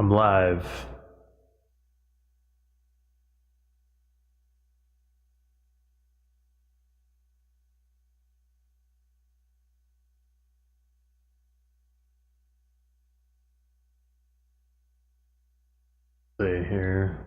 I'm live. See here.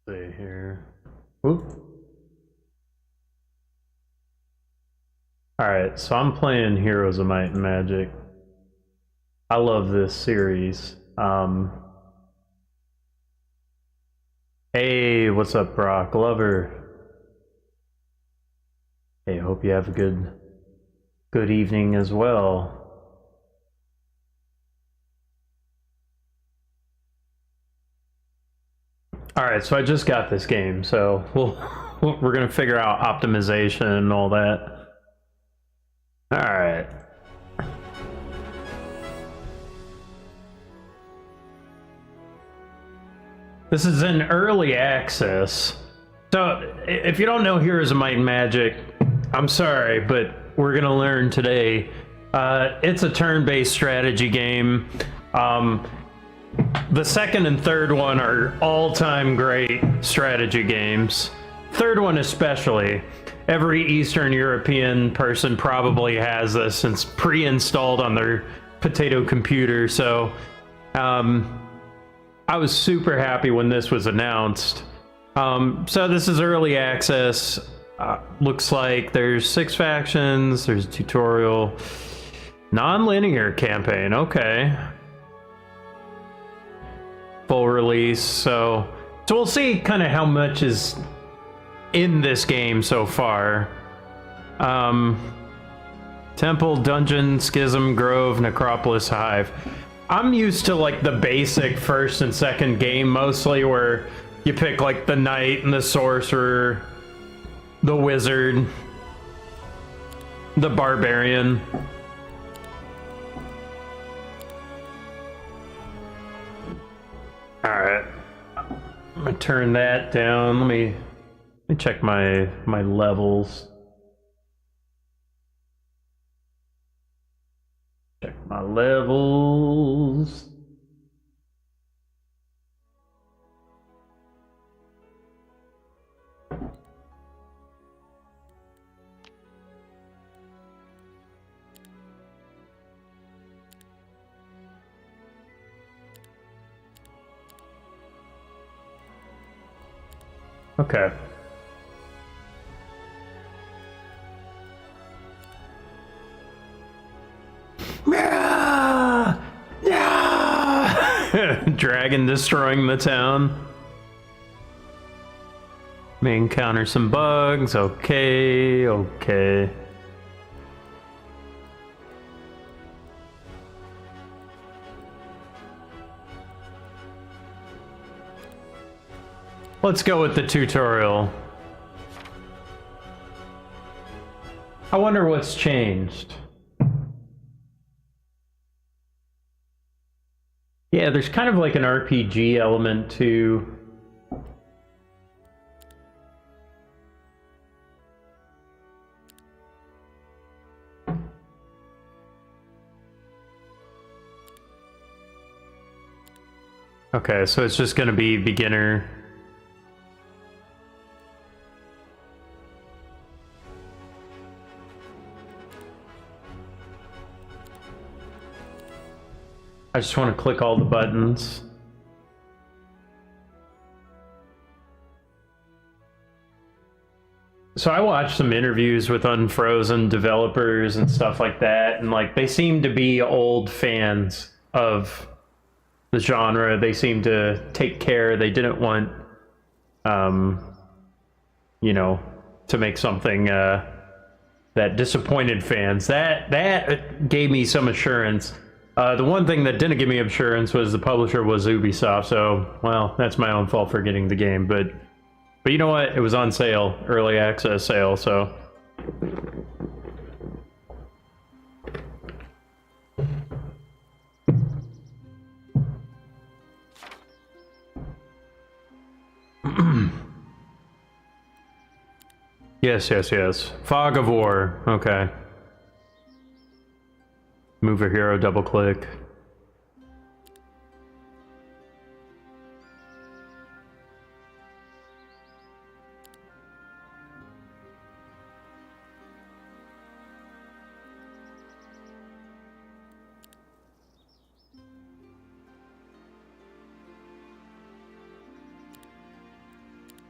See here. Whoop. Alright, so I'm playing Heroes of Might and Magic. I love this series. Hey, what's up, Brock? Lover. Hey, hope you have a good evening as well. Alright, so I just got this game, so we're gonna figure out optimization and all that. Alright. This is in early access. So, if you don't know Heroes of Might and Magic, I'm sorry, but we're gonna learn today. It's a turn-based strategy game. The second and third one are all-time great strategy games. Third one especially. Every Eastern European person probably has this since pre-installed on their potato computer, so I was super happy when this was announced. So this is early access. Looks like there's 6 factions, there's a tutorial. Non-linear campaign, okay. Full release, so we'll see kind of how much is in this game so far. Temple, Dungeon, Schism, Grove, Necropolis, Hive. I'm used to like the basic first and second game mostly, where you pick like the Knight and the Sorcerer, the Wizard, the Barbarian. Alright, I'm gonna turn that down. Let me check my levels. Check my levels. Okay. Dragon destroying the town. May encounter some bugs. Okay, okay. Let's go with the tutorial. I wonder what's changed. Yeah, there's kind of like an RPG element too. Okay, so it's just gonna be beginner. I just want to click all the buttons. So I watched some interviews with Unfrozen developers and stuff like that, and like they seem to be old fans of the genre. They seem to take care. They didn't want, you know, to make something that disappointed fans. That gave me some assurance. The one thing that didn't give me assurance was the publisher was Ubisoft, so, well, that's my own fault for getting the game, but you know what? It was on sale, early access sale, so. Yes, yes, yes. Fog of War. Okay. Move a hero, double click.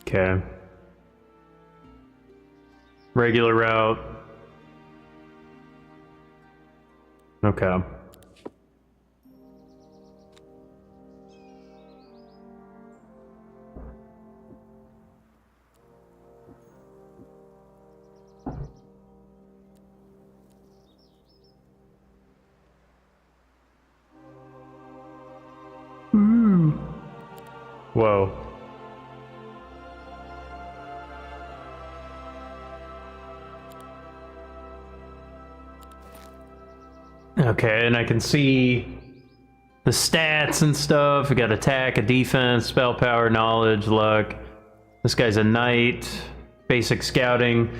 Okay. Regular route. Okay. Whoa. Okay, and I can see the stats and stuff. We got attack, a defense, spell power, knowledge, luck. This guy's a knight, basic scouting.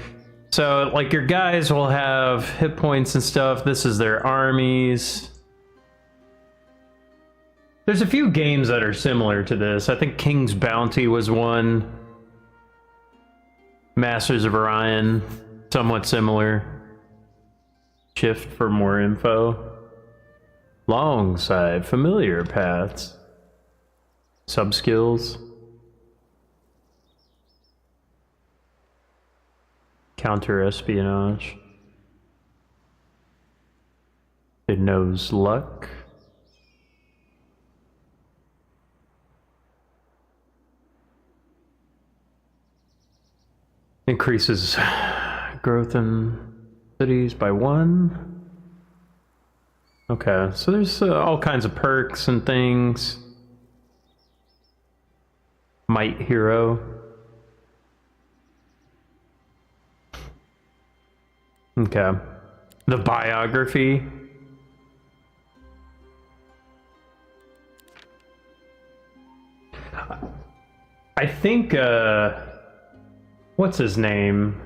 So, like, your guys will have hit points and stuff. This is their armies. There's a few games that are similar to this. I think King's Bounty was one. Masters of Orion, somewhat similar. Shift for more info. Long side, familiar paths. Subskills. Counter espionage. It knows luck. Increases growth in cities by 1. Okay, so there's all kinds of perks and things. Might hero. Okay. The biography. I think, what's his name?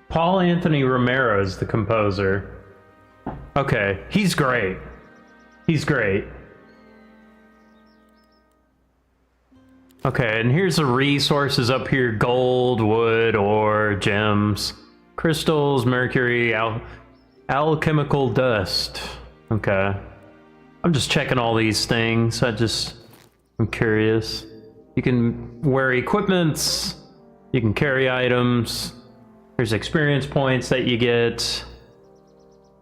Paul Anthony Romero is the composer. Okay, he's great. He's great. Okay, and here's the resources up here. Gold, wood, ore, gems, crystals, mercury, alchemical dust. Okay. I'm just checking all these things. I'm curious. You can wear equipments. You can carry items. There's experience points that you get.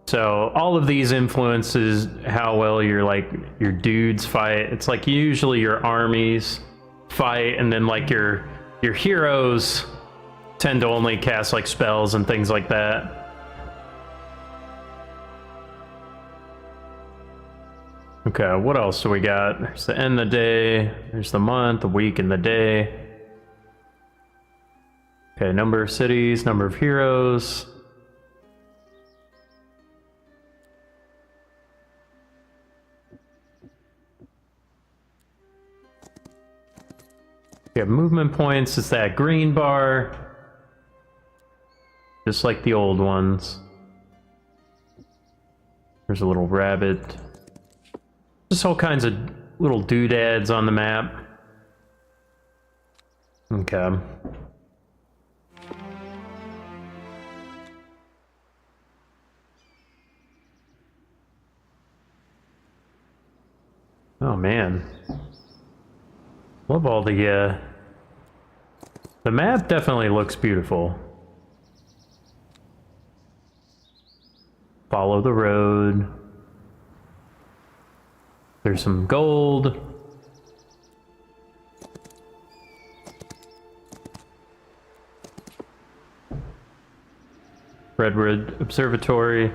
So all of these influences how well your dudes fight. It's like usually your armies fight, and then like your heroes tend to only cast like spells and things like that. Okay, what else do we got? There's the end of the day, there's the month, the week, and the day. Okay, number of cities, number of heroes. We have movement points, it's that green bar. Just like the old ones. There's a little rabbit. Just all kinds of little doodads on the map. Okay. Oh man. Love all the map definitely looks beautiful. Follow the road. There's some gold. Redwood Observatory.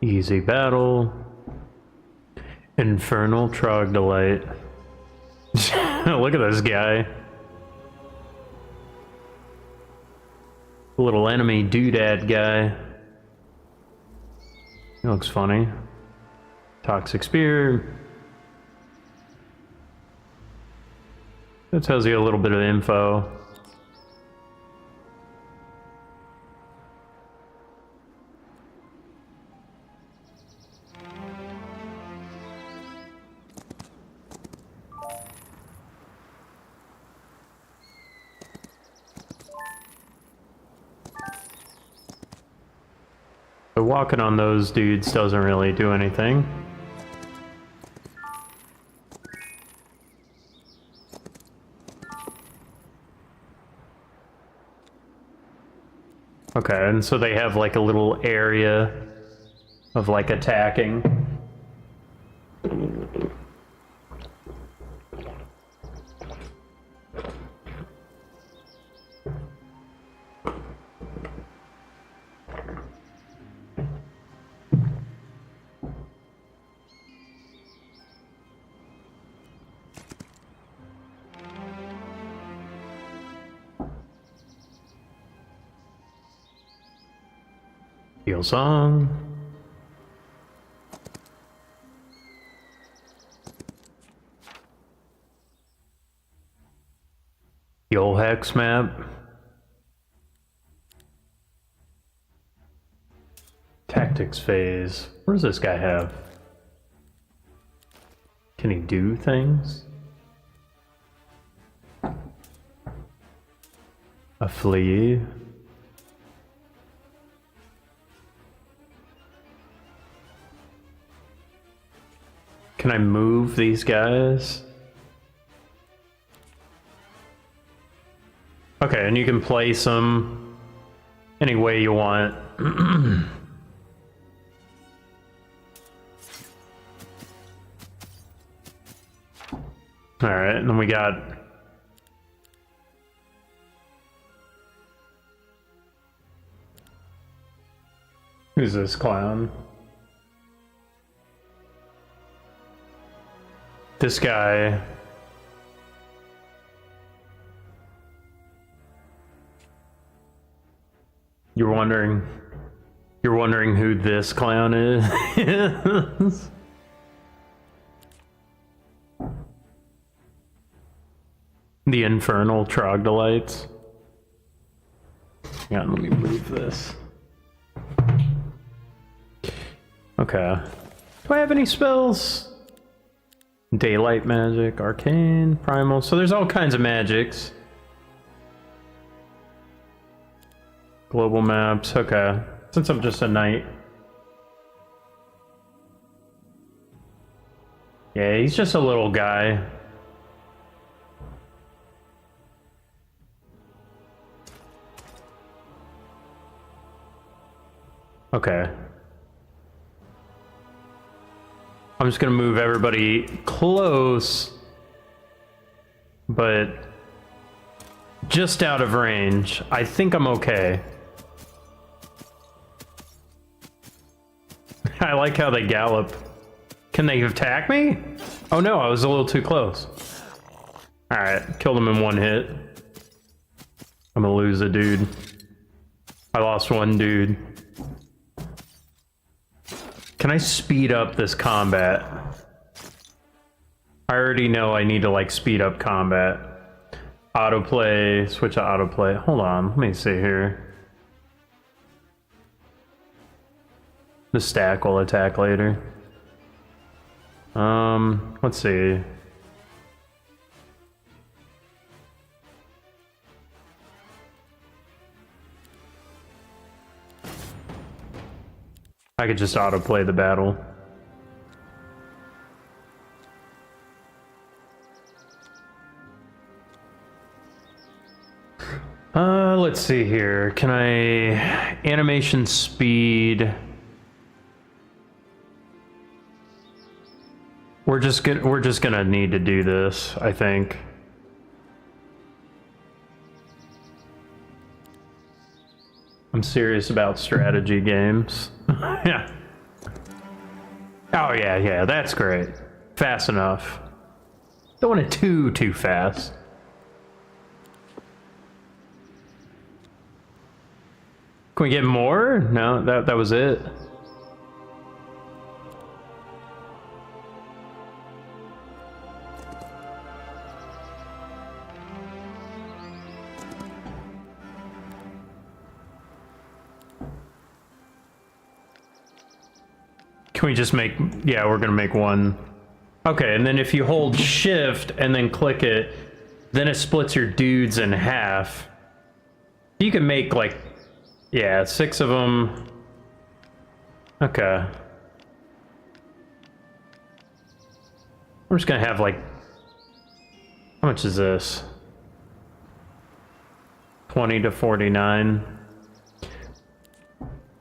Easy battle. Infernal Troglodyte. Look at this guy. Little enemy doodad guy. He looks funny. Toxic Spear. That tells you a little bit of info. But walking on those dudes doesn't really do anything. Okay, and so they have like a little area of like attacking. Heal song. The old hex map. Tactics phase. What does this guy have? Can he do things? A flea. Can I move these guys? Okay, and you can place them any way you want. Alright, and then we got... Who's this clown? This guy. You're wondering who this clown is? The infernal troglodytes. Yeah, let me move this. Okay. Do I have any spells? Daylight magic, arcane, primal. So there's all kinds of magics. Global maps, okay. Since I'm just a knight. Yeah, he's just a little guy. Okay. I'm just gonna move everybody close, but just out of range. I think I'm okay. I like how they gallop. Can they attack me? Oh no, I was a little too close. Alright, killed him in one hit. I'm gonna lose a dude. I lost one dude. Can I speed up this combat? I already know I need to like speed up combat. Autoplay, switch to autoplay. Hold on, let me see here. The stack will attack later. Let's see. I could just autoplay the battle. Let's see here. Can I animation speed? We're just gonna need to do this, I think. I'm serious about strategy games. Yeah. Oh yeah, yeah, that's great. Fast enough. Don't want it too fast. Can we get more? No, that was it. Can we just make, yeah, we're gonna make one. Okay, and then if you hold shift and then click it, then it splits your dudes in half. You can make like, yeah, 6 of them. Okay. We're just gonna have like, how much is this? 20 to 49.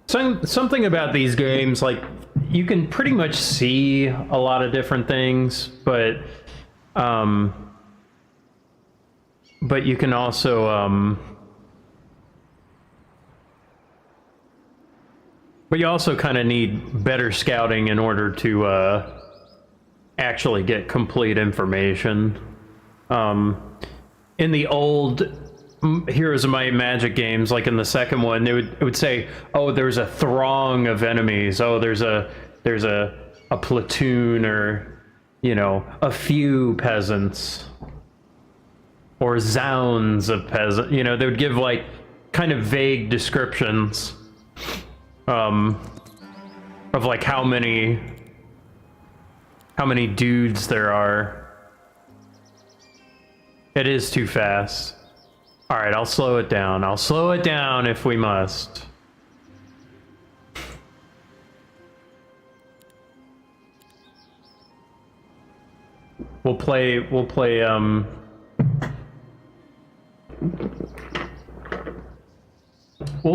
Something about these games, like, you can pretty much see a lot of different things, but you can also, but you also kind of need better scouting in order to actually get complete information. In the old Heroes of Might and Magic games, like in the second one, it would say, oh, there's a throng of enemies, oh, there's a platoon, or, you know, a few peasants, or zounds of peasants. You know, they would give like kind of vague descriptions of like how many dudes there are. It is too fast. All right, I'll slow it down. I'll slow it down if we must. We'll play, we'll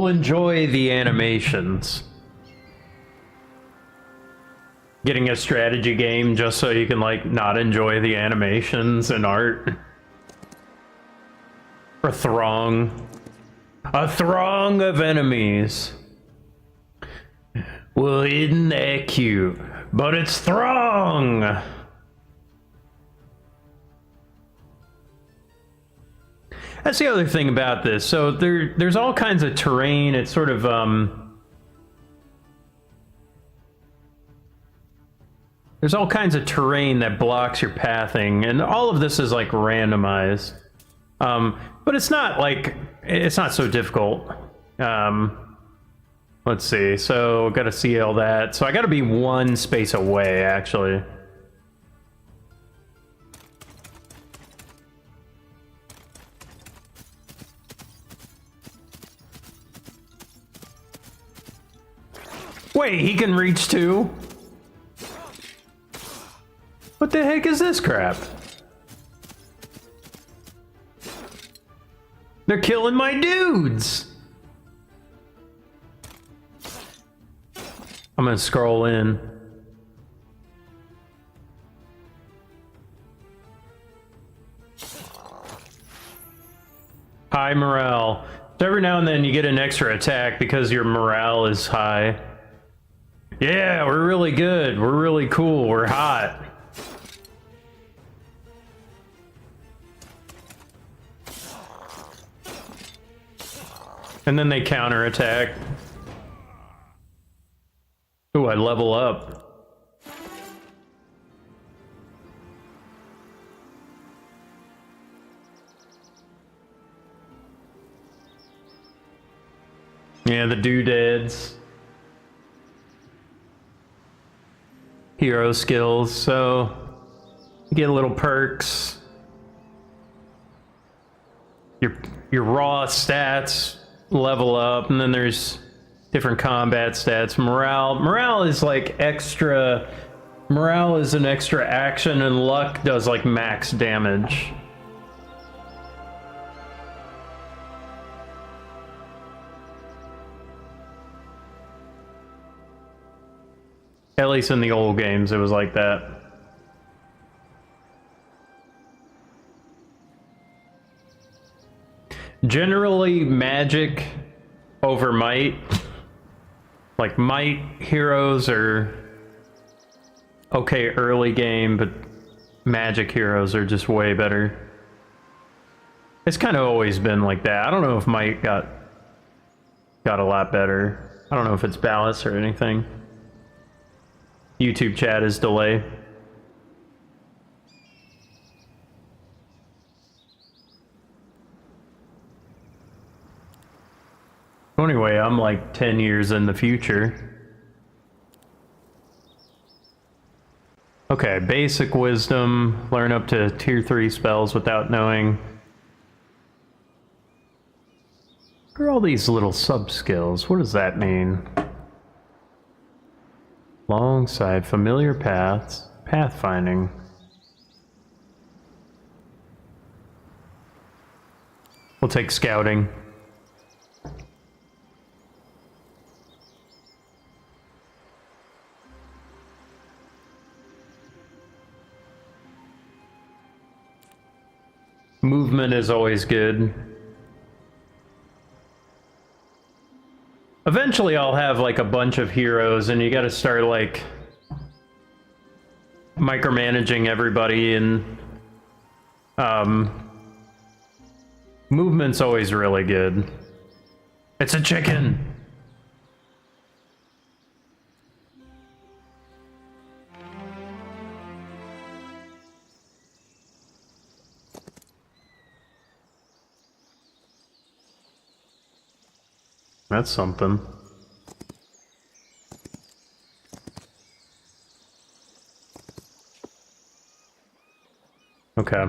enjoy the animations. Getting a strategy game just so you can, like, not enjoy the animations and art. A throng of enemies. Well, isn't that cute? But it's throng. That's the other thing about this. So there's all kinds of terrain. It's sort of there's all kinds of terrain that blocks your pathing, and all of this is like randomized. But it's not like, it's not so difficult. Let's see, so gotta see all that. So I gotta be one space away, actually. Wait, he can reach too? What the heck is this crap? They're killing my dudes! I'm gonna scroll in. High morale. So every now and then you get an extra attack because your morale is high. Yeah, we're really good. We're really cool. We're hot. And then they counterattack. Ooh, I level up. Yeah, the doodads. Hero skills, so you get little perks. Your raw stats level up, and then there's different combat stats. Morale is like extra. Morale is an extra action, and luck does like max damage. At least in the old games, it was like that. Generally, magic over might. Like, might heroes are okay early game, but magic heroes are just way better. It's kind of always been like that. I don't know if Mike got a lot better. I don't know if it's balance or anything. YouTube chat is delay. Anyway, I'm like 10 years in the future. Okay, basic wisdom, learn up to tier 3 spells without knowing. What are all these little sub-skills? What does that mean? Alongside familiar paths, pathfinding. We'll take scouting. Movement is always good. Eventually I'll have like a bunch of heroes and you gotta start like micromanaging everybody, and movement's always really good. It's a chicken! That's something. Okay.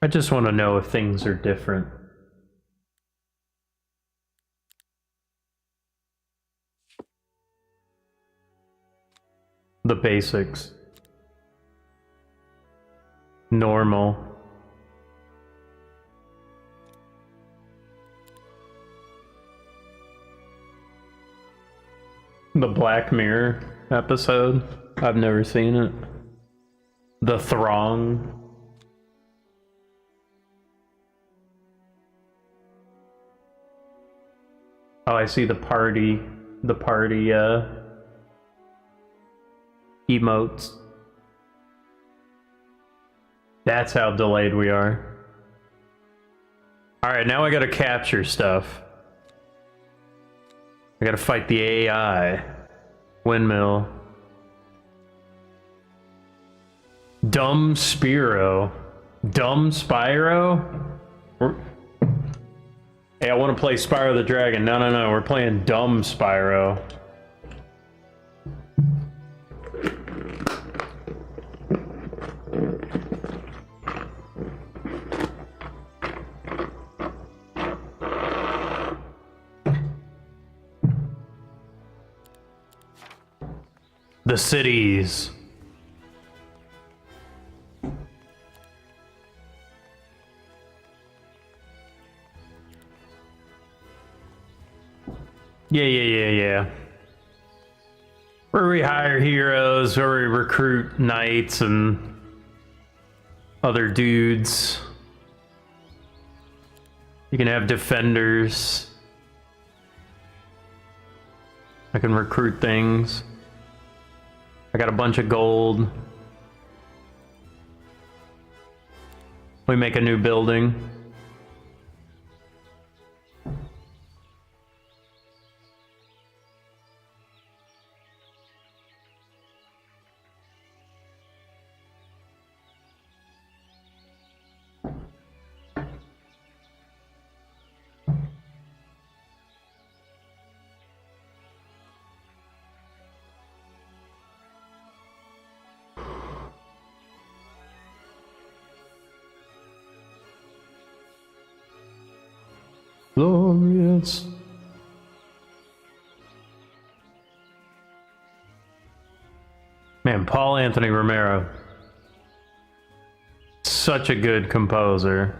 I just want to know if things are different. The basics. Normal. The Black Mirror episode. I've never seen it. The Throng. Oh, I see the party emotes. That's how delayed we are. Alright, now I gotta capture stuff. I gotta fight the AI. Windmill. Dumb Spyro. Dumb Spyro? Hey, I want to play Spyro the Dragon. No, no, no, we're playing Dumb Spyro. The cities. Yeah. Where we hire heroes, where we recruit knights and other dudes. You can have defenders. I can recruit things. I got a bunch of gold. We make a new building. Glorious. Man, Paul Anthony Romero. Such a good composer.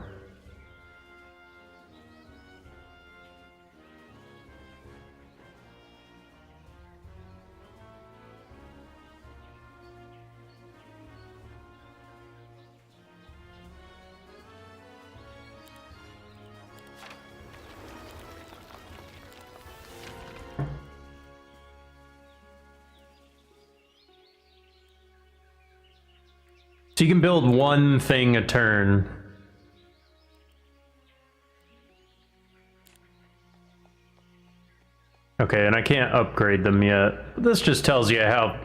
So you can build one thing a turn. Okay, and I can't upgrade them yet. This just tells you how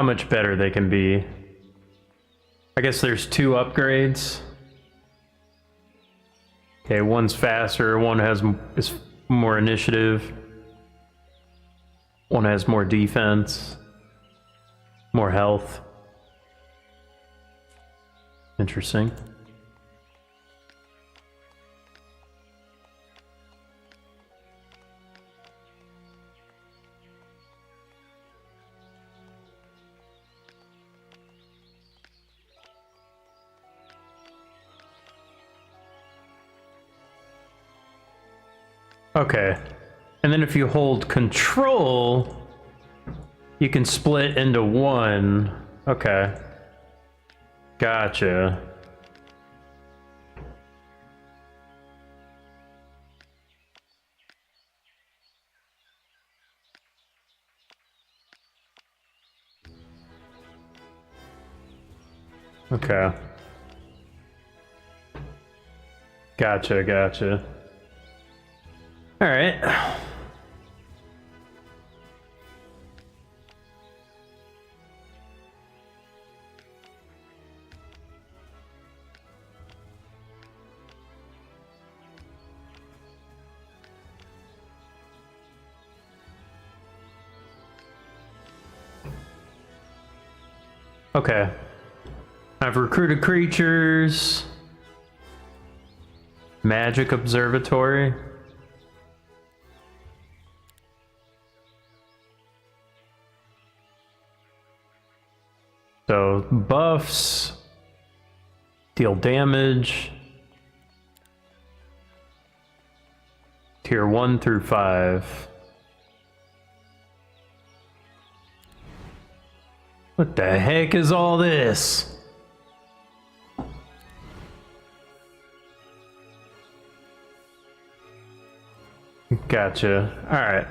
much better they can be. I guess there's 2 upgrades. Okay, one's faster, one is more initiative. One has more defense, more health. Interesting. Okay. And then if you hold control, you can split into 1. Okay. Gotcha. Okay. Gotcha, gotcha. All right. Okay. I've recruited creatures. Magic Observatory. So buffs, deal damage, tier 1 through 5. What the heck is all this? Gotcha. Alright.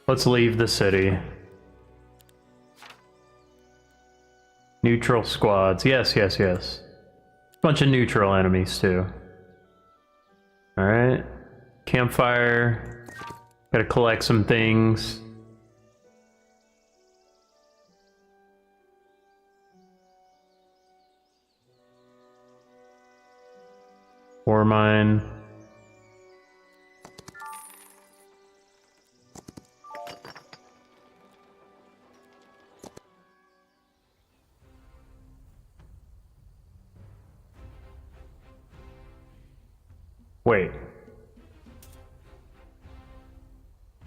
Let's leave the city. Neutral squads. Yes, yes, yes. Bunch of neutral enemies, too. Alright. Campfire. Gotta collect some things. Ore mine. Wait.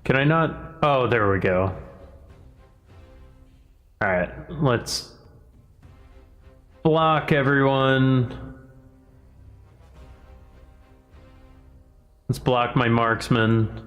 Can I not? Oh, there we go. Alright, let's block everyone. Let's block my marksman.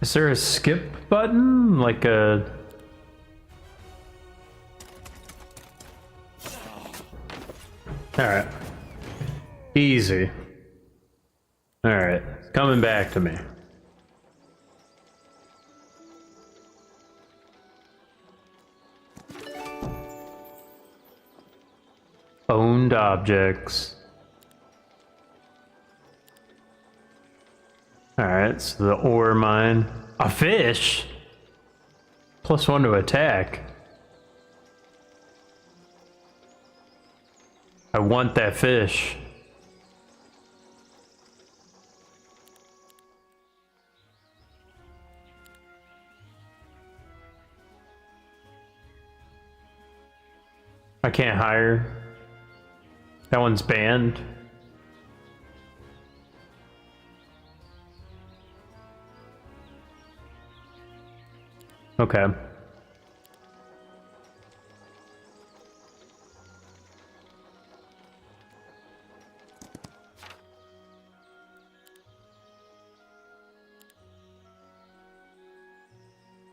Is there a skip button? Like a... Alright. Easy. Alright. It's coming back to me. Owned objects. Alright, so the ore mine. A fish? +1 to attack. I want that fish. I can't hire. That one's banned. Okay.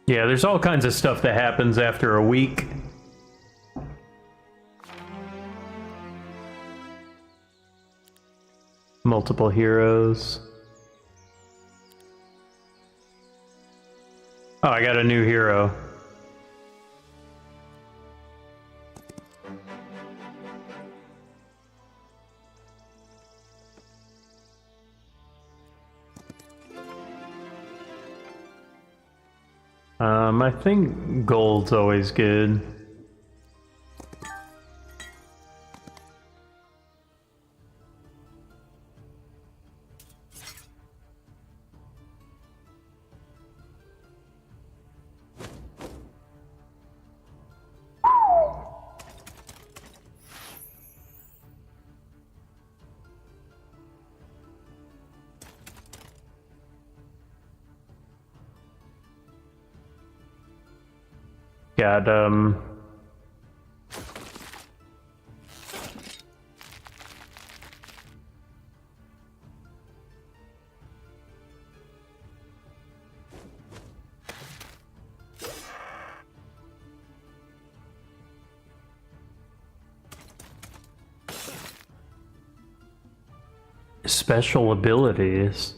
Yeah, there's all kinds of stuff that happens after a week. Multiple heroes. Oh, I got a new hero. I think gold's always good. Got, special abilities.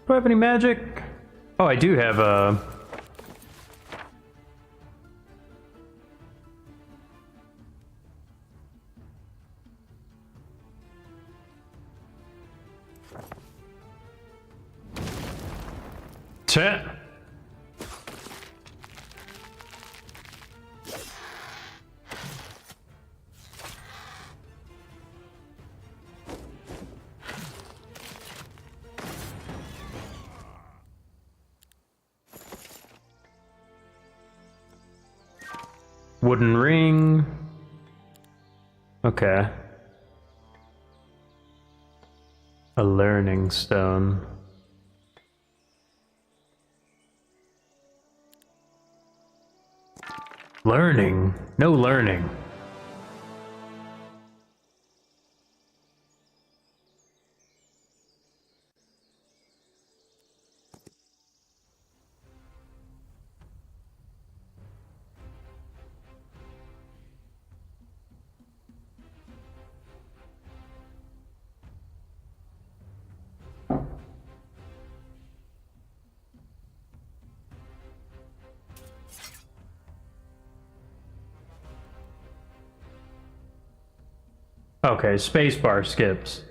Do I have any magic? Oh, I do have a... Chat. Wooden ring. Okay. A learning stone. Learning? No learning. Okay, spacebar skips.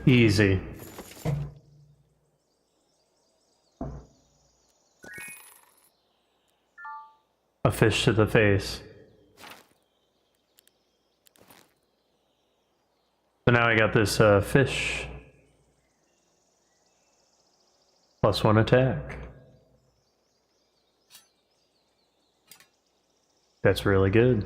Easy. A fish to the face. So now I got this fish. +1 attack. That's really good.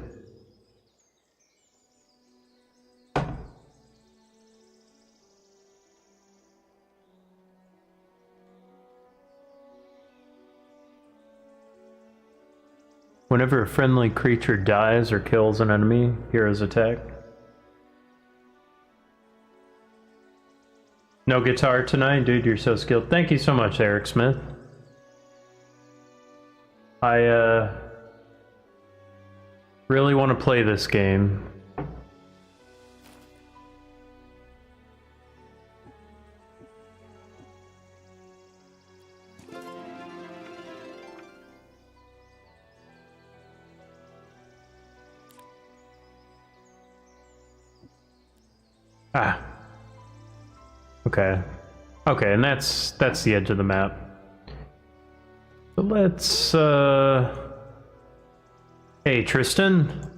Whenever a friendly creature dies or kills an enemy, heroes attack. No guitar tonight? Dude, you're so skilled. Thank you so much, Eric Smith. I, really want to play this game. Ah. Okay. Okay, and that's the edge of the map. So let's, Hey, Tristan?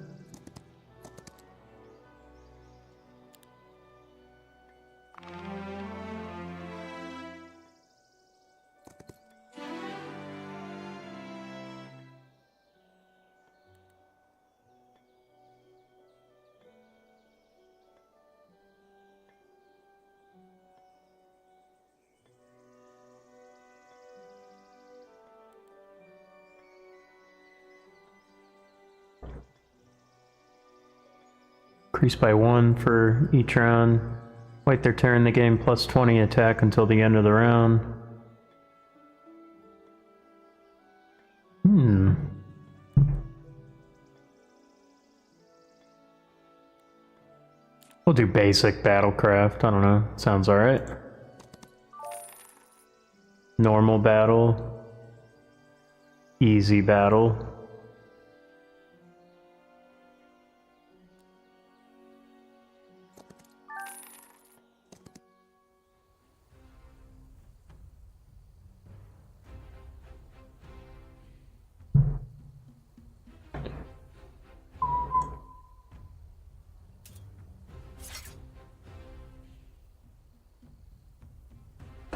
Increase by 1 for each round. Wait their turn, the game plus 20 attack until the end of the round. We'll do basic battlecraft, I don't know, sounds alright. Normal battle. Easy battle.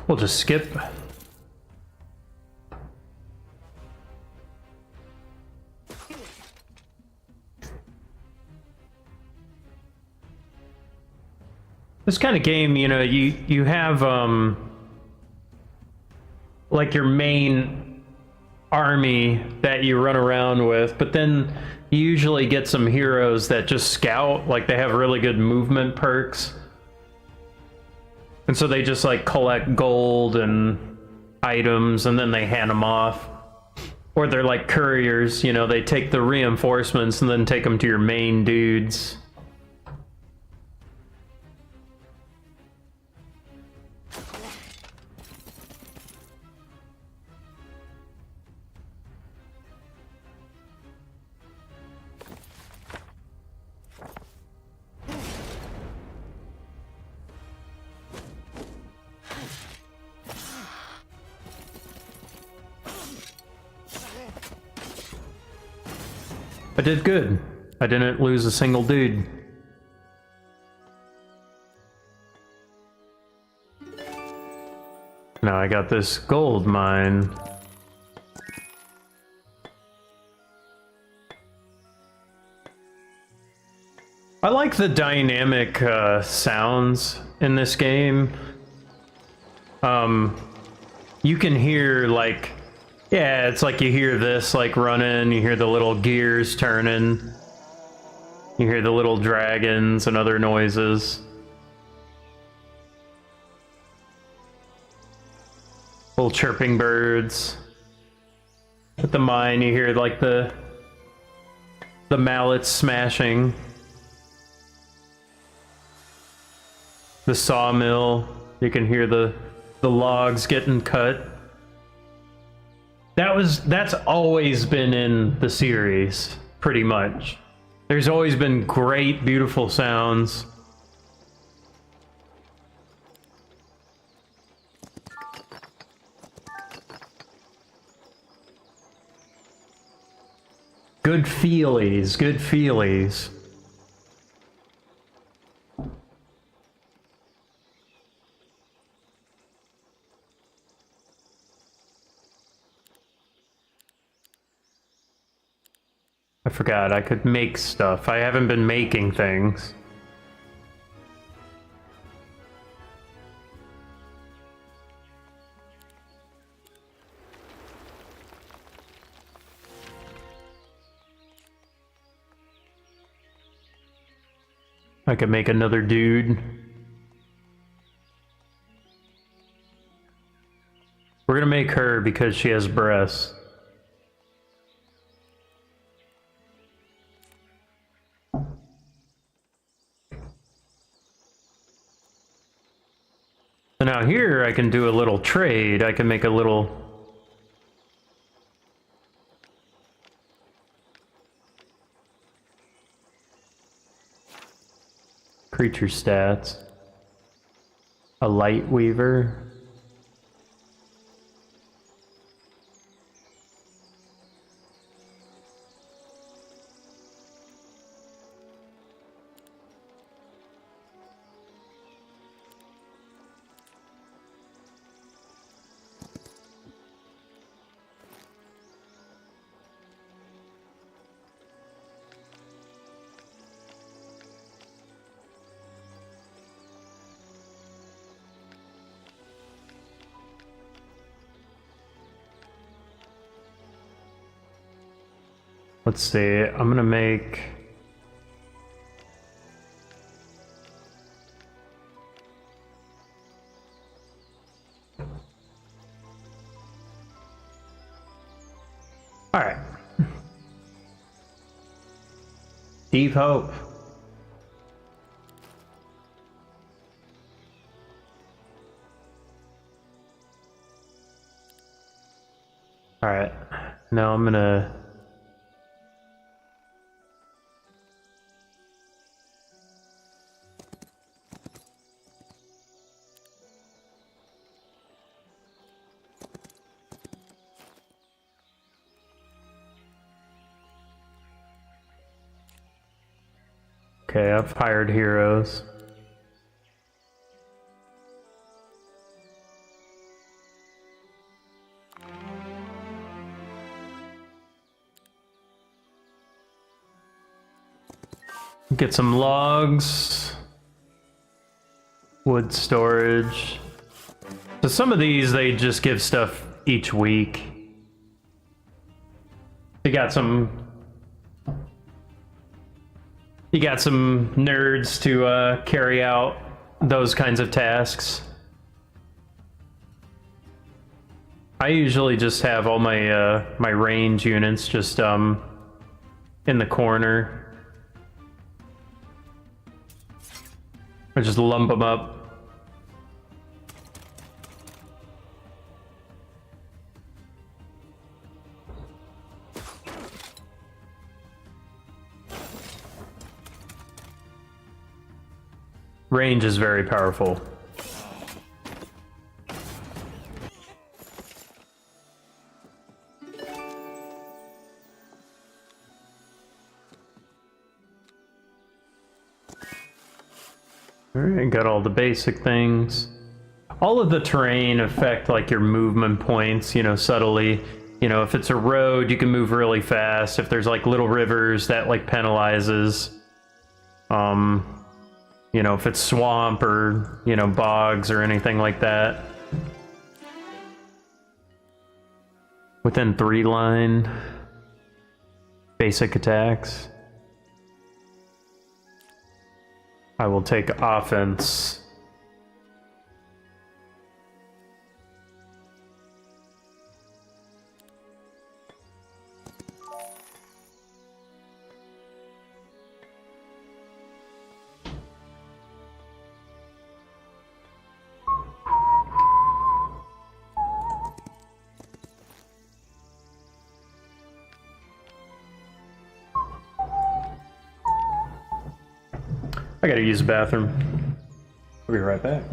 We'll just skip. This kind of game, you know, you have like your main army that you run around with, but then you usually get some heroes that just scout, like they have really good movement perks. And so they just like collect gold and items and then they hand them off. Or they're like couriers, you know, they take the reinforcements and then take them to your main dudes. I did good. I didn't lose a single dude. Now I got this gold mine. I like the dynamic sounds in this game. You can hear like, yeah, it's like you hear this like running, you hear the little gears turning, you hear the little dragons and other noises. Little chirping birds. At the mine, you hear like the mallets smashing. The sawmill, you can hear the logs getting cut. That's always been in the series, pretty much. There's always been great, beautiful sounds. Good feelies, good feelies. I forgot I could make stuff. I haven't been making things. I could make another dude. make her because she has breasts. So now here I can do a little trade. I can make a little... creature stats. A light weaver. Let's see, I'm gonna make... Alright. Deep Hope. Alright, now I'm gonna... Okay, I've hired heroes. Get some logs. Wood storage. So some of these, they just give stuff each week. You got some nerds to carry out those kinds of tasks. I usually just have all my my range units just in the corner. I just lump them up. Range is very powerful. Alright, got all the basic things. All of the terrain affect like your movement points, you know, subtly. You know, if it's a road, you can move really fast. If there's like little rivers, that like penalizes. You know, if it's swamp or, you know, bogs or anything like that. Within 3 line. Basic attacks. I will take offense. I gotta use the bathroom. I'll be right back.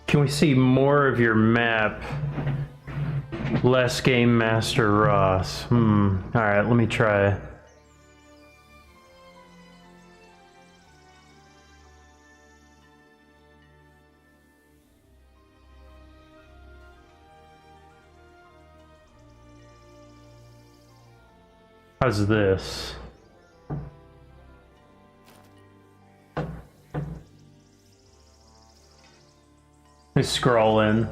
Can we see more of your map? Less Game Master Ross. Alright, let me try. How's this? Let me scroll in.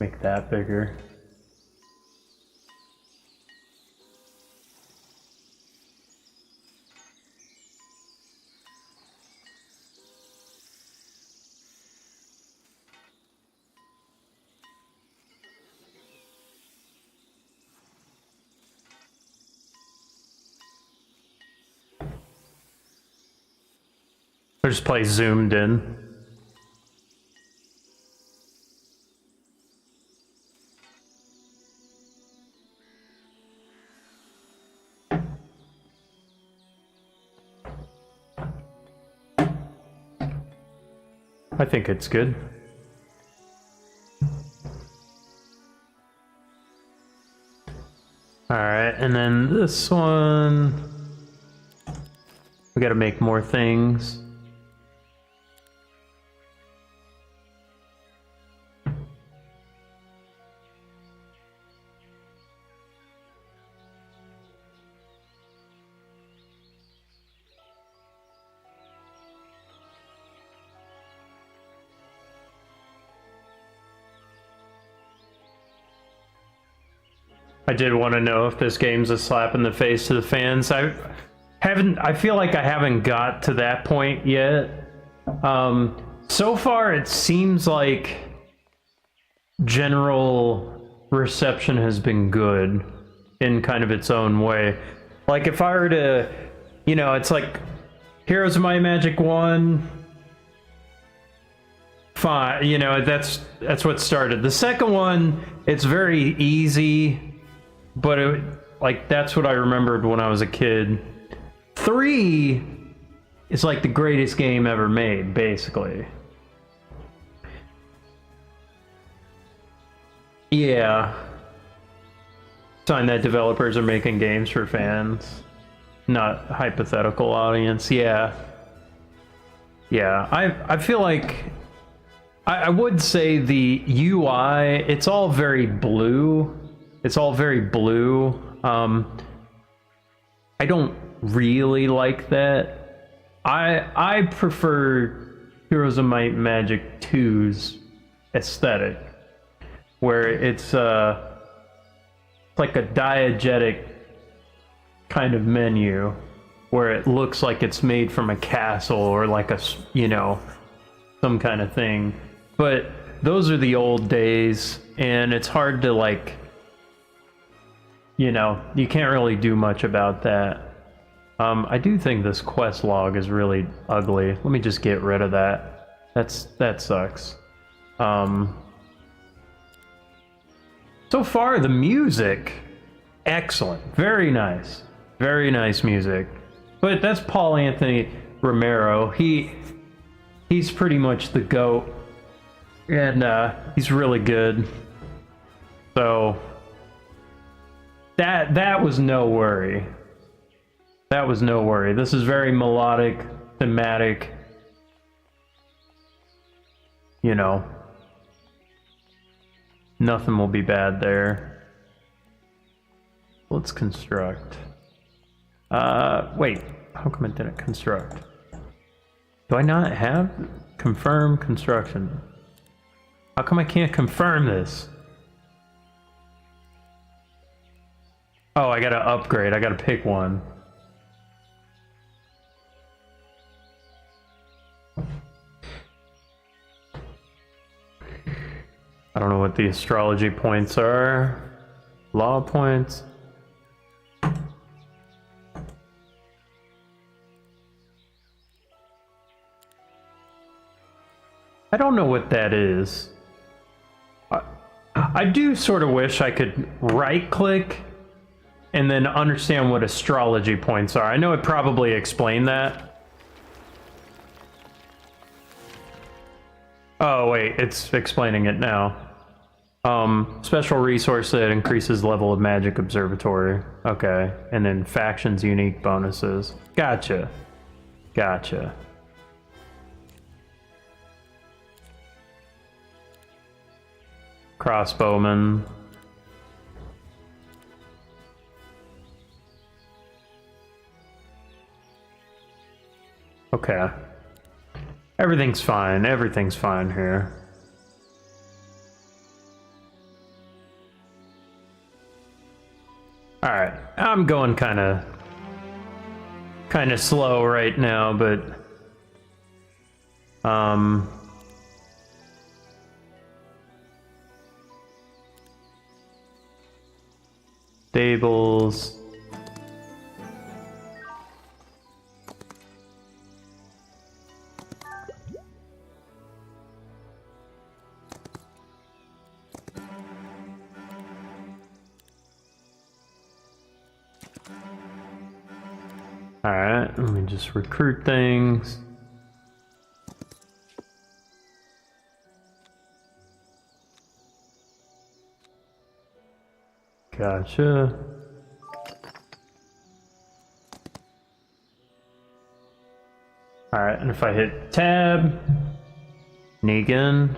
Make that bigger. Or just play zoomed in. I think it's good. Alright, and then this one... We gotta make more things. I did want to know if this game's a slap in the face to the fans. I feel like I haven't got to that point yet. So far it seems like general reception has been good in kind of its own way. Like if I were to, you know, it's like Heroes of Might and Magic 1, fine, you know, that's what started. The second one, it's very easy. But like that's what I remembered when I was a kid. 3 is like the greatest game ever made, basically. Yeah. Sign that developers are making games for fans, not hypothetical audience. Yeah. Yeah, I feel like I would say the UI, it's all very blue. It's all very blue. I don't really like that. I prefer Heroes of Might and Magic 2's aesthetic, where it's like a diegetic kind of menu, where it looks like it's made from a castle or like a, you know, some kind of thing. But those are the old days, and it's hard to like, you know, you can't really do much about that. I do think this quest log is really ugly. Let me just get rid of that. That sucks. So far, the music, excellent. Very nice. Very nice music. But that's Paul Anthony Romero. He's pretty much the GOAT. And he's really good. So that was no worry. That was no worry. This is very melodic, thematic. You know, nothing will be bad there. Let's construct. Wait, how come it didn't construct? Do I not have confirm construction? How come I can't confirm this? Oh, I gotta upgrade. I gotta pick one. I don't know what the astrology points are. Law points. I don't know what that is. I do sort of wish I could right-click and then understand what astrology points are. I know it probably explained that. Oh, wait, it's explaining it now. Special resource that increases level of magic observatory. Okay, and then factions unique bonuses. Gotcha. Gotcha. Crossbowman. Okay. Everything's fine. Everything's fine here. Alright. I'm going kind of slow right now, but stables. Alright, let me just recruit things. Gotcha. Alright, and if I hit tab, Negan,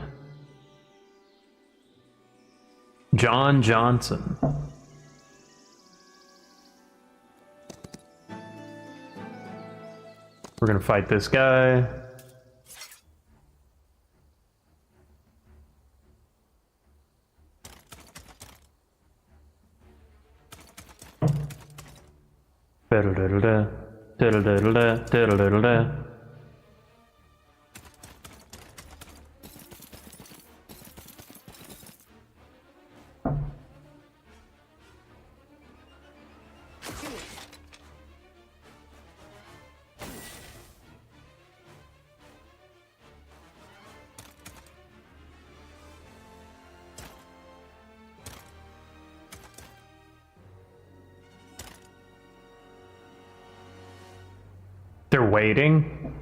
John Johnson. We're gonna fight this guy. Da-da-da-da-da, da-da-da-da-da, da-da-da-da-da. They're waiting.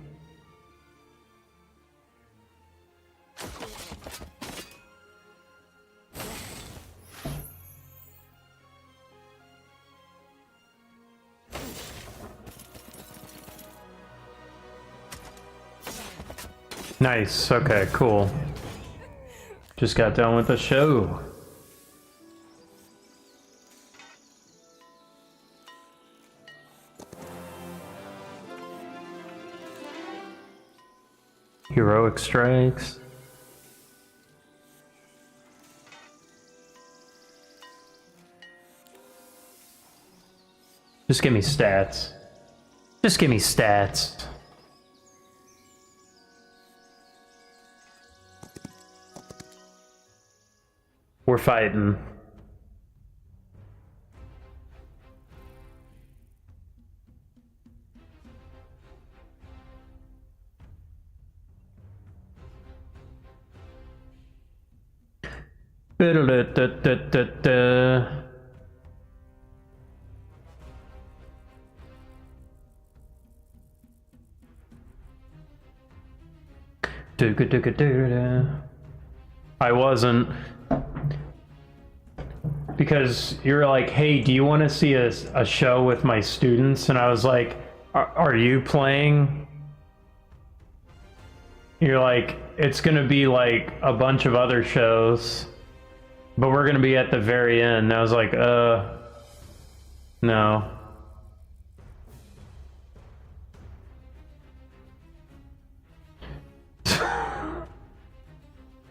Nice. Okay, cool. Just got done with the show. Heroic strikes. Just give me stats. Just give me stats. We're fighting. Da-da-da-da-da-da. I wasn't, because you're like, hey, do you want to see a show with my students? And I was like, are you playing? You're like, it's gonna be like a bunch of other shows, but we're gonna be at the very end. And I was like, no.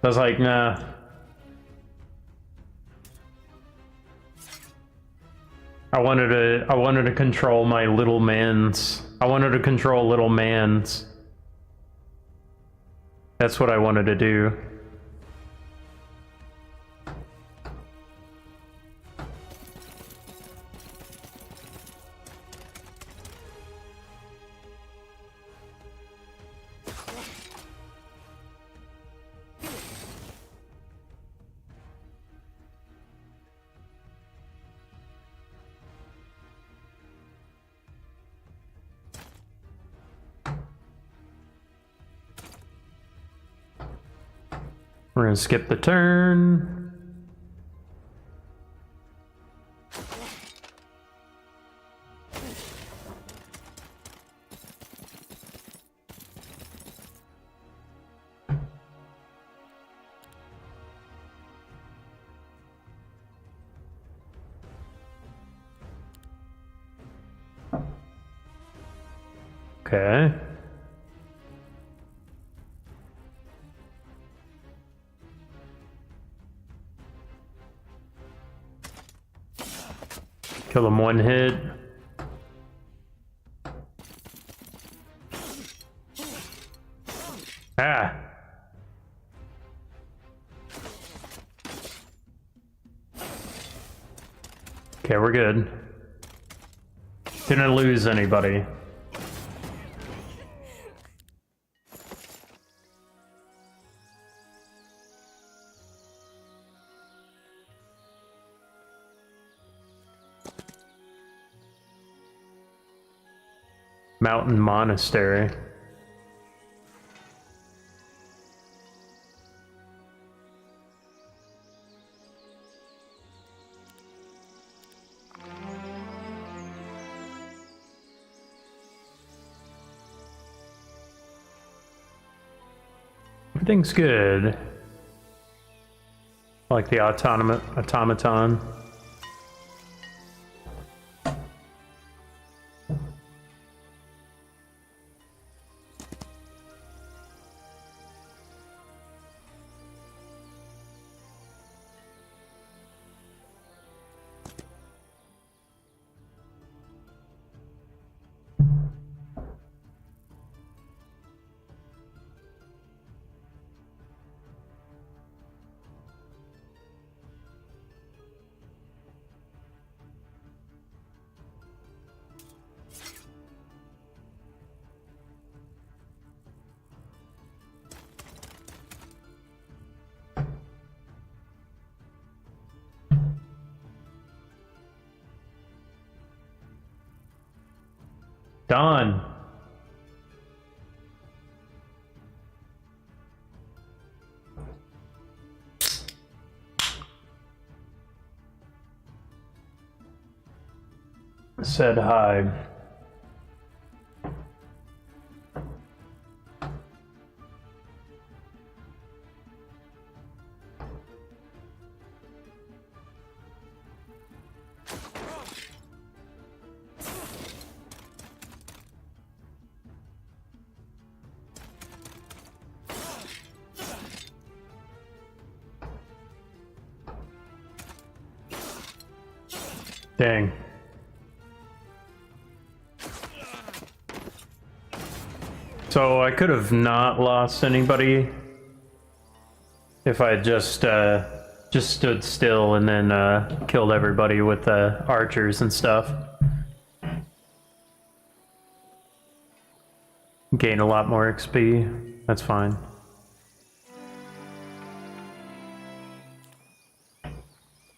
I was like, nah. I wanted to control my little mans. I wanted to control little mans. That's what I wanted to do. We're gonna skip the turn. Okay. Kill him one hit. Ah. Okay, we're good. Didn't lose anybody. Mountain Monastery. Everything's good. I like the automaton. Done. Said hi. Dang. So I could have not lost anybody if I had just stood still and then killed everybody with the archers and stuff. Gain a lot more XP. That's fine.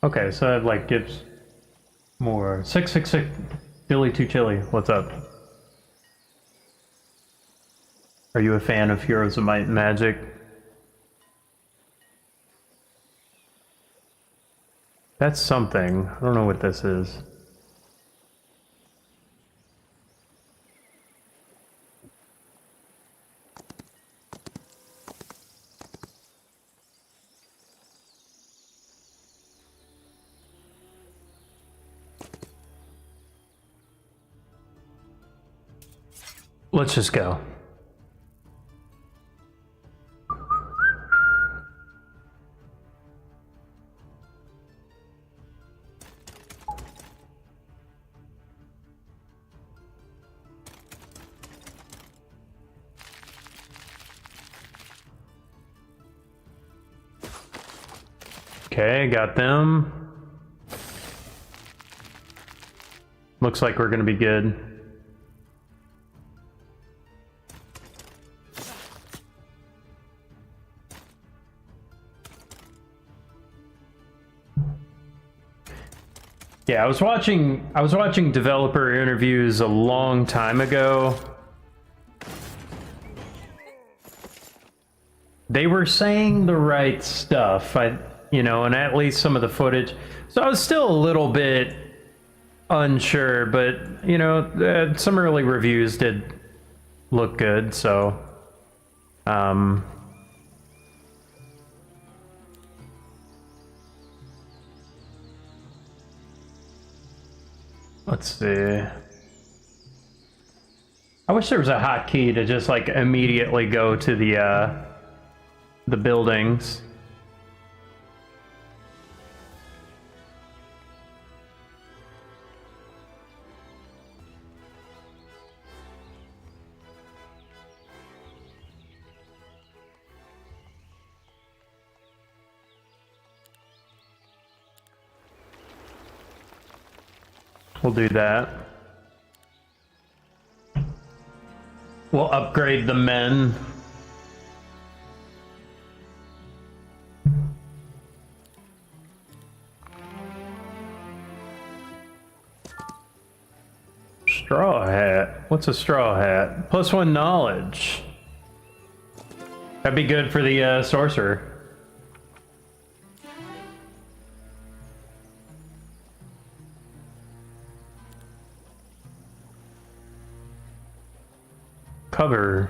Okay, so that like gives more. 666 Billy Too Chilly. What's up? Are you a fan of Heroes of Might and Magic? That's something. I don't know what this is. Let's just go. Okay, got them. Looks like we're gonna be good. Yeah, I was watching developer interviews a long time ago they were saying the right stuff. You know, and at least some of the footage. So I was still a little bit unsure, but you know, some early reviews did look good. So, let's see. I wish there was a hotkey to just like immediately go to the buildings. We'll do that. We'll upgrade the men. Straw hat. What's a straw hat? +1 knowledge. That'd be good for the sorcerer. Cover.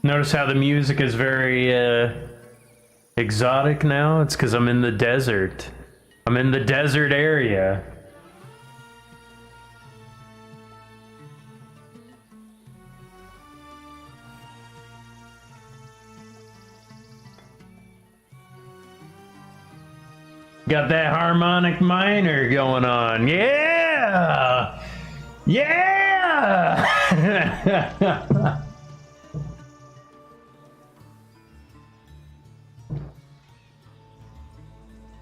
Notice how the music is very exotic now? It's because I'm in the desert. I'm in the desert area. Got that harmonic minor going on. Yeah! Yeah!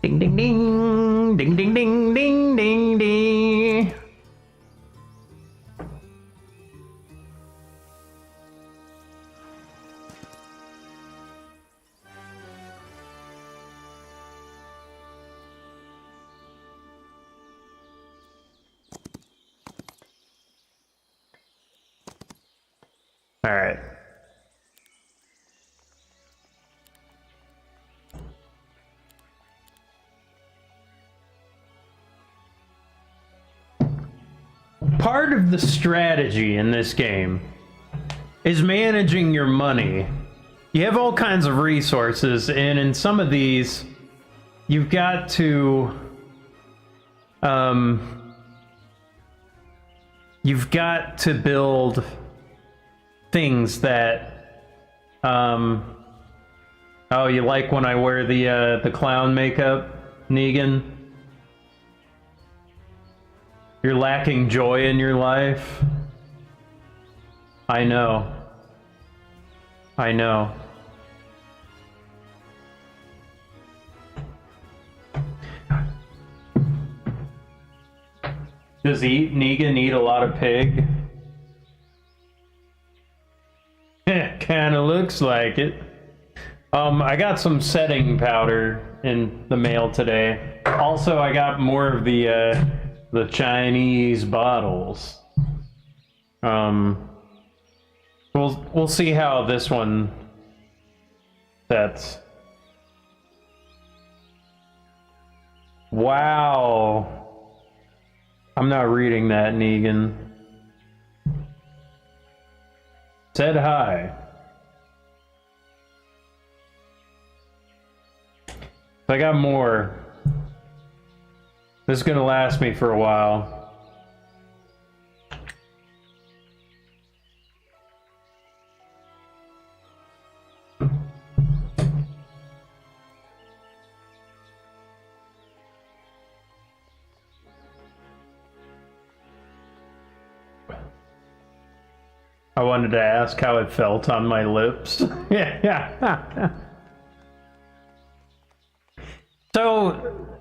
Ding ding ding, ding ding ding ding ding ding. All right. Part of the strategy in this game is managing your money. You have all kinds of resources, and in some of these, you've got to build things that oh, you like when I wear the clown makeup, Negan? You're lacking joy in your life? I know. I know. Does Negan eat a lot of pig? Kinda looks like it. I got some setting powder in the mail today. Also, I got more of the Chinese bottles. We'll see how this one sets. Wow. I'm not reading that, Negan. Said hi. I got more. This is gonna last me for a while. I wanted to ask how it felt on my lips. Yeah. So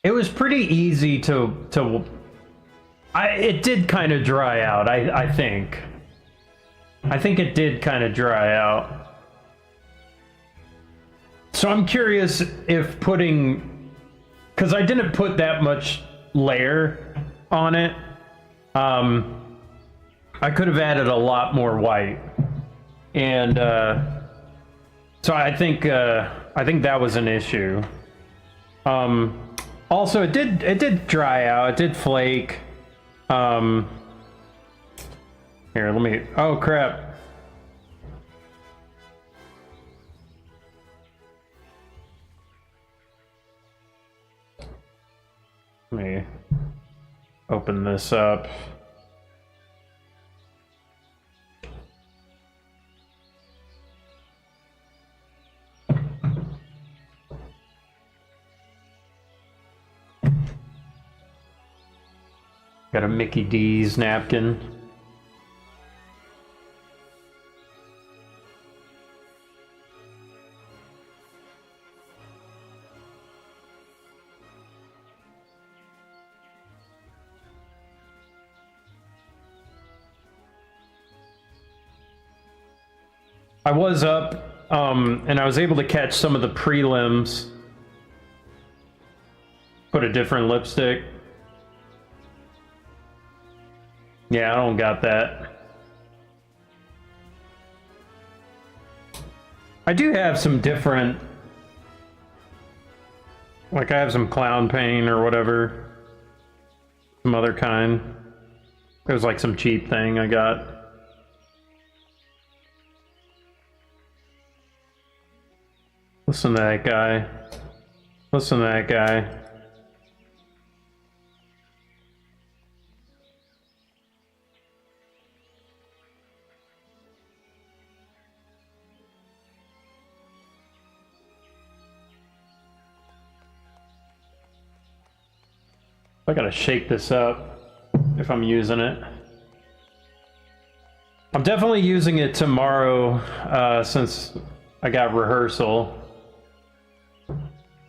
it was pretty easy it did kind of dry out, I think. I think it did kind of dry out. So I'm curious if putting, because I didn't put that much layer on it. I could have added a lot more white, and so I think that was an issue. Also, it did dry out. It did flake. Here, let me. Oh crap. Let me open this up. Got a Mickey D's napkin. I was up, and I was able to catch some of the prelims. Put a different lipstick. Yeah, I don't got that. I do have some different, like I have some clown paint or whatever, some other kind. It was like some cheap thing I got. Listen to that guy. Listen to that guy. I gotta shake this up if I'm using it. I'm definitely using it tomorrow since I got rehearsal.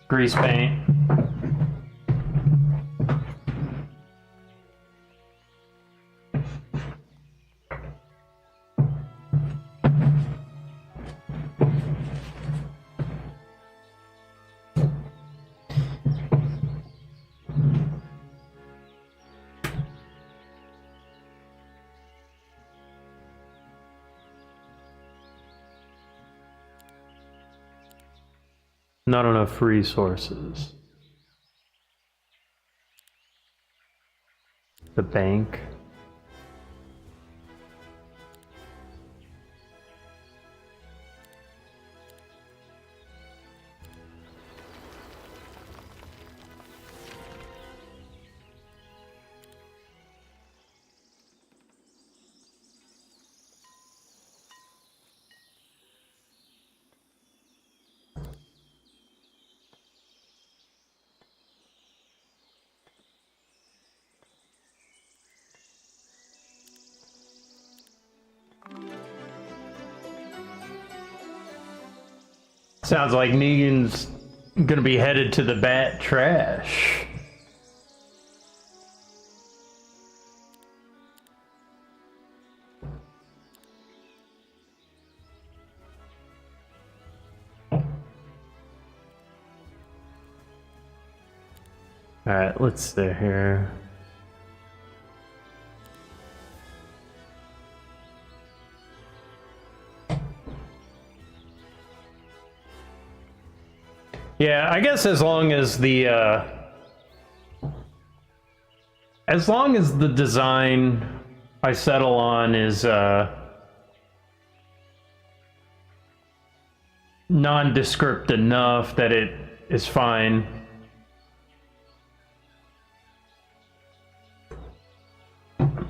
Grease paint. Not enough resources. The bank. Sounds like Negan's gonna be headed to the bat trash. Alright, let's see here. Yeah, I guess as long as the design I settle on is nondescript enough that it is fine.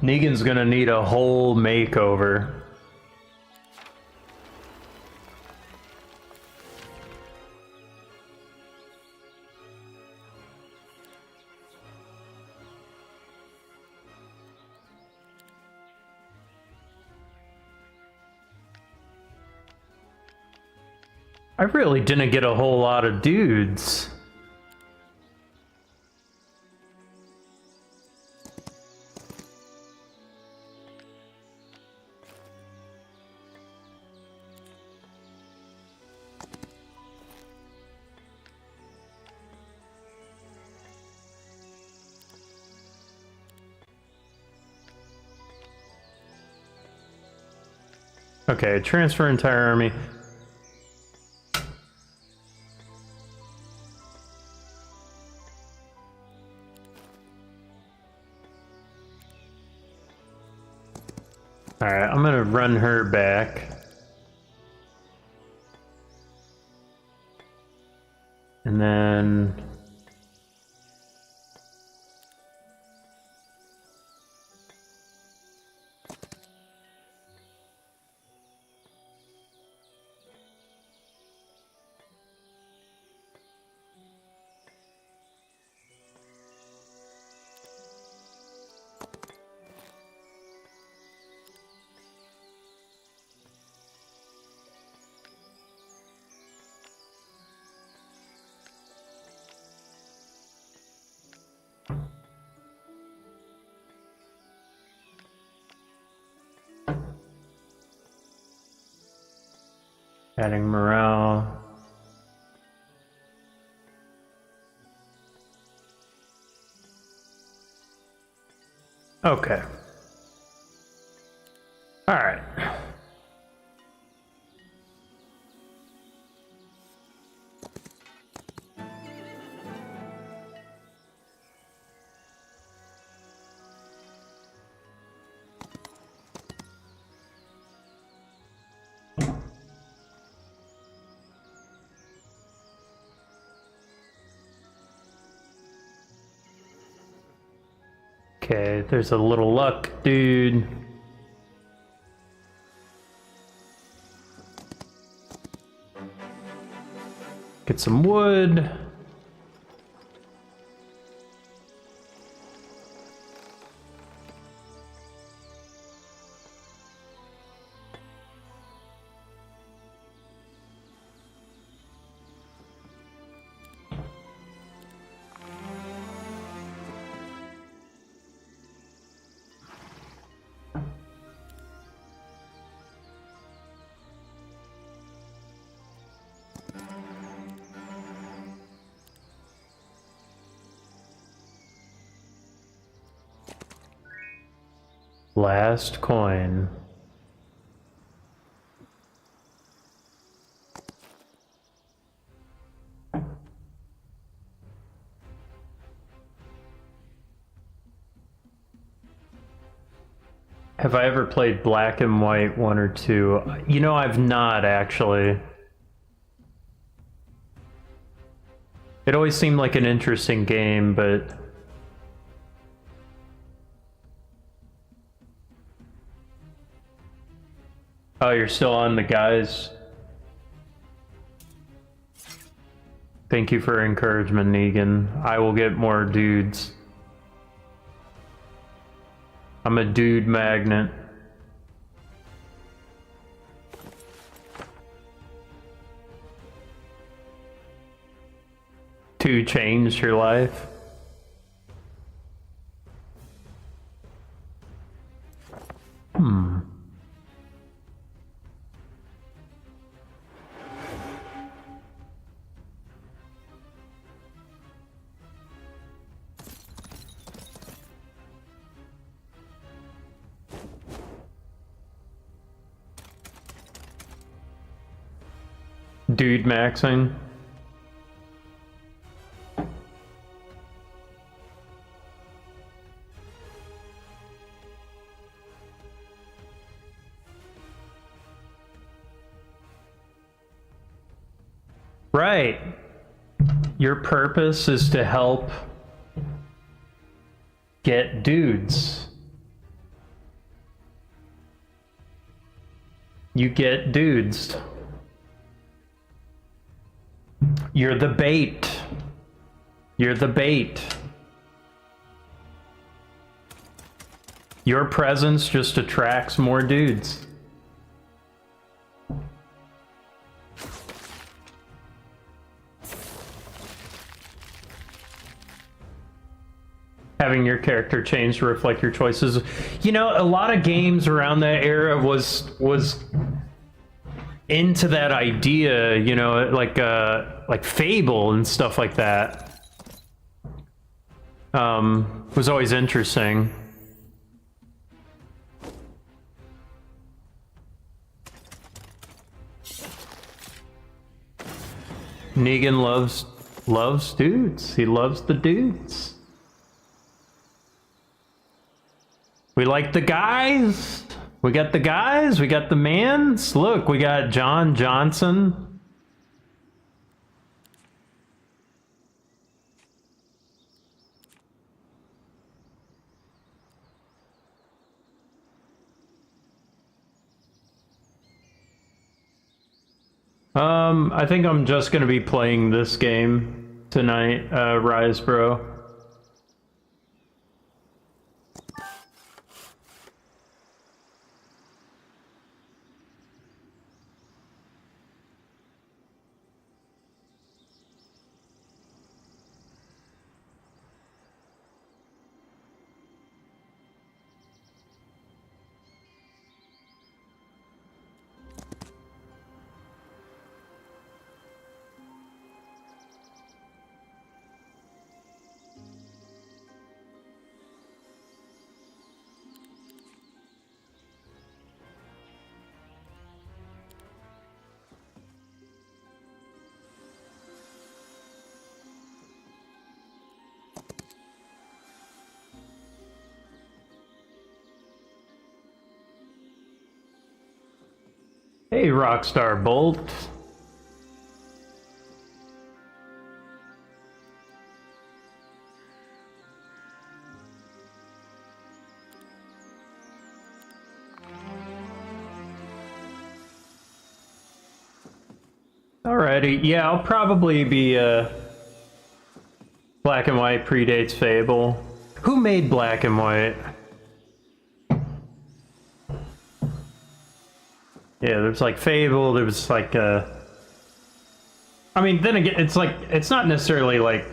Negan's gonna need a whole makeover. I really didn't get a whole lot of dudes. Okay, transfer entire army. Alright, I'm gonna run her back. And then... adding morale. Okay. All right. Okay, there's a little luck, dude. Get some wood. Last coin. Have I ever played Black and White 1 or 2? You know, I've not actually. It always seemed like an interesting game, but... Oh, you're still on the guys. Thank you for encouragement, Negan. I will get more dudes. I'm a dude magnet. To change your life. Dude maxing. Right. Your purpose is to help get dudes. You get dudes. You're the bait. You're the bait. Your presence just attracts more dudes. Having your character change to reflect your choices. You know, a lot of games around that era was into that idea, you know, like Fable and stuff like that. Was always interesting. Negan loves dudes. He loves the dudes. We like the guys. We got the guys. We got the mans. Look, we got John Johnson. I think I'm just gonna be playing this game tonight, Rise Bro. Hey, Rockstar Bolt. Alrighty, yeah, I'll probably be, Black and White predates Fable. Who made Black and White? Yeah, there's like Fable, there was like, I mean, then again, it's like, it's not necessarily like...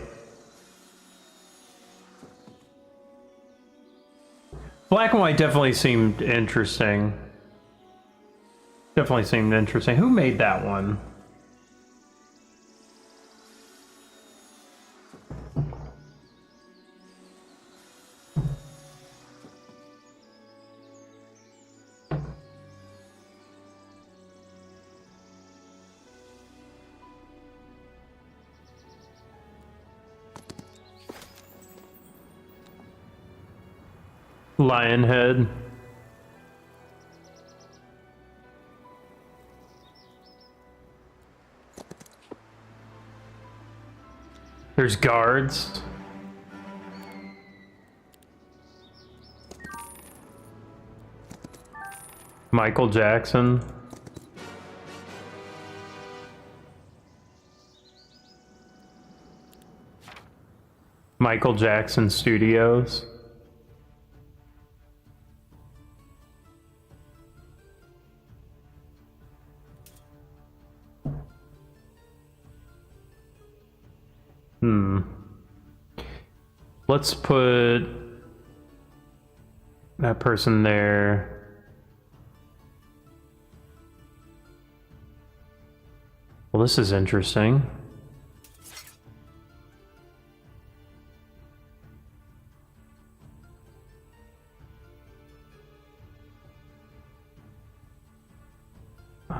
Black and White definitely seemed interesting. Definitely seemed interesting. Who made that one? Lionhead. There's guards. Michael Jackson. Michael Jackson Studios. Let's put that person there. Well, this is interesting. Hey,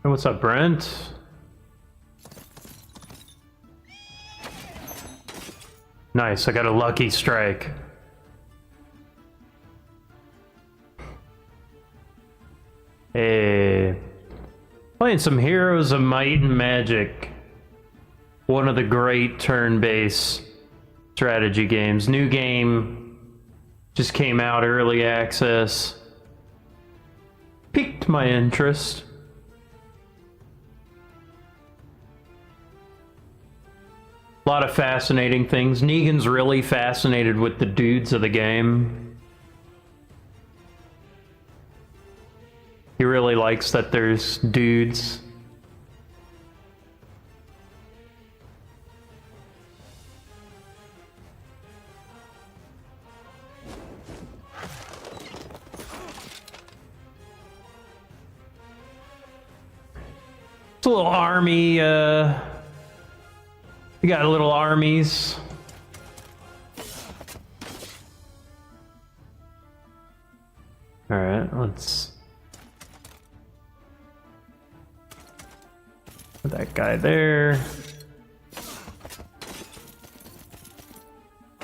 what's up, Brent? Nice, I got a lucky strike. Hey. Playing some Heroes of Might and Magic. One of the great turn-based strategy games. New game just came out, early access. Piqued my interest. A lot of fascinating things. Negan's really fascinated with the dudes of the game. He really likes that there's dudes. It's a little army, we got little armies. Alright, let's... Put that guy there.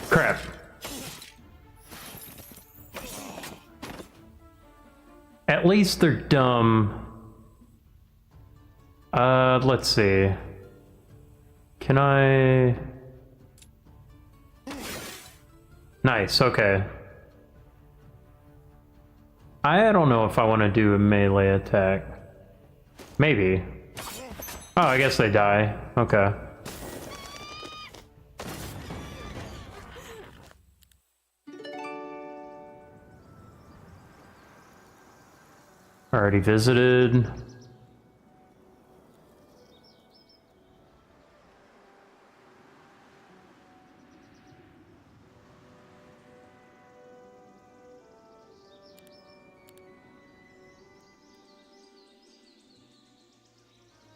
Crap. At least they're dumb. Let's see. Can I... Nice, okay. I don't know if I want to do a melee attack. Maybe. Oh, I guess they die. Okay. Already visited.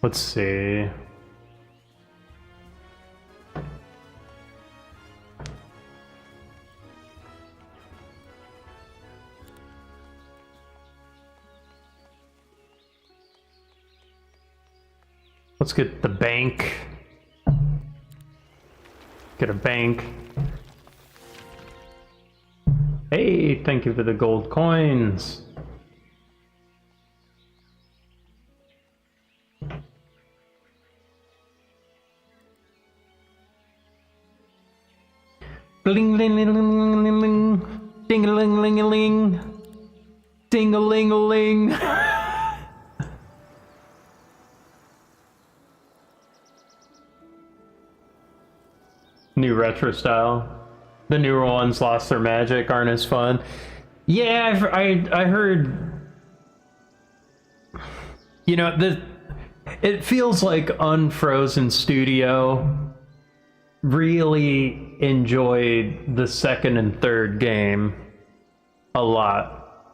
Let's see. Let's get the bank. Get a bank. Hey, thank you for the gold coins. Bling ling ling ling ling ling, ding a ling ling a ling, ding a ling a ling. New retro style. The newer ones lost their magic, aren't as fun. Yeah, I heard. You know, it feels like Unfrozen Studio really enjoyed the second and third game a lot.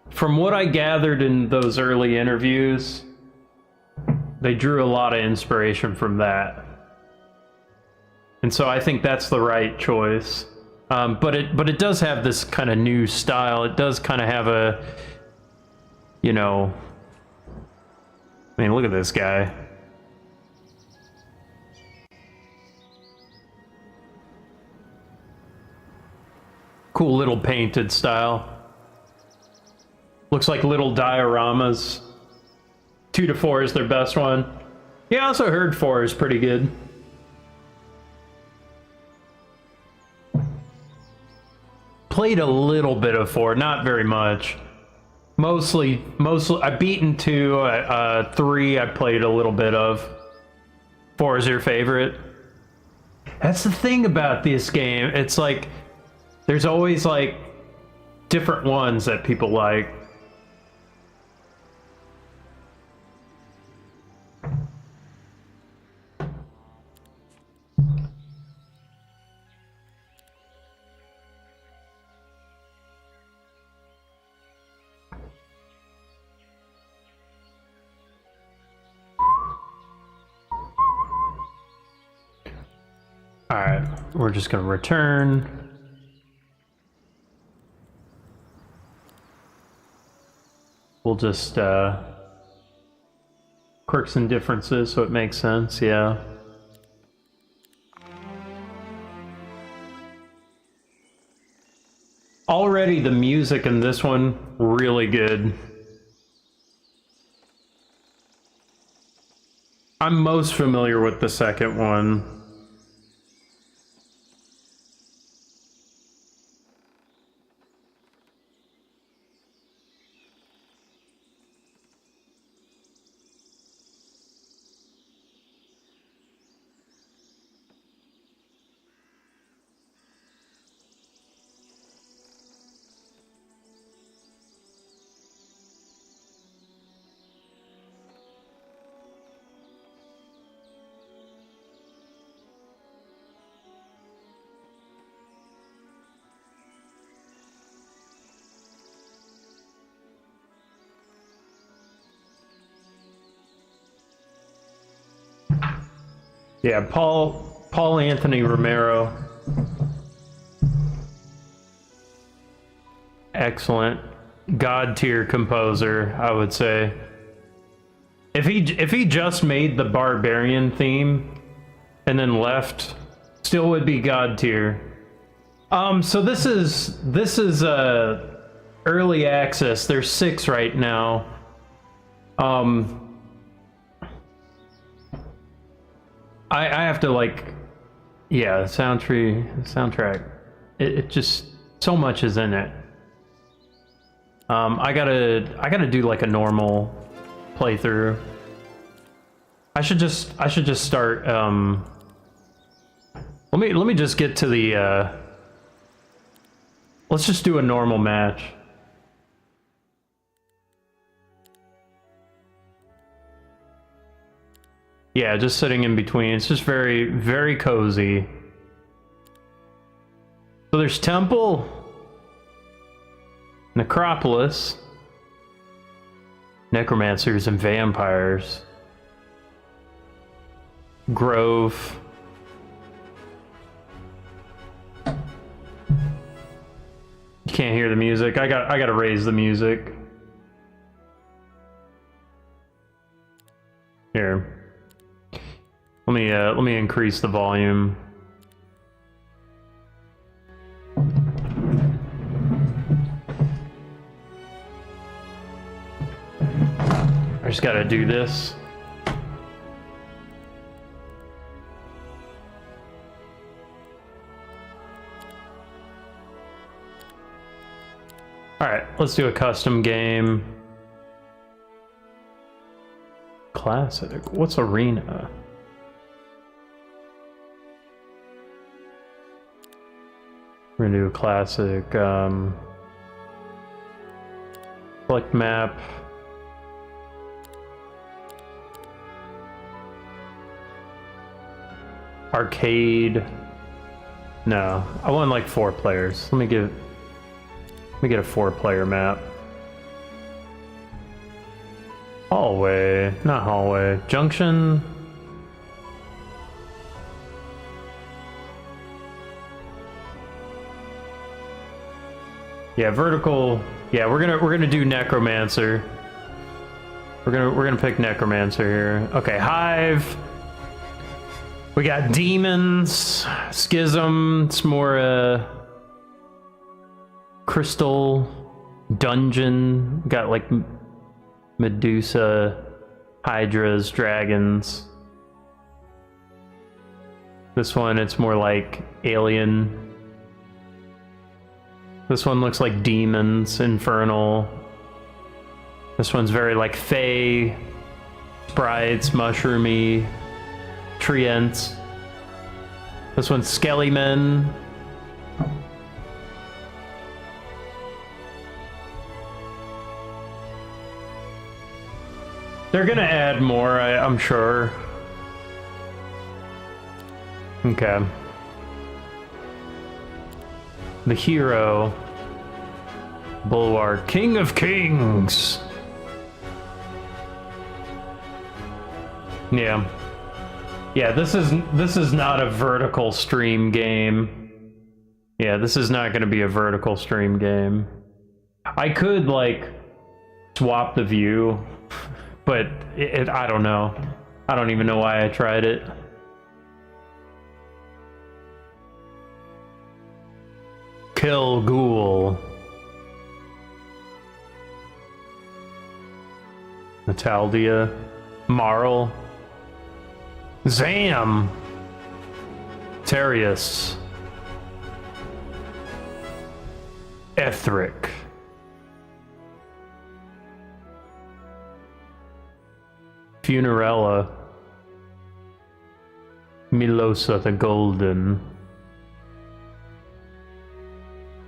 From what I gathered in those early interviews, they drew a lot of inspiration from that. And so I think that's the right choice. But it does have this kind of new style. It does kind of have a, you know, I mean, look at this guy. Cool little painted style. Looks like little dioramas. 2 to 4 is their best one. Yeah, I also heard 4 is pretty good. Played a little bit of 4, not very much. Mostly, I've beaten 2, 3 I played a little bit of. 4 is your favorite? That's the thing about this game. It's like, there's always like different ones that people like. All right, we're just gonna return. We'll just, quirks and differences, so it makes sense, yeah. Already the music in this one, really good. I'm most familiar with the second one. Yeah, Paul Anthony Romero. Excellent. God tier composer, I would say. If he just made the barbarian theme and then left, still would be god tier. So this is early access. There's 6 right now. I have to like, yeah, the soundtrack. It just, so much is in it. I gotta do like a normal playthrough. I should just start. Let me just get to the. Let's just do a normal match. Yeah, just sitting in between. It's just very, very cozy. So there's Temple, Necropolis, Necromancers and Vampires, Grove. You can't hear the music. I gotta raise the music. Here. Let me increase the volume. I just gotta do this. Alright, let's do a custom game. Classic. What's arena? We're gonna do a classic, select map. Arcade. No, I want like 4 players. Let me get a 4-player map. Hallway, not hallway. Junction. Yeah, vertical. Yeah, we're gonna do Necromancer. We're gonna pick Necromancer here. Okay, Hive. We got Demons, Schism. It's more Crystal, Dungeon. Got like Medusa, Hydras, Dragons. This one, it's more like Alien. This one looks like Demons, Infernal. This one's very like Fae, Sprites, Mushroomy, Treants. This one's Skellymen. They're gonna add more, I'm sure. Okay. The hero, Bulwark, King of Kings. Yeah, this is not a vertical stream game. Yeah, this is not going to be a vertical stream game. I could like swap the view, but I don't know. I don't even know why I tried it. Kill Ghoul. Nataldia. Marl. Zam. Terius. Ethric. Funerella. Milosa the Golden.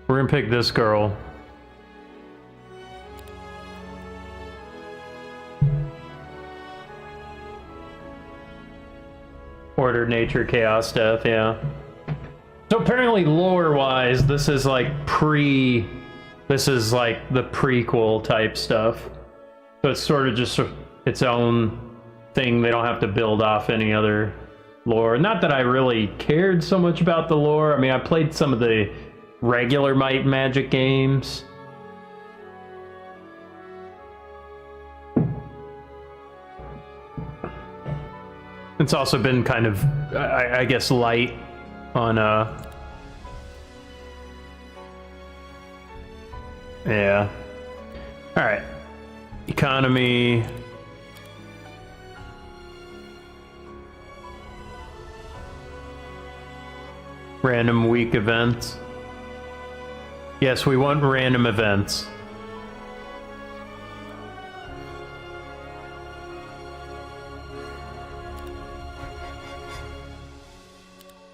We're gonna pick this girl. Order, Nature, Chaos, Death, yeah. So apparently lore-wise, this is like this is like the prequel type stuff. So it's sort of just its own thing. They don't have to build off any other lore. Not that I really cared so much about the lore. I mean, I played some of the regular Might and Magic games. It's also been kind of, I guess, light on, yeah. Alright. Economy. Random week events. Yes, we want random events.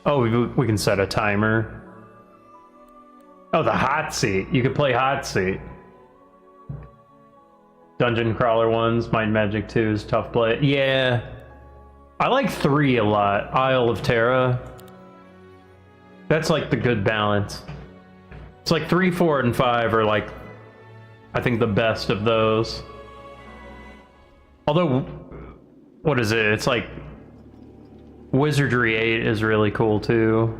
Oh, we can set a timer. Oh, the hot seat. You could play hot seat. Dungeon crawler ones, Might and Magic 2 is tough play. Yeah. I like 3 a lot. Isle of Terra. That's like the good balance. It's like 3, 4, and 5 are like, I think, the best of those. Although, what is it? It's like Wizardry 8 is really cool too.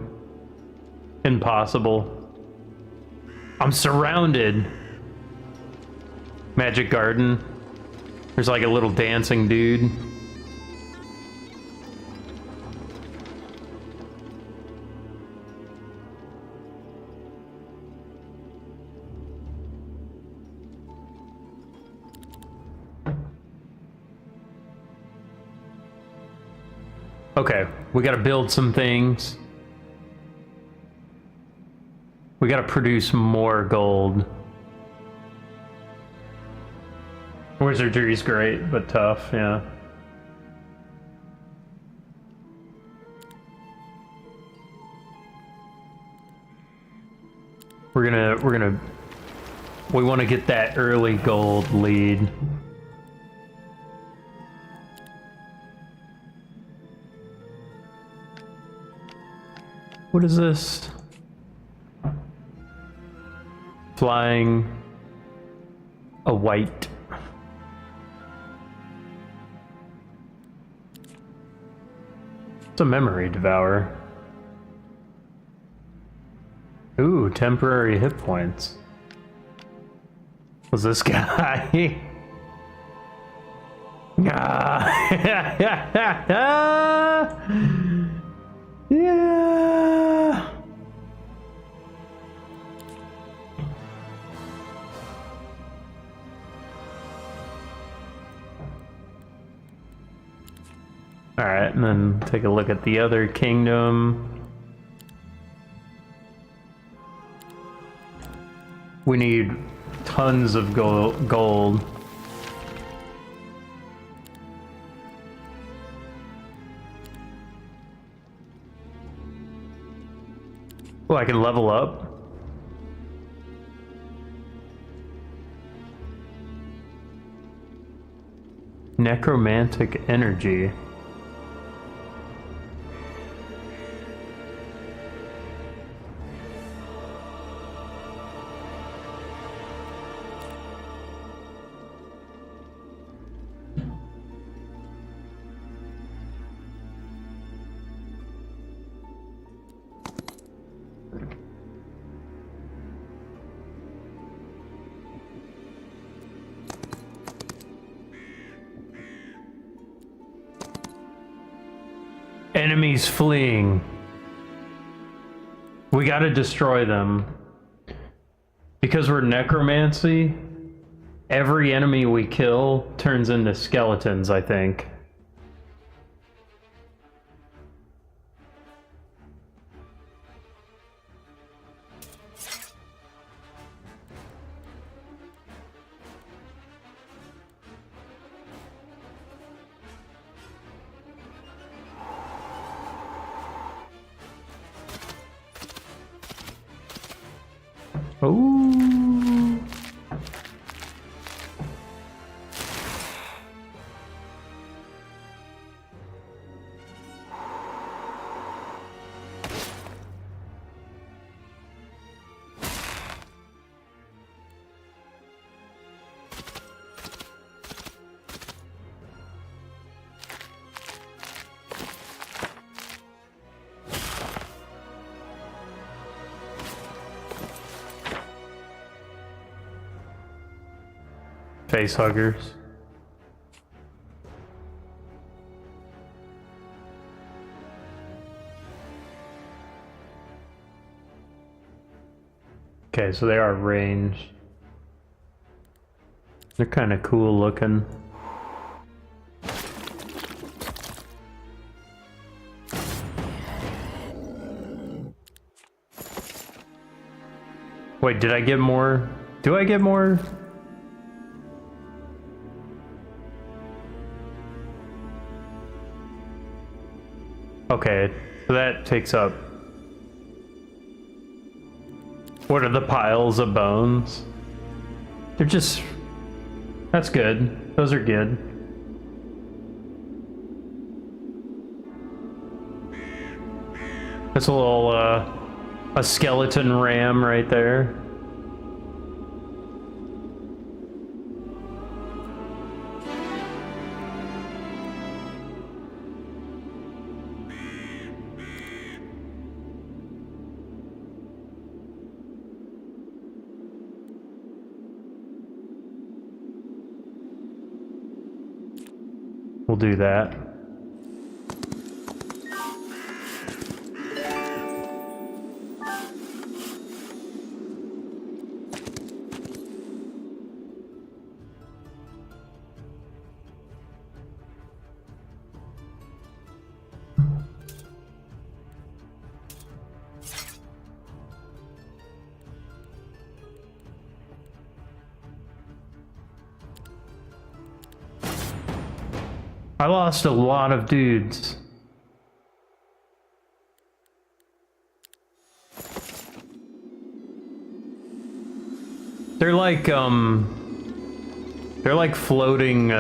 Impossible. I'm surrounded. Magic Garden. There's like a little dancing dude. Okay, we gotta build some things. We gotta produce more gold. Wizardry's great, but tough, yeah. We want to get that early gold lead. What is this? Flying a white. It's a memory devourer. Ooh, temporary hit points. Was this guy? Yeah. Alright, and then take a look at the other kingdom. We need tons of gold. Oh, I can level up. Necromantic energy. Enemies fleeing. We gotta destroy them. Because we're necromancy, every enemy we kill turns into skeletons, I think. Oh. Face huggers. Okay, so they are ranged. They're kind of cool looking. Wait, did I get more? Do I get more? Okay, so that takes up... What are the piles of bones? They're just... That's good. Those are good. That's a little, a skeleton ram right there. We'll do that. I lost a lot of dudes. They're like floating,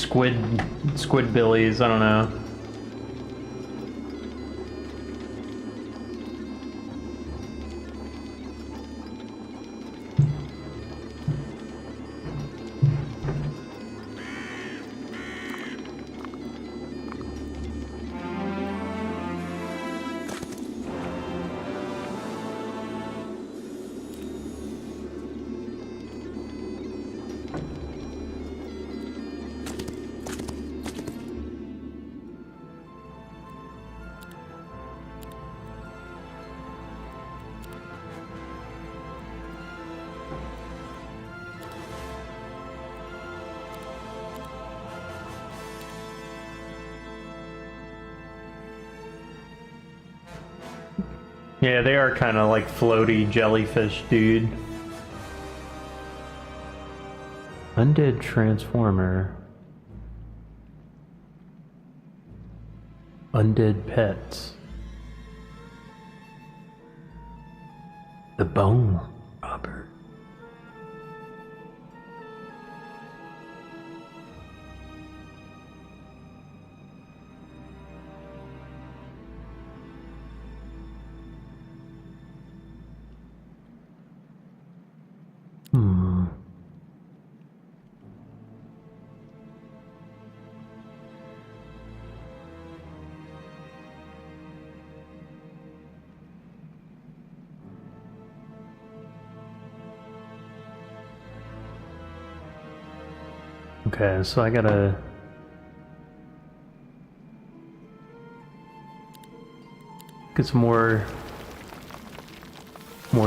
squidbillies, I don't know. Yeah, they are kind of like floaty jellyfish, dude. Undead Transformer. Undead Pets. The Bone Robber. Okay, so I gotta... get some more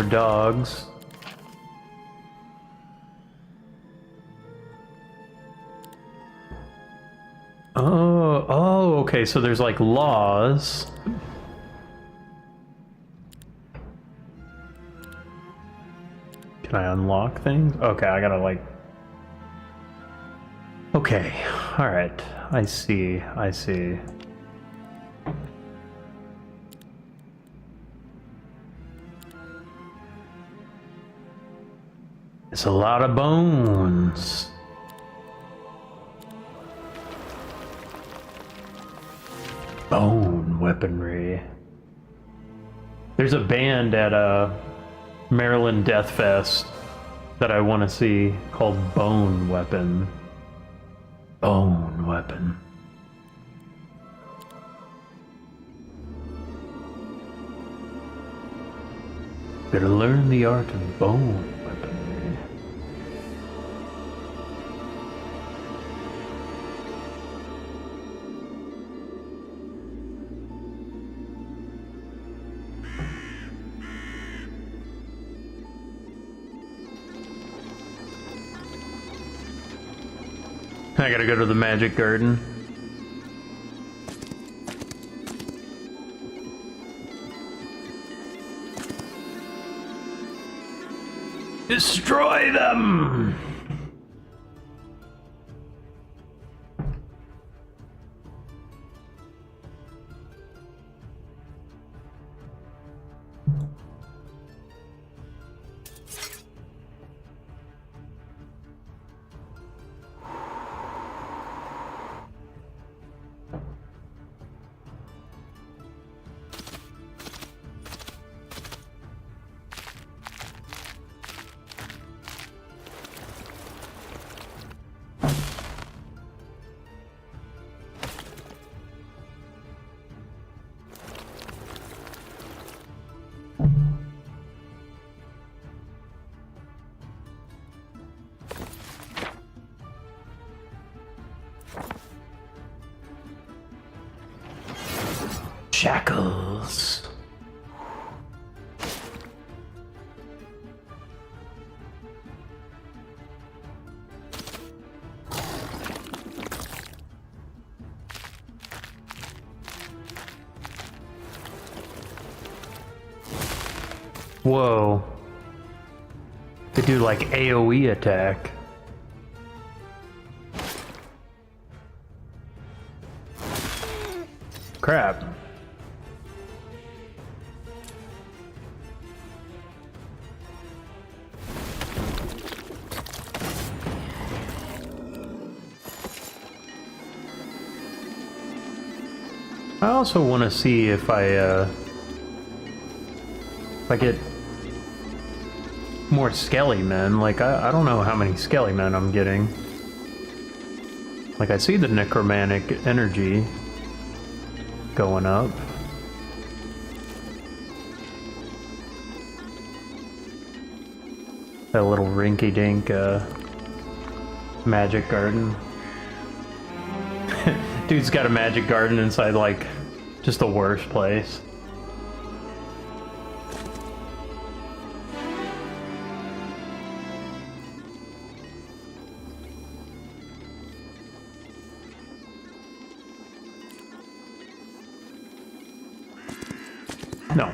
dogs. Oh, okay, so there's like laws. Can I unlock things? Okay, I gotta like... Okay, alright, I see. It's a lot of bones. Bone weaponry. There's a band at Maryland Death Fest that I want to see called Bone Weapon. Bone Weapon. Better learn the art of bone weaponry. I gotta go to the magic garden. Destroy them! Shackles. Whoa. They do like AoE attack. Crap. I also want to see if I get more skelly men. Like, I don't know how many skelly men I'm getting. Like, I see the necromantic energy going up. That little rinky-dink magic garden. Dude's got a magic garden inside, like, just the worst place. No.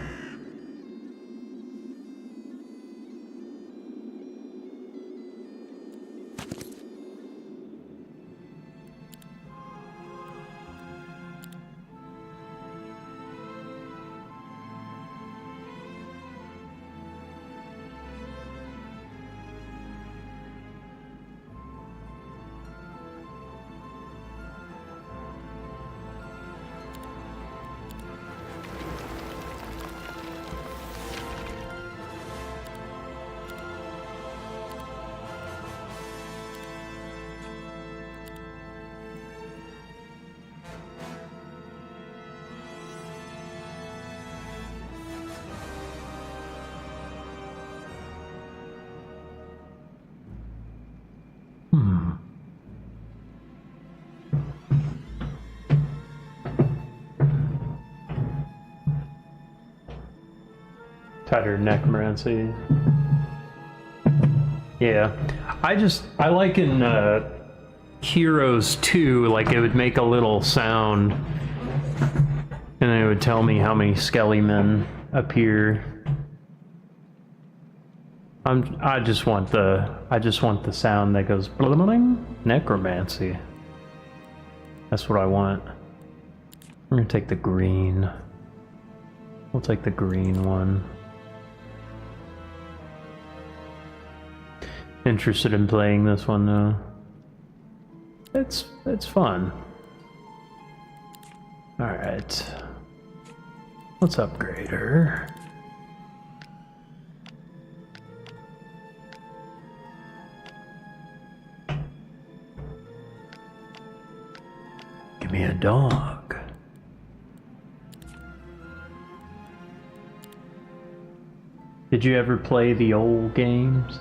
Tighter necromancy. Yeah. I like in Heroes 2, like it would make a little sound and it would tell me how many skelly men appear. I just want the sound that goes bling, necromancy. That's what I want. I'm gonna take the green. We'll take the green one. Interested in playing this one though. It's fun. Alright. Let's upgrade her. Give me a dog. Did you ever play the old games?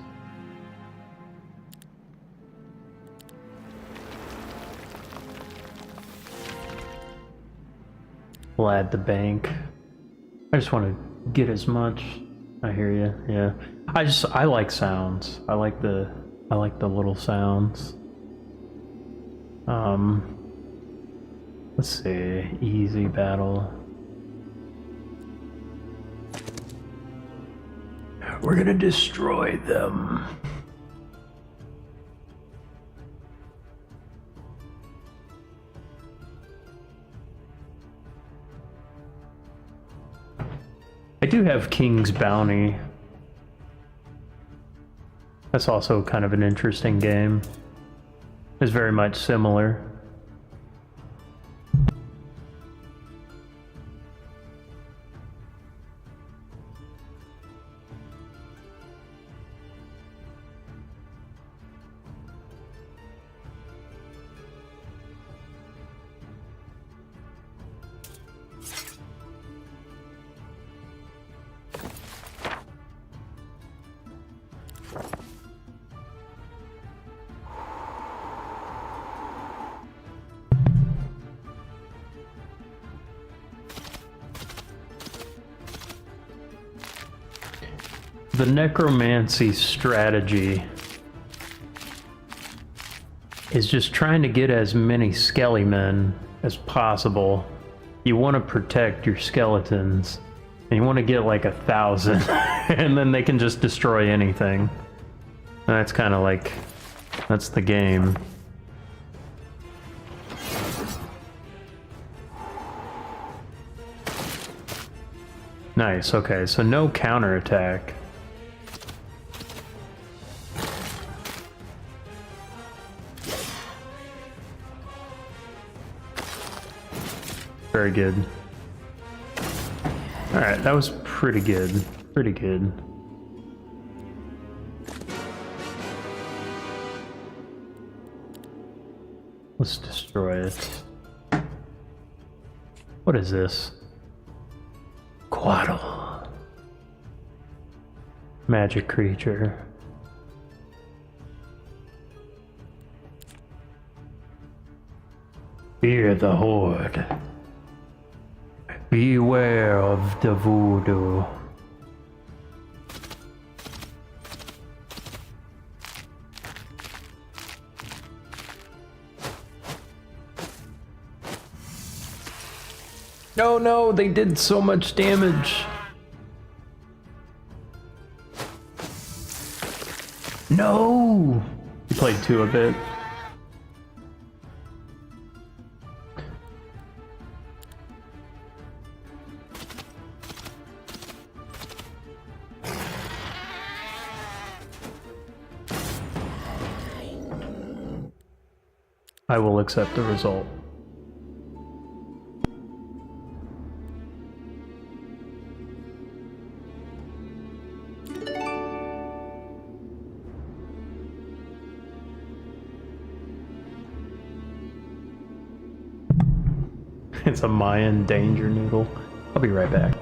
We'll add the bank. I just want to get as much. I hear you. Yeah. I like sounds. I like the little sounds. Let's see, easy battle. We're gonna destroy them. I do have King's Bounty. That's also kind of an interesting game. It's very much similar. The necromancy strategy is just trying to get as many skelly men as possible. You want to protect your skeletons, and you want to get like 1,000, and then they can just destroy anything. And that's kind of like, that's the game. Nice, okay, so no counterattack. Very good. Alright, that was pretty good. Pretty good. Let's destroy it. What is this? Quaddle. Magic creature. Fear the Horde. Beware of the voodoo. No, no, they did so much damage. No! You played two a bit. I will accept the result. It's a Mayan danger noodle. I'll be right back.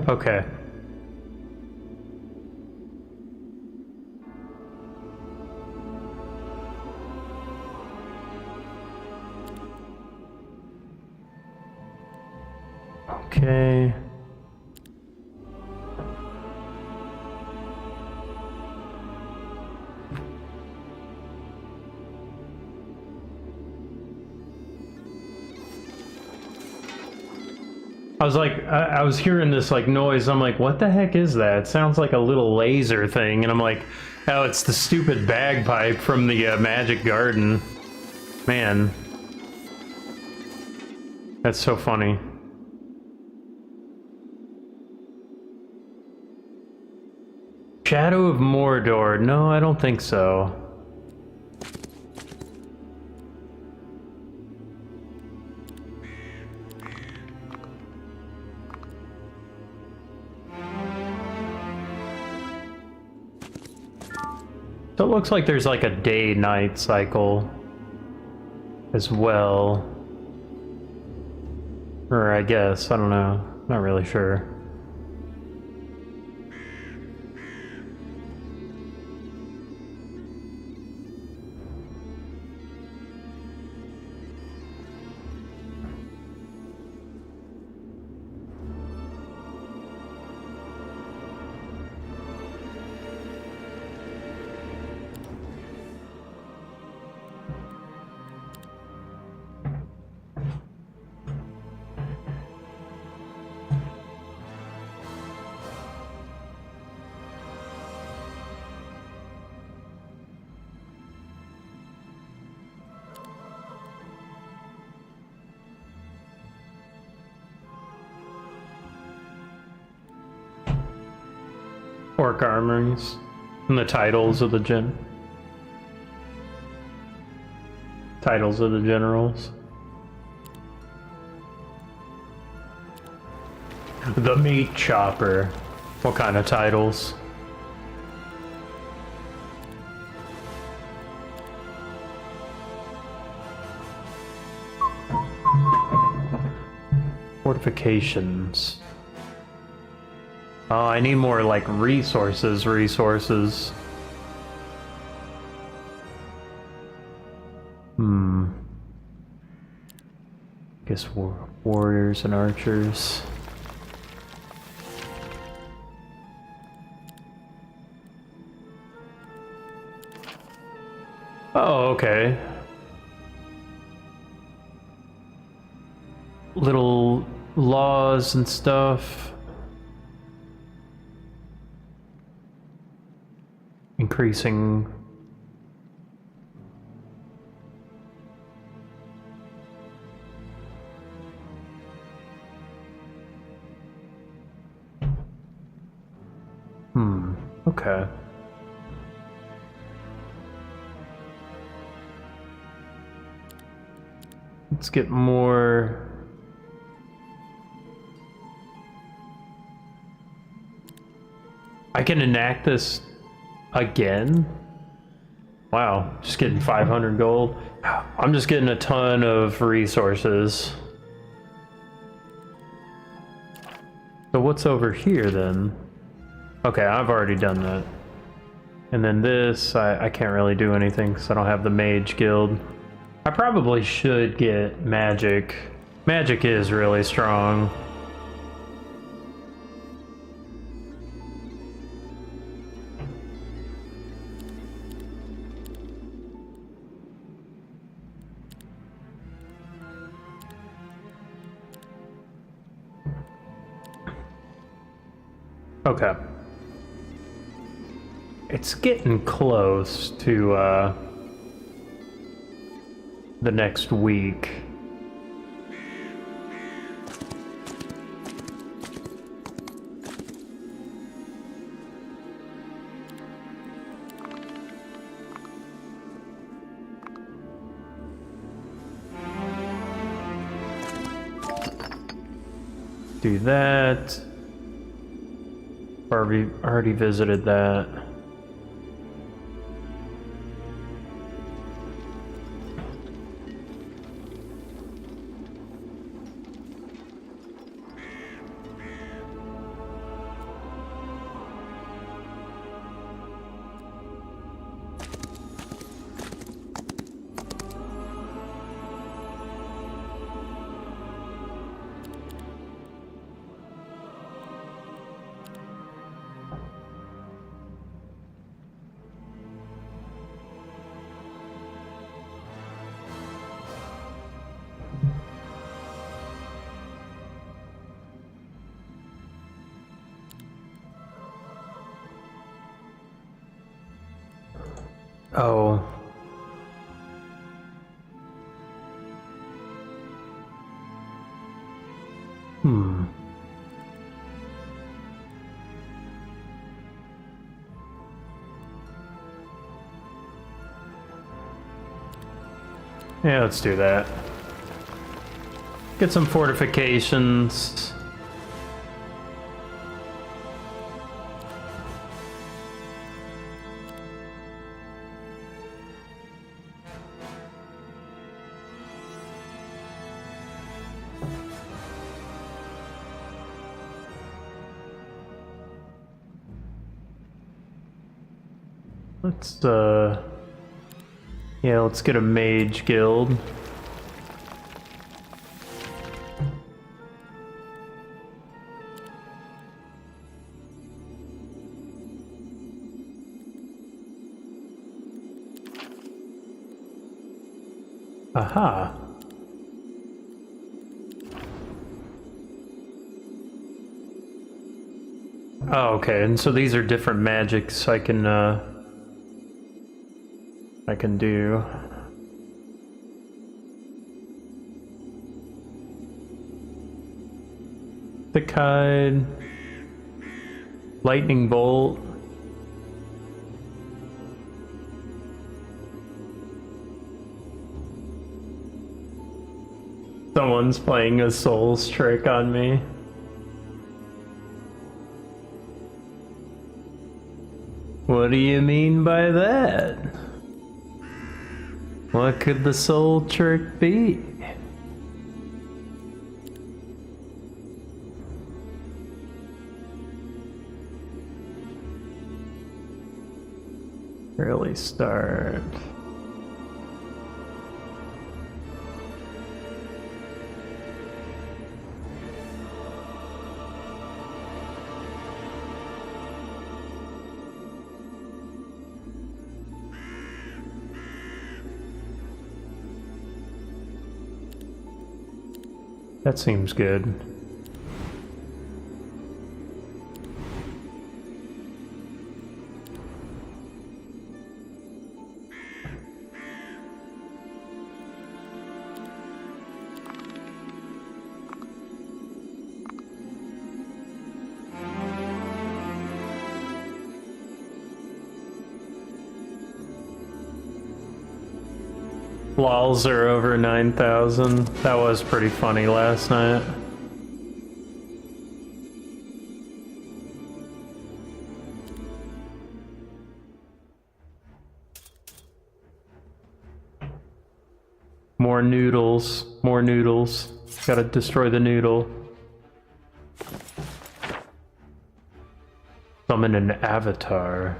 Okay. Okay. I was like, I was hearing this like noise. I'm like, what the heck is that? It sounds like a little laser thing. And I'm like, oh, it's the stupid bagpipe from the Magic Garden. Man. That's so funny. Shadow of Mordor. No, I don't think so. So it looks like there's like a day-night cycle as well. Or I guess, I don't know. Not really sure. Orc armories and the titles of the titles of the generals. The meat chopper. What kind of titles? Fortifications. Oh, I need more, like, resources. Guess warriors and archers. Oh, okay. Little laws and stuff. Increasing. Okay. Let's get more. I can enact this again? Wow, just getting 500 gold. I'm just getting a ton of resources. So what's over here then? Okay, I've already done that. And then this, I can't really do anything because I don't have the mage guild. I probably should get magic. Magic is really strong. Okay. It's getting close to the next week. Do that. Already visited that. Oh. Hmm. Yeah, let's do that. Get some fortifications. Let's, yeah, let's get a mage guild. Aha. Oh, okay, and so these are different magics I can do. Thick hide, lightning bolt. Someone's playing a Souls trick on me. What do you mean by that? What could the soul trick be? Really start. That seems good. Lols are over 9,000. That was pretty funny last night. More noodles. More noodles. Gotta destroy the noodle. Summon an avatar.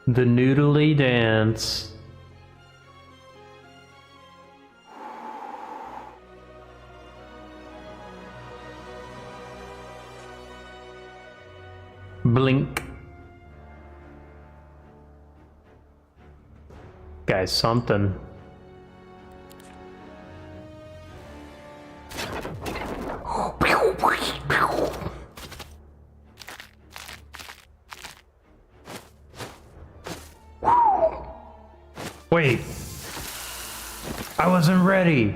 The noodly dance. Blink. Guy's something. Wait. I wasn't ready.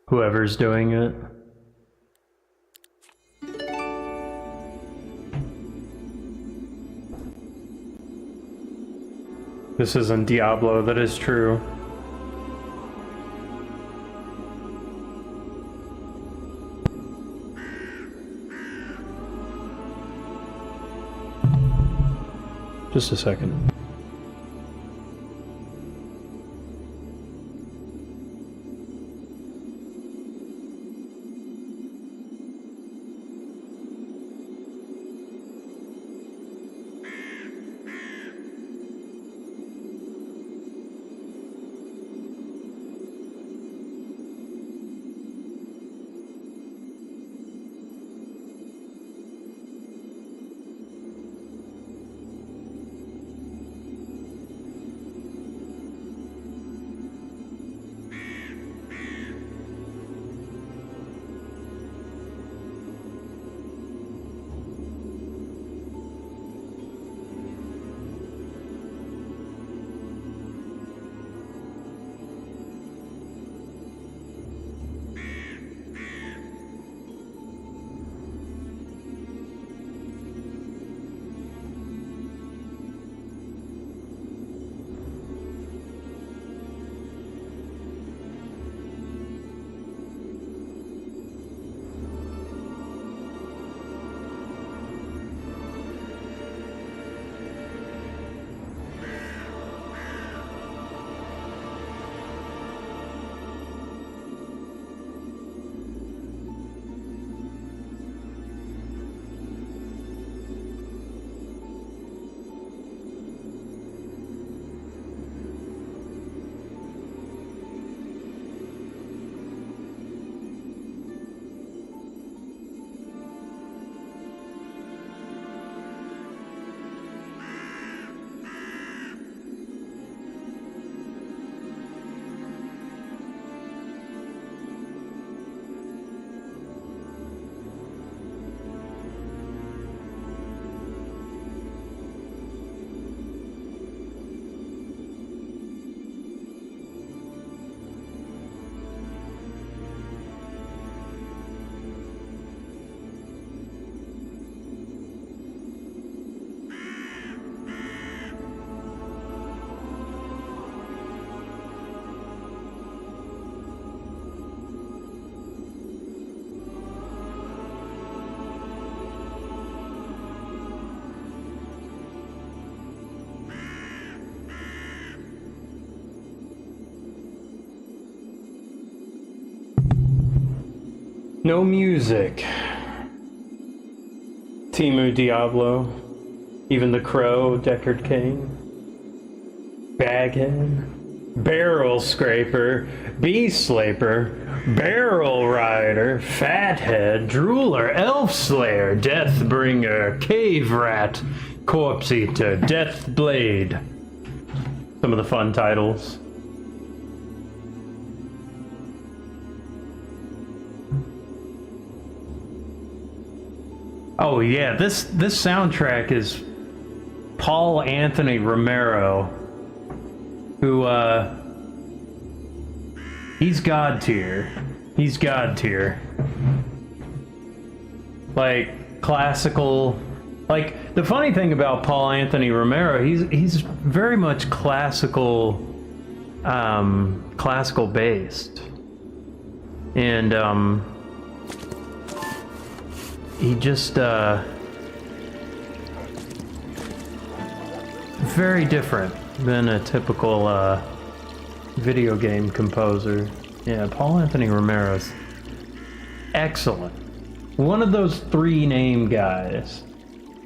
Whoever's doing it. This isn't Diablo, that is true. Just a second. No music. Timu Diablo. Even the Crow, Deckard Cain. Baghead. Barrel Scraper. Beast Slaper. Barrel Rider. Fathead. Drooler. Elf Slayer. Deathbringer. Cave Rat. Corpse Eater. Death Blade. Some of the fun titles. Oh yeah, this soundtrack is Paul Anthony Romero, who he's god tier. He's god tier. Like classical. Like the funny thing about Paul Anthony Romero, he's very much classical classical based. And he just, very different than a typical, video game composer. Yeah, Paul Anthony Romero's excellent. One of those three name guys.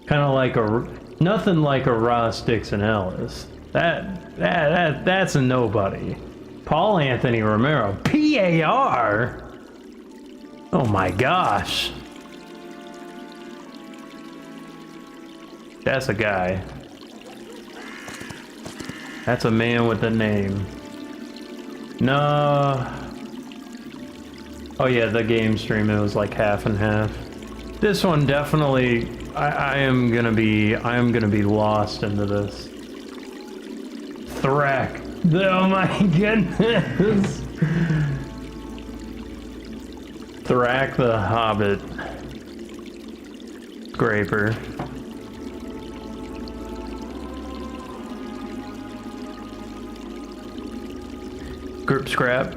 Kind of like nothing like a Ross Dixon Ellis. That's a nobody. Paul Anthony Romero, PAR? Oh my gosh. That's a guy. That's a man with a name. No. Oh yeah, the game stream, it was like half and half. This one definitely, I am gonna be lost into this. Thrak. Oh my goodness. Thrak the Hobbit. Scraper. Group scrap.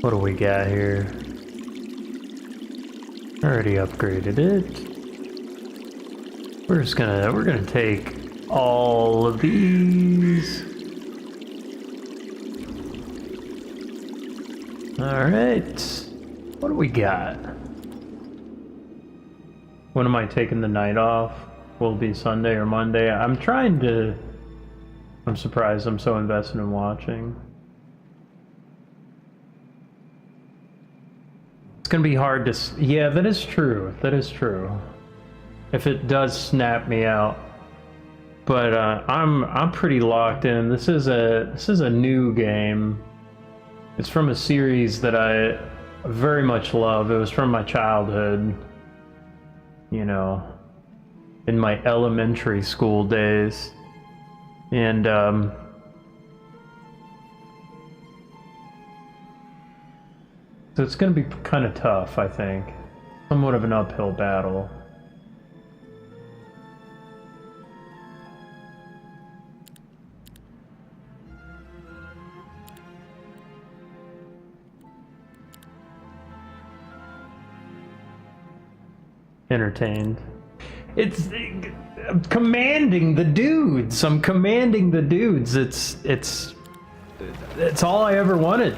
What do we got here? Already upgraded it. We're gonna take all of these. All right. What do we got? When am I taking the night off? Will it be Sunday or Monday? I'm surprised I'm so invested in watching. It's gonna be hard to, yeah, that is true. That is true. If it does snap me out. But I'm pretty locked in. This is a new game. It's from a series that I very much love. It was from my childhood. You know, in my elementary school days. And so it's gonna be kind of tough, I think. Somewhat of an uphill battle. Entertained. It's I'm commanding the dudes. I'm commanding the dudes. It's all I ever wanted.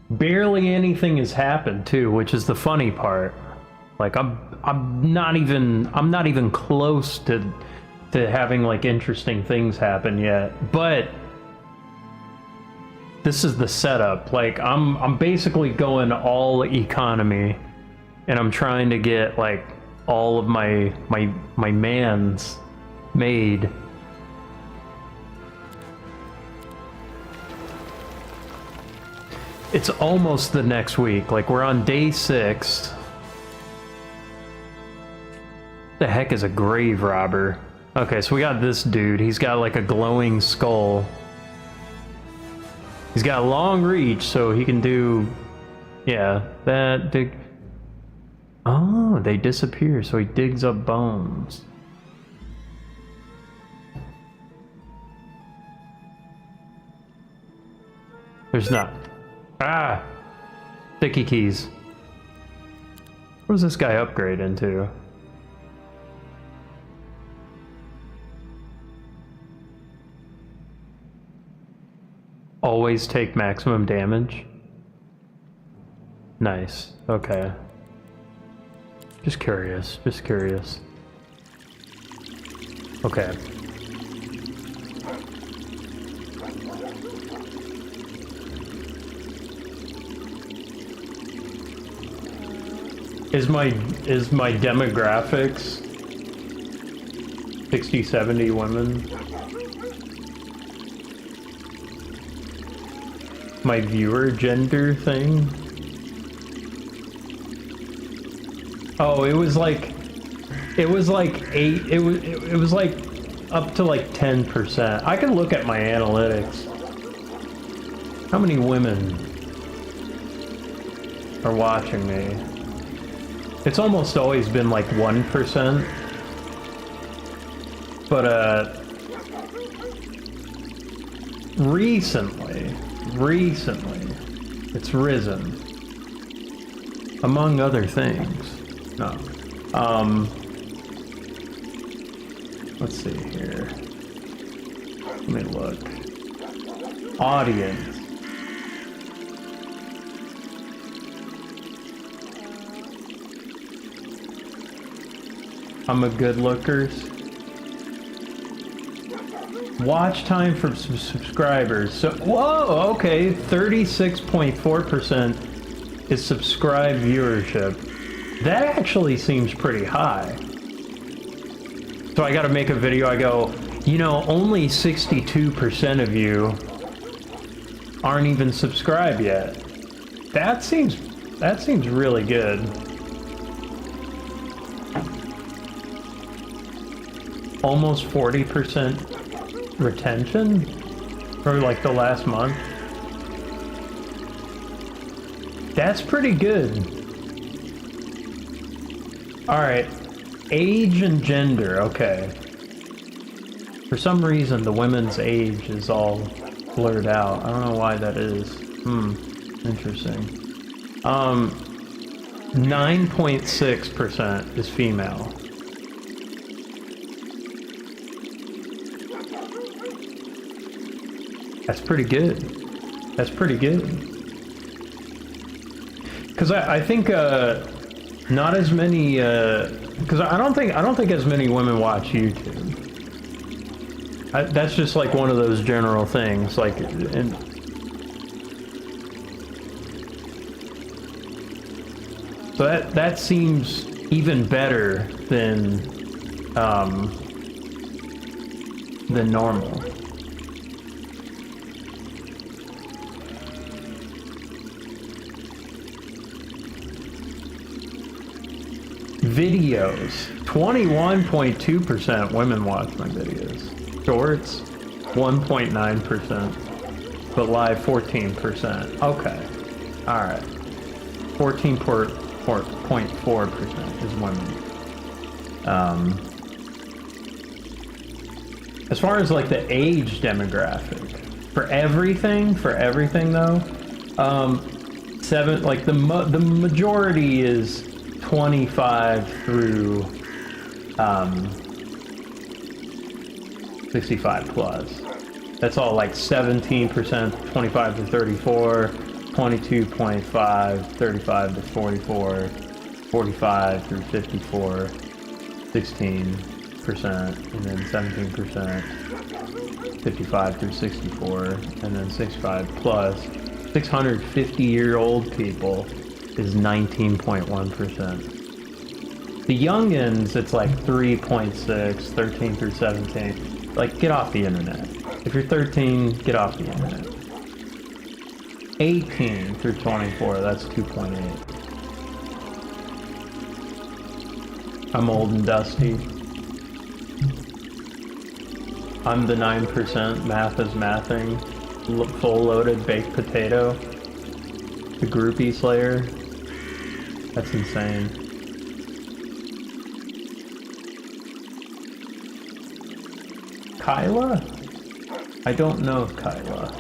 Barely anything has happened too, which is the funny part. Like I'm not even close to having like interesting things happen yet. But this is the setup. Like I'm basically going all economy, and I'm trying to get like all of my mans made. It's almost the next week. Like, we're on day 6. The heck is a grave robber? Okay, so we got this dude. He's got like a glowing skull. He's got a long reach, so he can do, yeah, that dig. Oh, they disappear, so he digs up bones. There's not. Ah! Sticky keys. What does this guy upgrade into? Always take maximum damage? Nice. Okay. Just curious. Just curious. Okay. Is my demographics 60, 70 women? My viewer gender thing? Oh, it was like 8, it was like up to like 10%. I can look at my analytics. How many women are watching me? It's almost always been like 1%, but recently, it's risen, among other things. No, let's see here. Let me look. Audience. I'm a good lookers. Watch time for subscribers. So, whoa, okay, 36.4% is subscribed viewership. That actually seems pretty high. So I gotta make a video, I go, you know, only 62% of you aren't even subscribed yet. That seems really good. Almost 40% retention for like the last month. That's pretty good. All right, age and gender, okay. For some reason, the women's age is all blurred out. I don't know why that is. Interesting. 9.6% is female. That's pretty good. That's pretty good. Because I think not as many. Because I don't think as many women watch YouTube. That's just like one of those general things. Like, so that seems even better than normal. Videos, 21.2% women watch my videos. Shorts, 1.9%, but live 14%. Okay, all right, 14.4% is women. As far as like the age demographic, for everything though, the majority is 25 through 65 plus. That's all like 17%, 25 to 34, 22.5, 35 to 44, 45 through 54, 16%, and then 17%, 55 through 64, and then 65 plus. 650-year-old people is 19.1%. The youngins, it's like 3.6, 13 through 17. Like, get off the internet. If you're 13, get off the internet. 18 through 24, that's 2.8. I'm old and dusty. I'm the 9%, math is mathing. Full loaded baked potato. The groupie slayer. That's insane. Kyla? I don't know Kyla.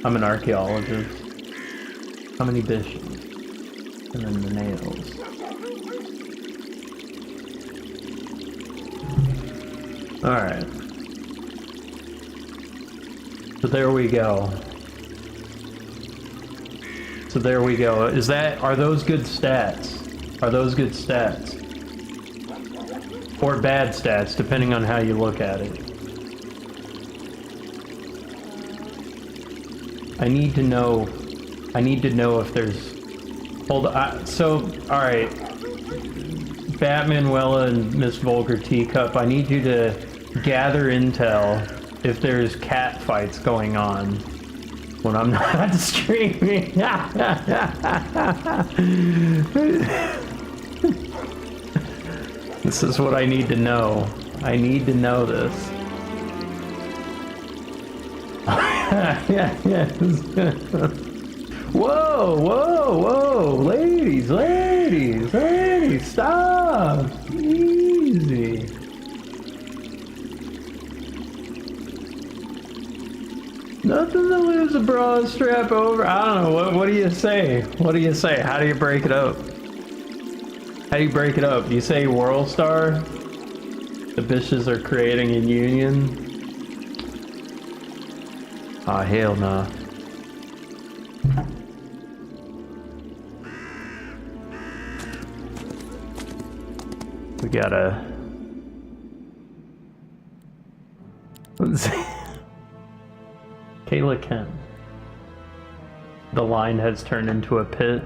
I'm an archaeologist. How many dishes? And then the nails. Alright. So there we go. Are those good stats? Are those good stats? Or bad stats, depending on how you look at it. I need to know if there's... Hold on, alright. Batmanuela and Miss Vulgar Teacup, I need you to gather intel if there's cat fights going on when I'm not streaming. This is what I need to know. I need to know this. Whoa, ladies, stop, easy. Nothing to lose a bra strap over. I don't know, what do you say? How do you break it up? You say World Star? The bitches are creating a union? Ah, hell nah. We gotta... Let's see. Kayla Kent. The line has turned into a pit.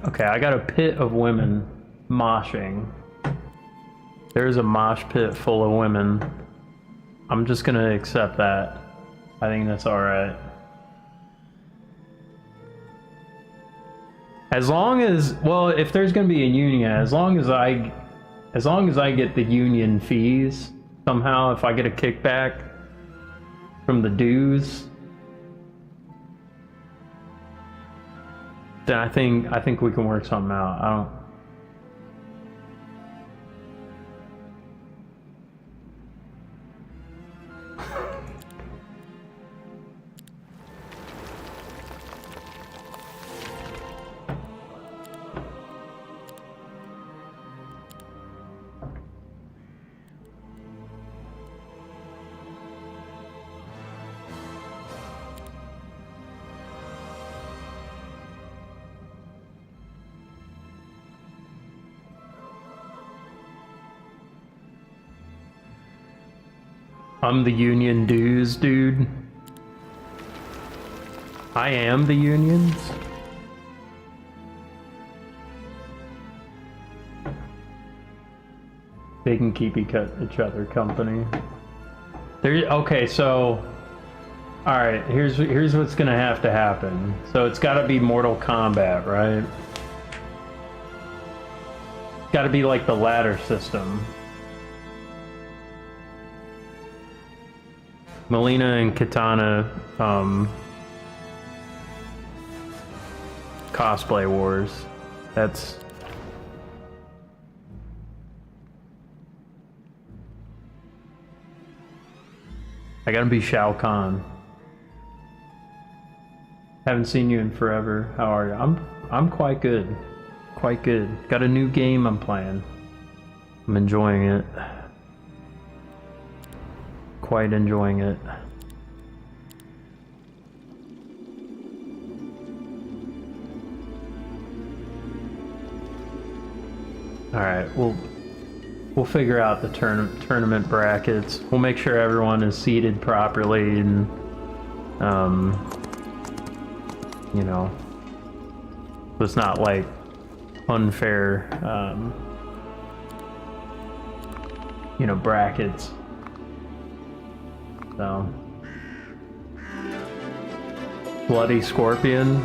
Okay, I got a pit of women moshing. There's a mosh pit full of women. I'm just gonna accept that. I think that's alright. As long as, well, if there's gonna be a union, as long as I get the union fees somehow, if I get a kickback from the dues, then I think we can work something out. I don't. I'm the union dues, dude. I am the unions. They can keep each other company. Okay, so, all right. Here's what's gonna have to happen. So it's got to be Mortal Kombat, right? Got to be like the ladder system. Melina and Katana, cosplay wars. That's... I gotta be Shao Kahn. Haven't seen you in forever. How are you? I'm quite good. Quite good. Got a new game I'm playing. I'm enjoying it. Quite enjoying it. Alright, we'll figure out the tournament brackets. We'll make sure everyone is seated properly and you know, it's not like unfair you know, brackets. So, Bloody Scorpion.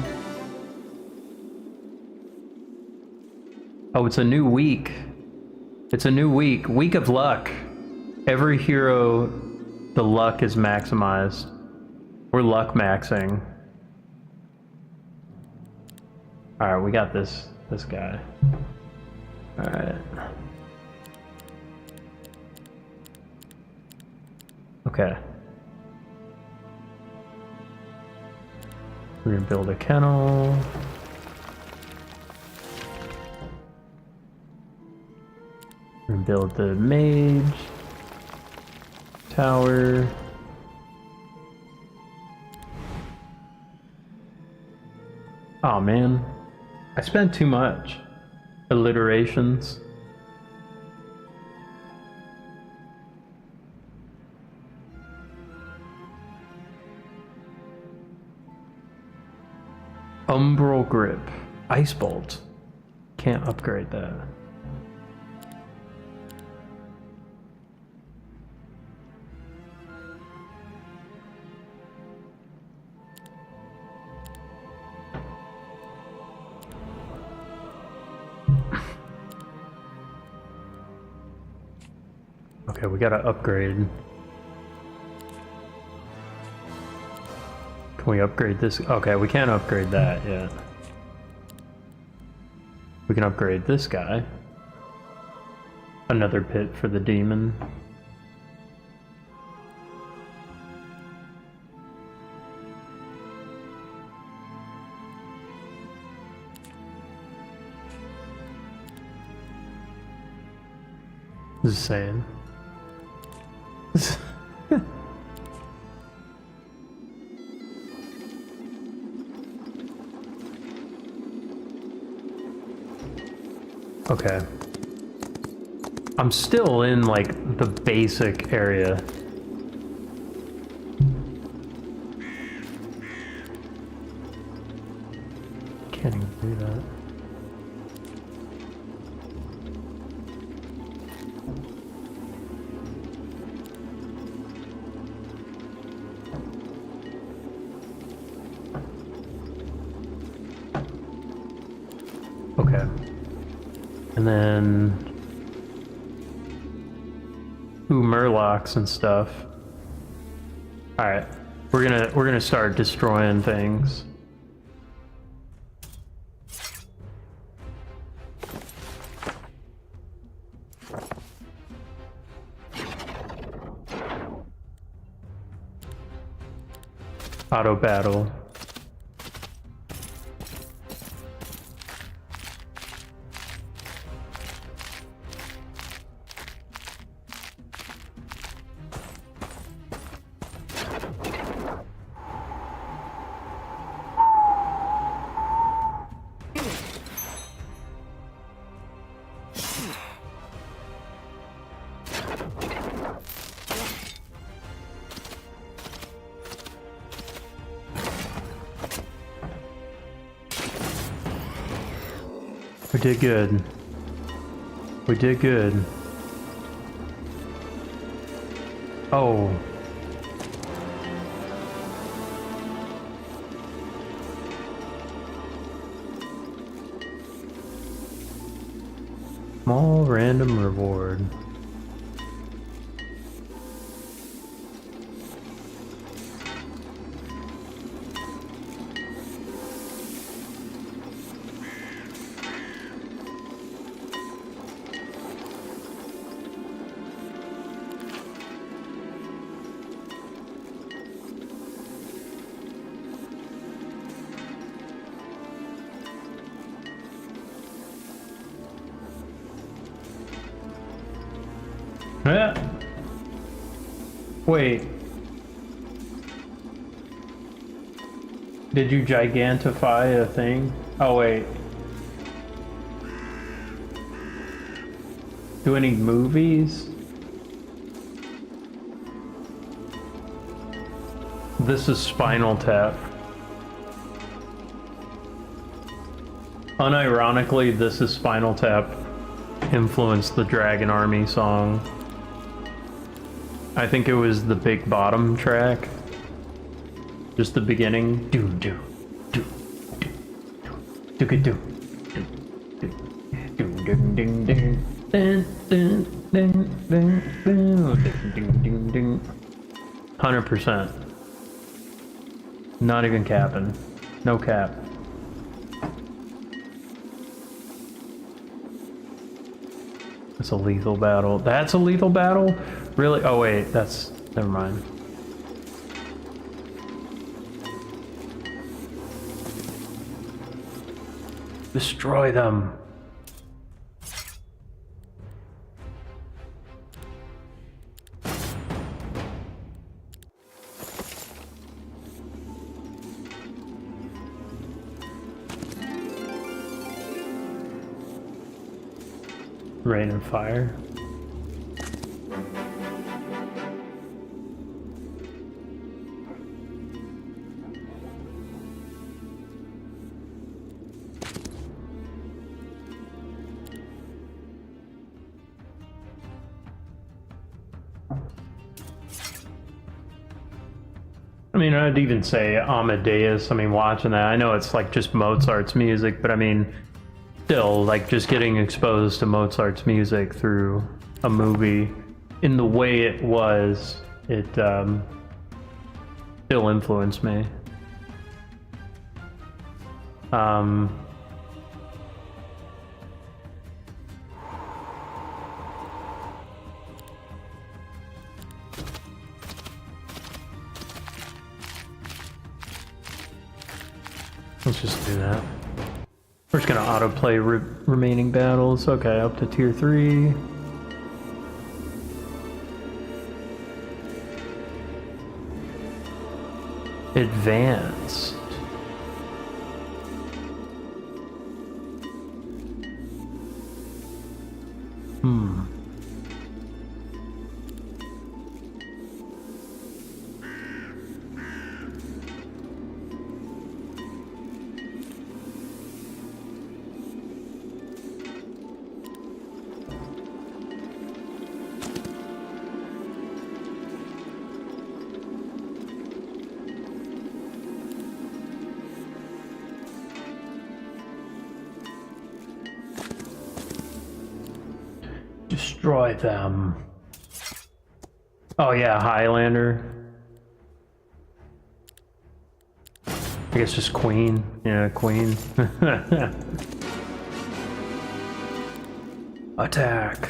Oh, it's a new week. It's a new week. Week of luck. Every hero, the luck is maximized. We're luck maxing. Alright, we got this guy. Alright. Okay. We're gonna build a kennel. We're gonna build the mage tower. Oh man, I spent too much. Alliterations. Umbral grip. Ice bolt. Can't upgrade that. Okay, we gotta upgrade. Can we upgrade this? Okay, we can't upgrade that yet. We can upgrade this guy. Another pit for the demon. Just saying. Okay. I'm still in like the basic area. okay. And then 2 Murlocs and stuff. All right, we're gonna start destroying things. Auto battle. We did good. We did good. Oh. Small random reward. Wait. Did you gigantify a thing? Oh wait. Do any movies? This is Spinal Tap. Unironically, This is Spinal Tap influenced the Dragon Army song. I think it was the Big Bottom track. Just the beginning. Do do do do do do do do ding ding ding ding ding ding ding ding ding ding. 100%. Not even capping. No cap. It's a lethal battle. That's a lethal battle? Really? Oh wait, that's... never mind. Destroy them. Rain and fire. I mean, I'd even say Amadeus. I mean, watching that, I know it's like just Mozart's music, but I mean, still, like just getting exposed to Mozart's music through a movie in the way it was, it still influenced me. Let's just do that. We're just gonna autoplay remaining battles. Okay, up to tier 3. Advanced. Destroy them. Oh yeah, Highlander. I guess just Queen. Yeah, Queen. Attack.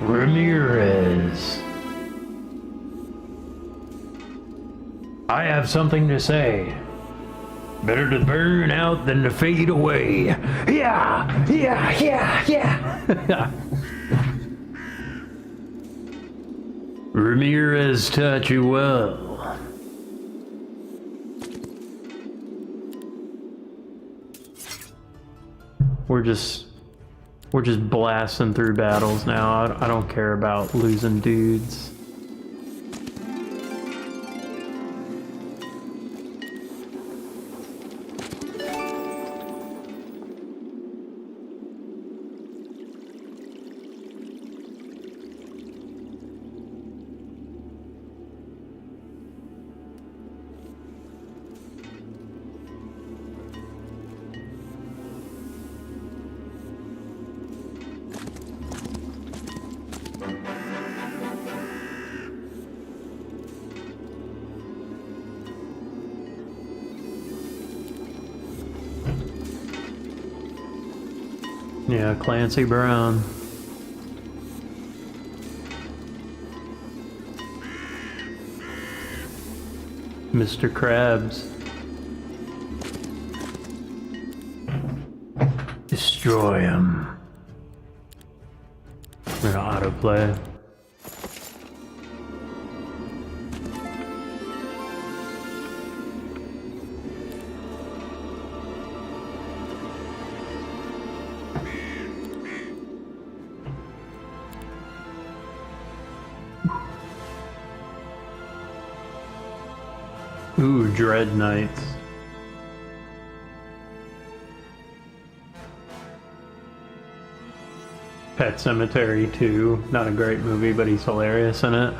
Ramirez. I have something to say. Better to burn out than to fade away. Yeah, yeah, yeah, yeah. Ramirez taught you well. We're just blasting through battles now. I don't care about losing dudes. Yeah, Clancy Brown. Mr. Krabs. Destroy him. We're gonna autoplay. Ooh, Dread Knights. Pet Cemetery 2. Not a great movie, but he's hilarious in it.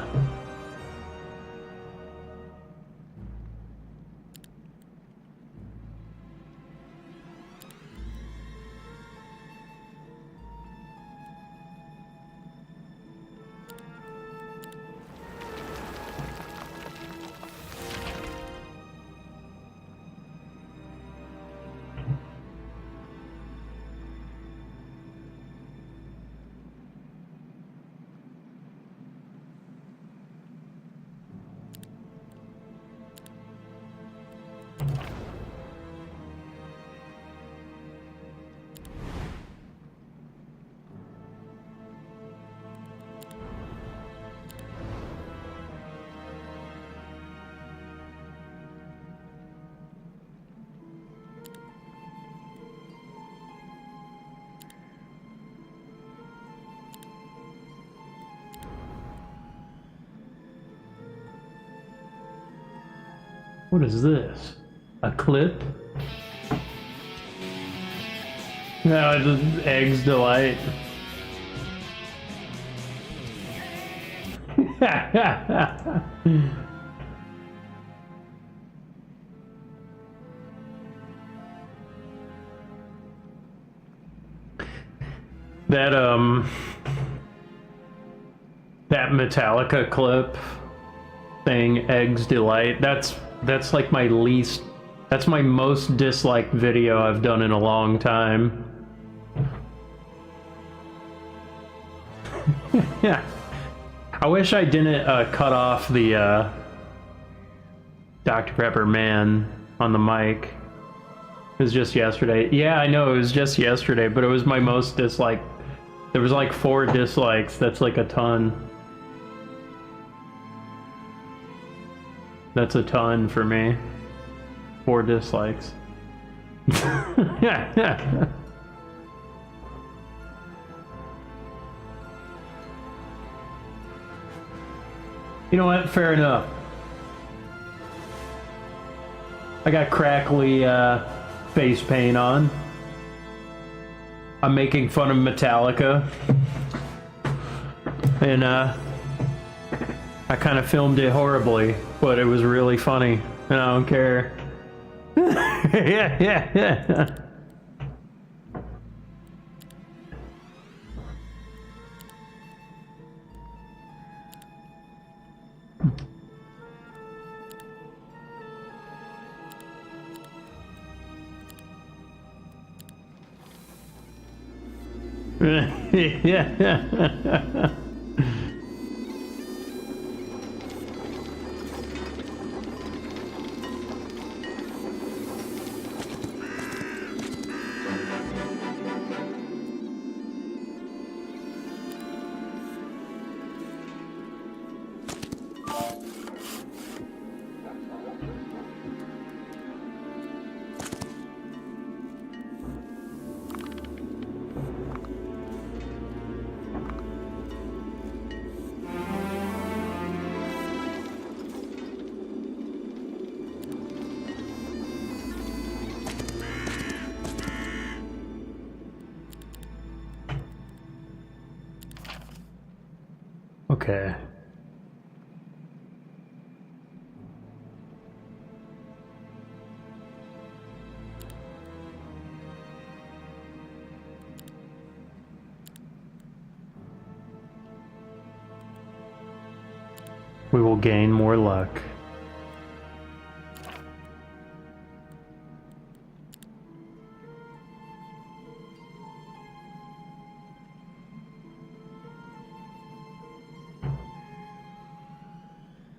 What is this? A clip? No, it's just Eggs Delight. That Metallica clip saying Eggs Delight, that's like my least, that's my most disliked video I've done in a long time. Yeah. I wish I didn't cut off the Dr. Pepper man on the mic. It was just yesterday. Yeah, I know, it was just yesterday, but it was my most disliked. There was like 4 dislikes. That's like a ton. That's a ton for me. 4 dislikes. You know what? Fair enough. I got crackly face paint on. I'm making fun of Metallica. And I kind of filmed it horribly, but it was really funny, and I don't care. yeah. Yeah. Okay. We will gain more luck.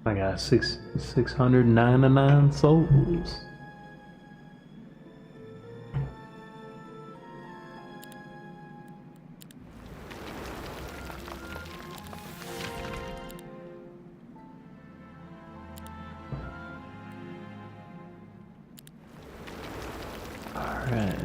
I got 699 souls. All right.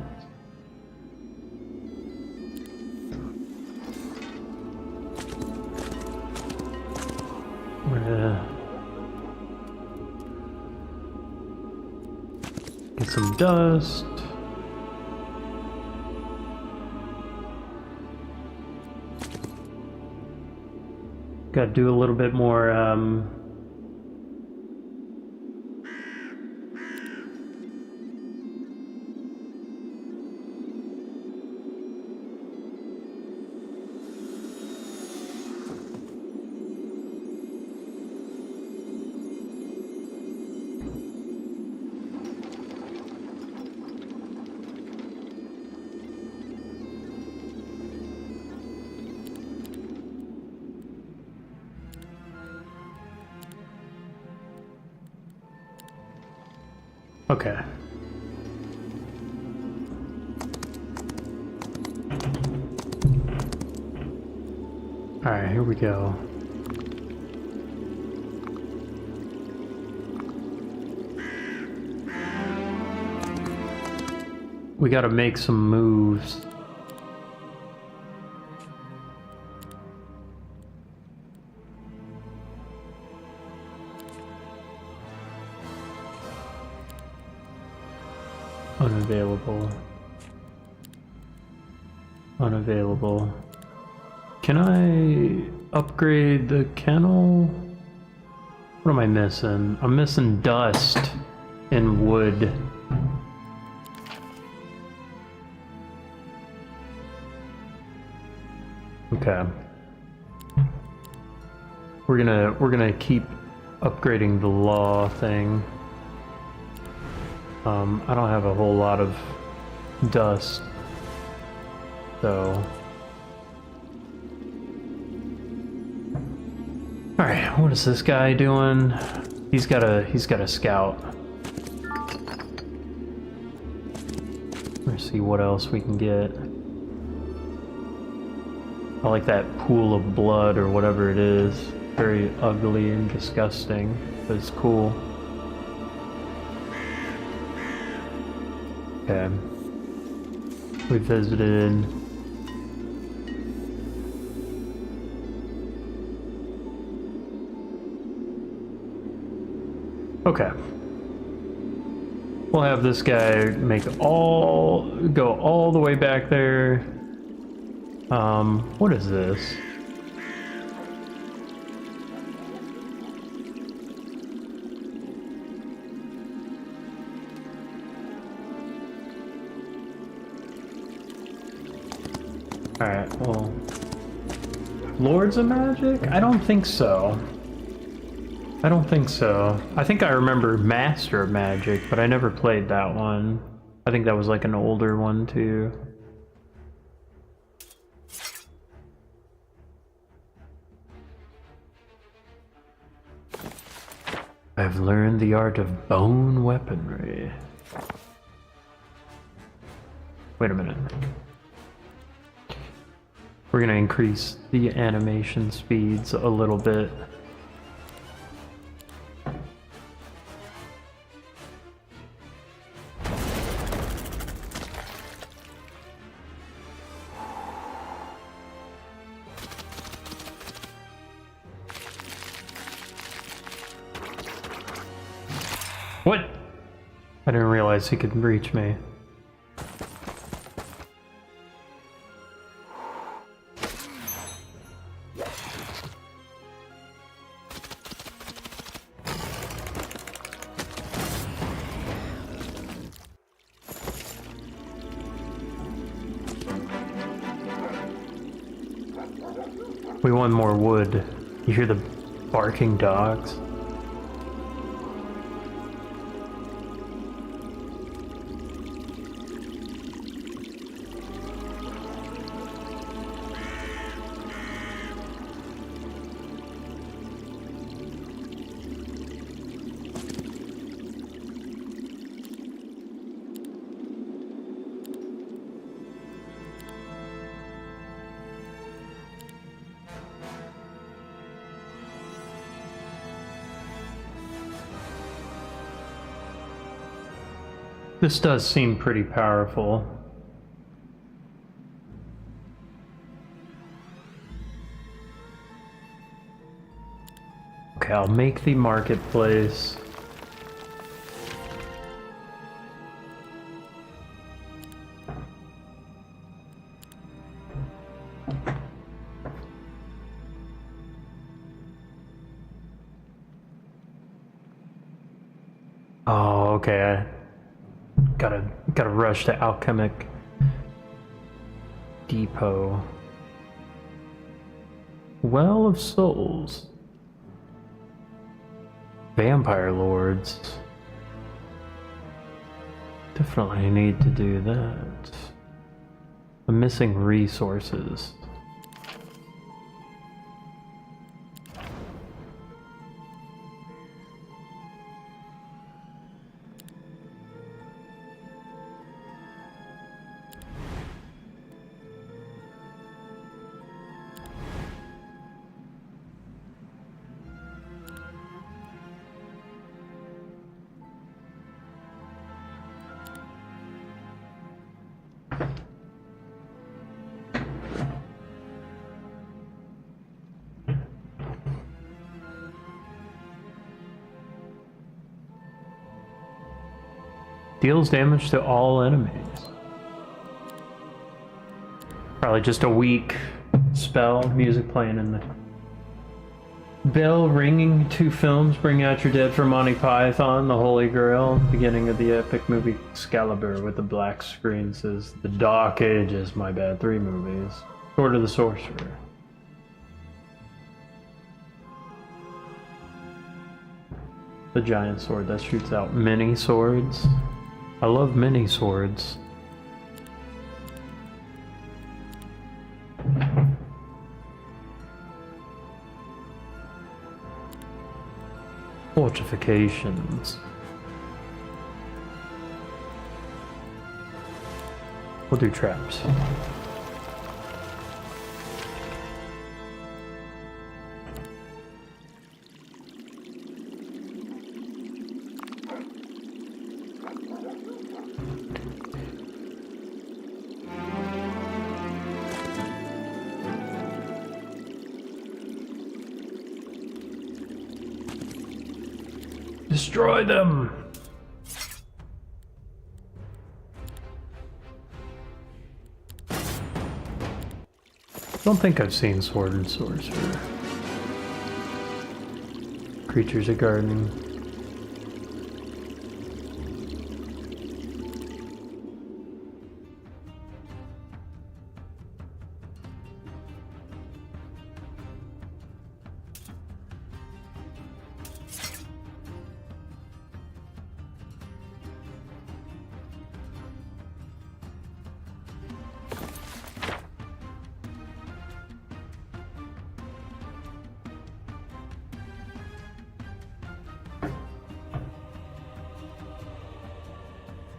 Get some dust. Got to do a little bit more okay. All right, here we go. We gotta make some moves. Unavailable. Unavailable. Can I upgrade the kennel? What am I missing? I'm missing dust and wood. Okay. We're gonna keep upgrading the law thing. I don't have a whole lot of dust, so. All right, what is this guy doing? He's got a scout. Let's see what else we can get. I like that pool of blood or whatever it is. Very ugly and disgusting, but it's cool. Okay. We visited. Okay. We'll have this guy go all the way back there. What is this? Alright, well... Lords of Magic? I don't think so. I don't think so. I think I remember Master of Magic, but I never played that one. I think that was like an older one too. I've learned the art of bone weaponry. Wait a minute. We're gonna increase the animation speeds a little bit. What? I didn't realize he could reach me. We want more wood. You hear the barking dogs? This does seem pretty powerful. Okay, I'll make the marketplace. Oh, okay. Gotta rush to Alchemic Depot. Well of Souls. Vampire Lords. Definitely need to do that. I'm missing resources. Deals damage to all enemies. Probably just a weak spell. Music playing in the bell ringing. 2 films. Bring Out Your Dead for Monty Python. The Holy Grail. Beginning of the epic movie Excalibur with the black screen says The Dark Ages. My bad. 3 movies. Sword of the Sorcerer. The giant sword that shoots out mini swords. I love mini swords. Fortifications. We'll do traps. Destroy them! Don't think I've seen Sword and Sorcerer. Creatures of Gardening.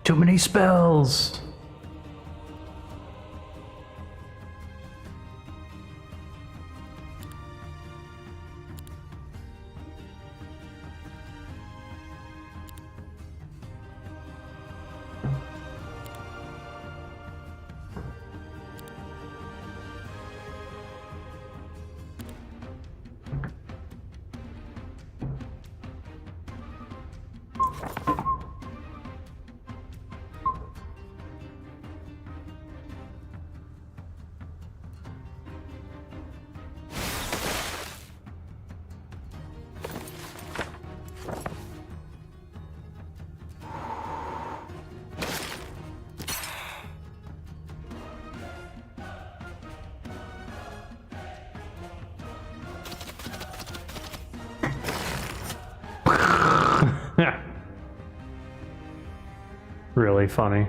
Too many spells! Really funny.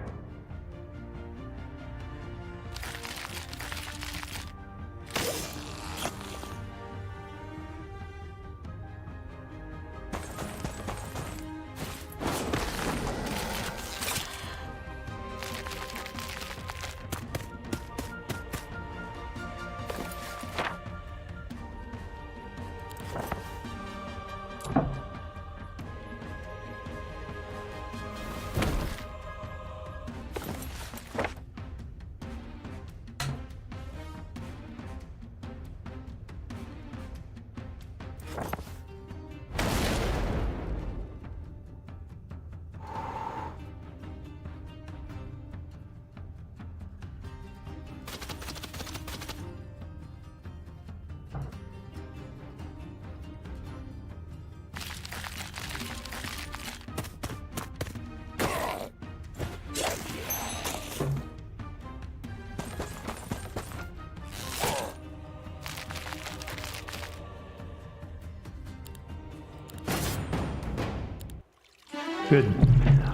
Good.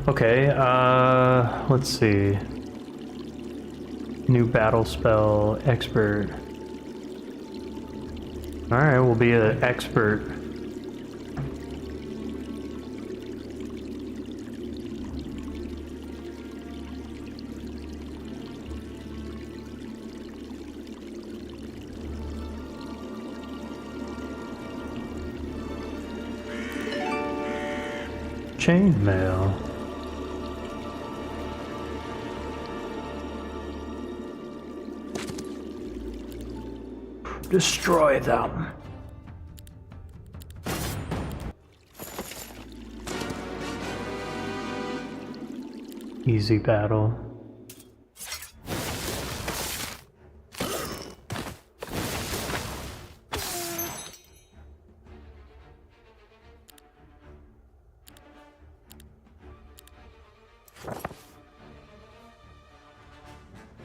Okay, let's see. New battle spell, expert. Alright, we'll be an expert. Chainmail. Destroy them. Easy battle.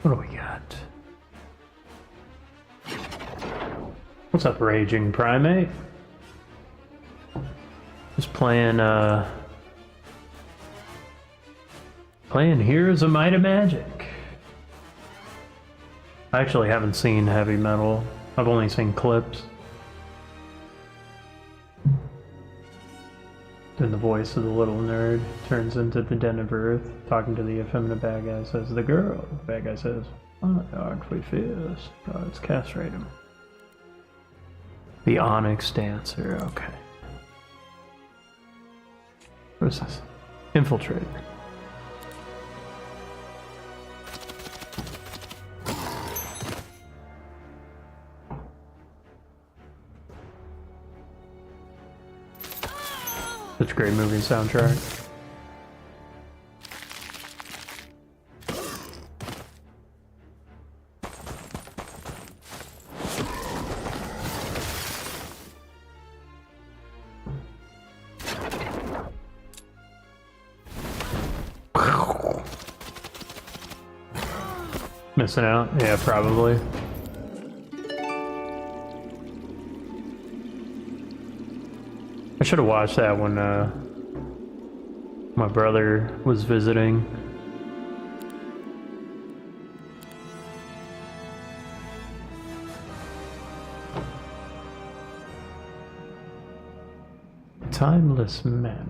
What do we got? What's up, Raging Primate? Just playing Heroes of Might and Magic. I actually haven't seen Heavy Metal. I've only seen clips. Then the voice of the little nerd turns into the Den of Earth, talking to the effeminate bad guy, says, "The girl." The bad guy says, "Oh, aren't we fierce? Oh, let's castrate him." The Onyx Dancer, okay. What is this? Infiltrator. Such a great movie soundtrack. missing out? Yeah, probably. I should have watched that when my brother was visiting. Timeless map.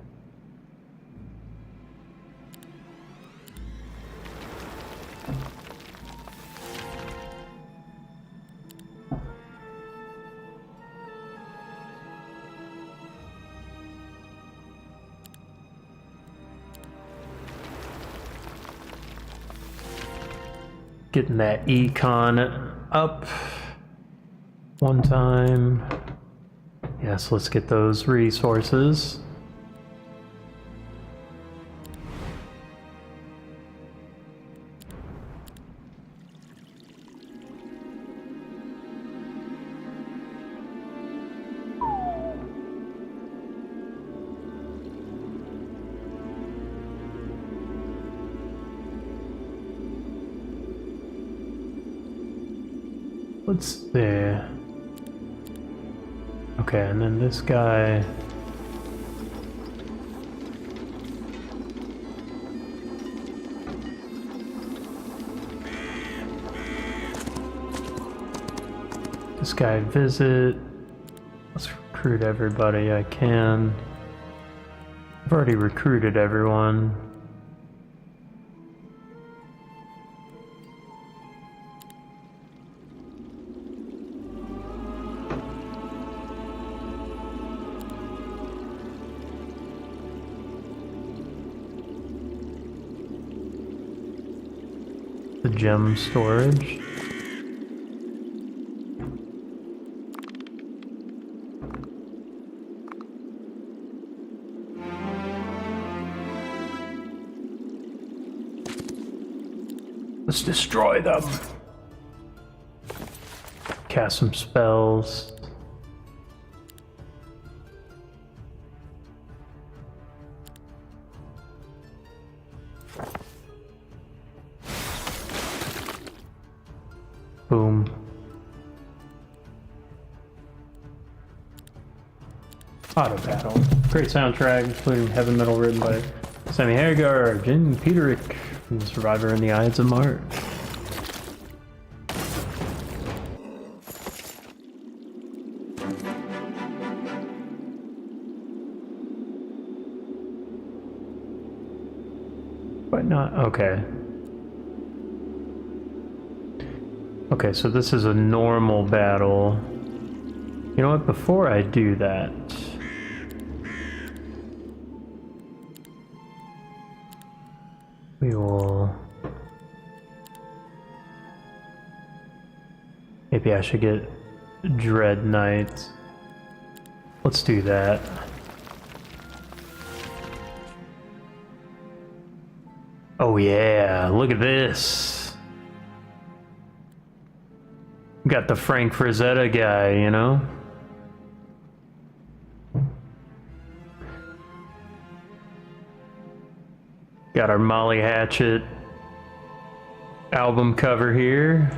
Getting that econ up one time. Yes, let's get those resources. Let's see. Okay, and then this guy. This guy visit. Let's recruit everybody I can. I've already recruited everyone. The gem storage. Let's destroy them. Cast some spells. Boom. Auto battle. Great soundtrack, including heavy metal written by Sammy Hagar, Jim Peterick, and Survivor in the Ides of March. Why not? Okay. Okay, so this is a normal battle. You know what? Before I do that, we will... Maybe I should get Dread Knights. Let's do that. Oh yeah, look at this. Got the Frank Frazetta guy, you know? Got our Molly Hatchet album cover here.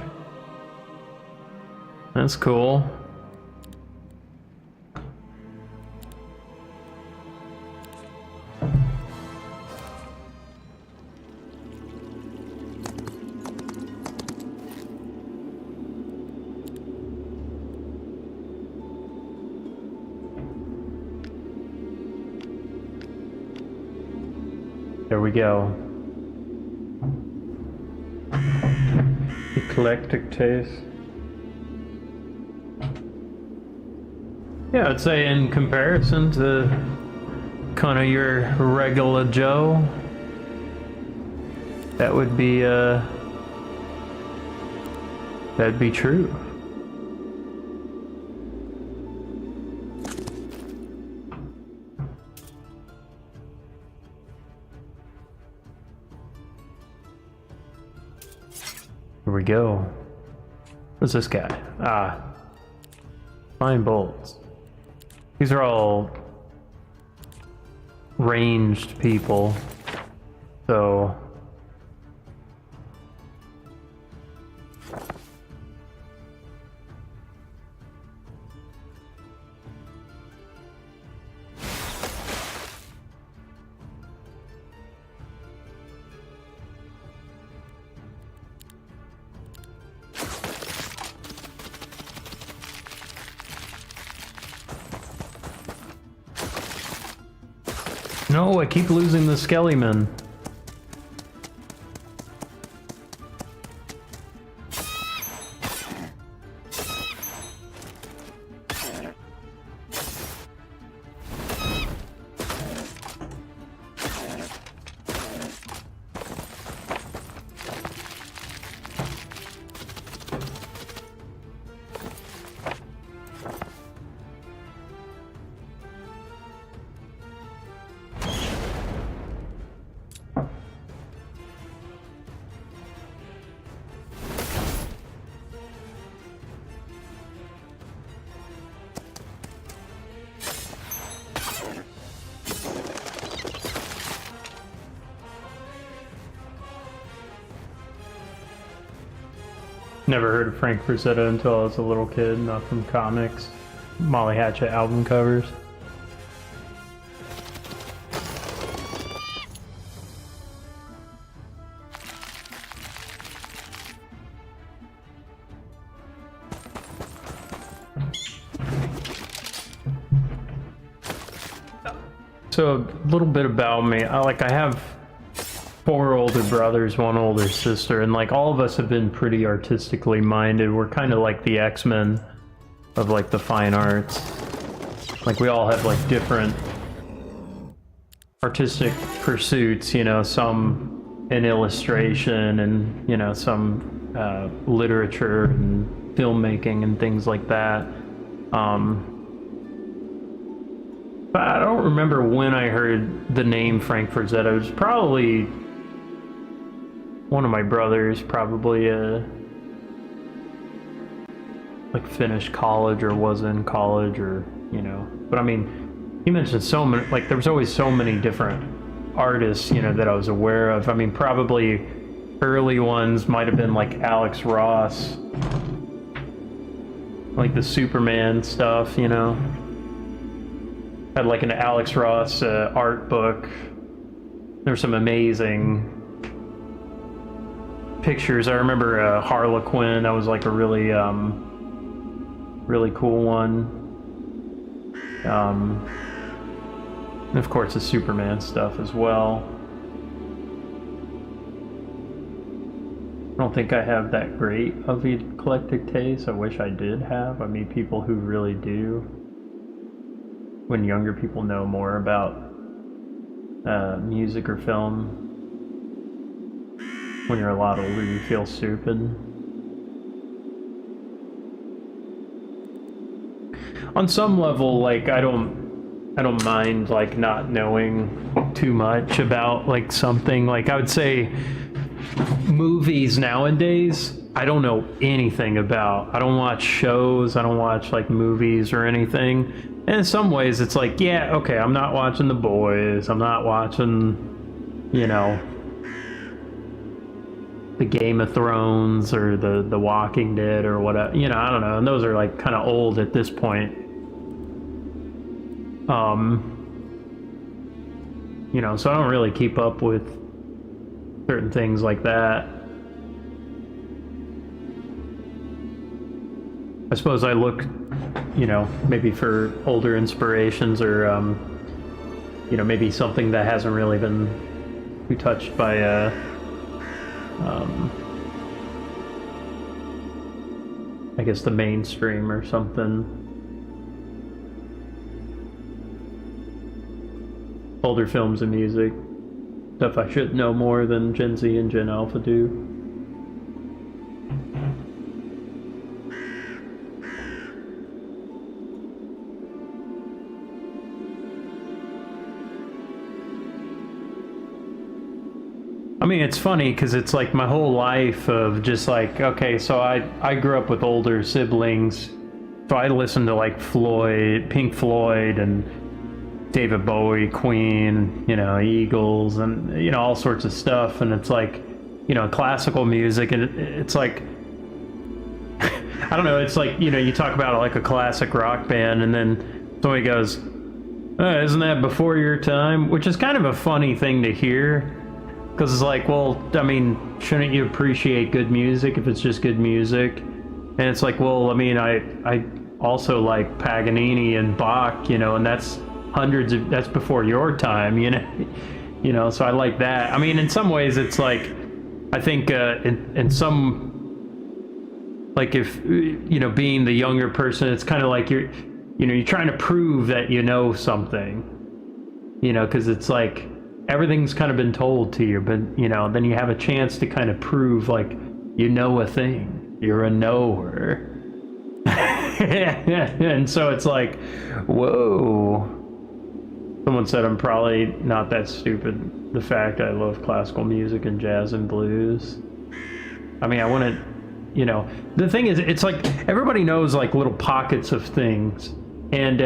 That's cool. There we go. Eclectic taste. Yeah, I'd say in comparison to kind of your regular Joe, that would be that'd be true. Here we go. What's this guy? Ah. Fine bolts. These are all ranged people. So No, I keep losing the Skellyman. Never heard of Frank Frazetta until I was a little kid, not from comics. Molly Hatchet album covers. So a little bit about me. I have 4 older brothers, 1 older sister, and like all of us have been pretty artistically minded. We're kind of like the X-Men of like the fine arts. Like we all have like different artistic pursuits, you know, some in illustration and, you know, some literature and filmmaking and things like that. But I don't remember when I heard the name Frank Frazetta. It was probably one of my brothers, probably like finished college or was in college, or, you know. But I mean, he mentioned so many, like there was always so many different artists, you know, that I was aware of. I mean, probably early ones might have been like Alex Ross, like the Superman stuff, you know. Had like an Alex Ross art book. There's some amazing pictures. I remember Harlequin. That was like a really, really cool one. And of course the Superman stuff as well. I don't think I have that great of an eclectic taste. I wish I did have. I meet people who really do. When younger people know more about music or film, when you're a lot older, you feel stupid. On some level, like I don't mind like not knowing too much about like something. Like I would say, movies nowadays, I don't know anything about. I don't watch shows. I don't watch like movies or anything. And in some ways, it's like, yeah, okay, I'm not watching The Boys. I'm not watching, you know, the Game of Thrones or the Walking Dead or whatever. You know, I don't know. And those are like kind of old at this point. You know, so I don't really keep up with certain things like that. I suppose I look, you know, maybe for older inspirations or, you know, maybe something that hasn't really been too touched by, I guess the mainstream or something. Older films and music. Stuff I should know more than Gen Z and Gen Alpha do. I mean, it's funny because it's like my whole life of just like, okay, so I grew up with older siblings, so I listened to like Pink Floyd and David Bowie, Queen, you know, Eagles, and, you know, all sorts of stuff. And it's like, you know, classical music, and it's like, I don't know, it's like, you know, you talk about like a classic rock band, and then somebody goes, isn't that before your time? Which is kind of a funny thing to hear. Because it's like, well, I mean, shouldn't you appreciate good music if it's just good music? And it's like, well, I mean, I also like Paganini and Bach, you know, and that's hundreds of, that's before your time, you know, so I like that. I mean, in some ways it's like, I think in some, like if, you know, being the younger person, it's kind of like you're trying to prove that you know something, you know, because it's like everything's kind of been told to you, but, you know, then you have a chance to kind of prove like you know a thing, you're a knower. And so it's like, whoa. Someone said I'm probably not that stupid. The fact I love classical music and jazz and blues. I mean, I want to, you know, the thing is, it's like everybody knows like little pockets of things. And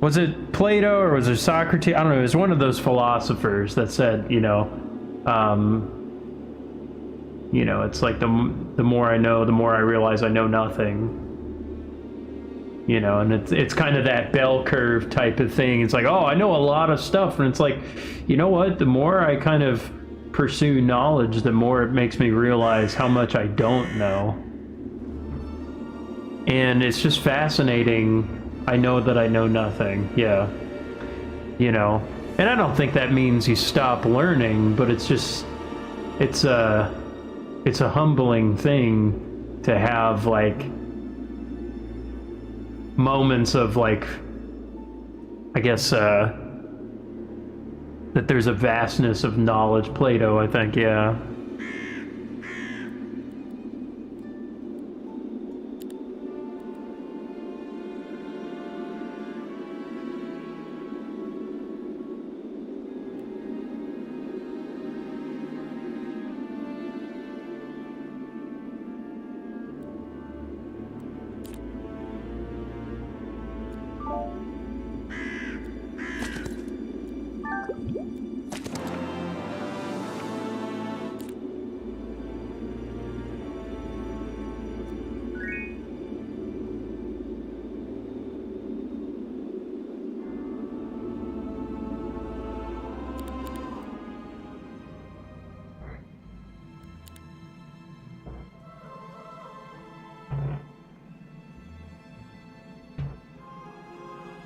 was it Plato or was it Socrates? I don't know. It was one of those philosophers that said, you know, it's like the more I know, the more I realize I know nothing. You know, and it's kind of that bell curve type of thing. It's like, oh, I know a lot of stuff, and it's like, you know what? The more I kind of pursue knowledge, the more it makes me realize how much I don't know. And it's just fascinating. I know that I know nothing. Yeah. You know, and I don't think that means you stop learning, but it's just, it's a humbling thing to have, like, moments of like, I guess that there's a vastness of knowledge. Plato, I think, yeah.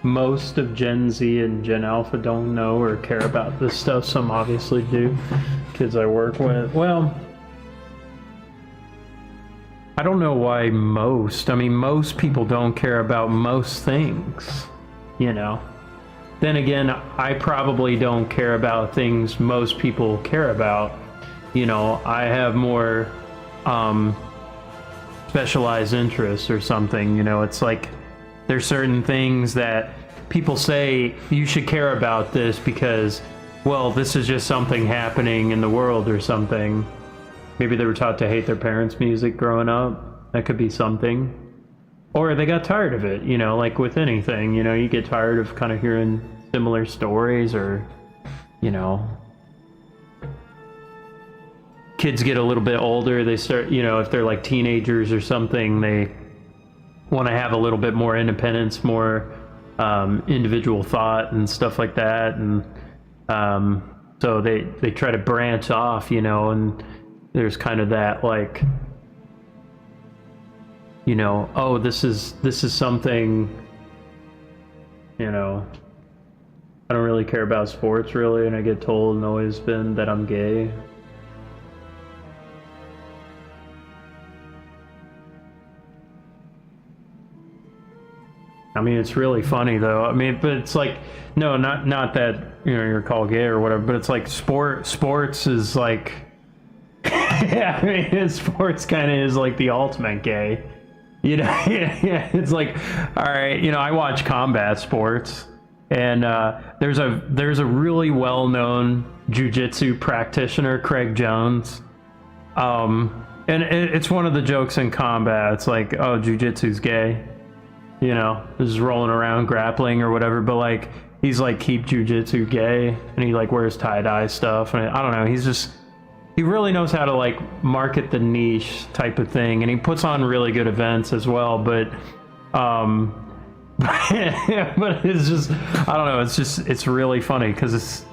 Most of Gen Z and Gen Alpha don't know or care about this stuff. Some obviously do. Kids I work with. Well, I don't know why most. I mean, most people don't care about most things, you know. Then again, I probably don't care about things most people care about. You know, I have more specialized interests or something, you know. It's like there's certain things that people say you should care about this because, well, this is just something happening in the world or something. Maybe they were taught to hate their parents' music growing up. That could be something. Or they got tired of it, you know, like with anything, you know, you get tired of kind of hearing similar stories, or, you know, kids get a little bit older, they start, you know, if they're like teenagers or something, they want to have a little bit more independence, more individual thought and stuff like that, and so they try to branch off, you know, and there's kind of that, like, you know, oh, this is something, you know, I don't really care about sports really, and I get told and always been that I'm gay. I mean, it's really funny though. I mean, but it's like, no, not that, you know, you're called gay or whatever, but it's like sports is like, yeah, I mean, sports kind of is like the ultimate gay, you know. Yeah, it's like, all right, you know, I watch combat sports, and there's a really well-known jiu-jitsu practitioner, Craig Jones, and it's one of the jokes in combat. It's like, oh, jiu-jitsu's gay. You know, just rolling around grappling or whatever, but like, he's like, keep jujitsu gay, and he like wears tie-dye stuff, and I don't know, he really knows how to like market the niche type of thing, and he puts on really good events as well, but but it's just, I don't know, it's really funny because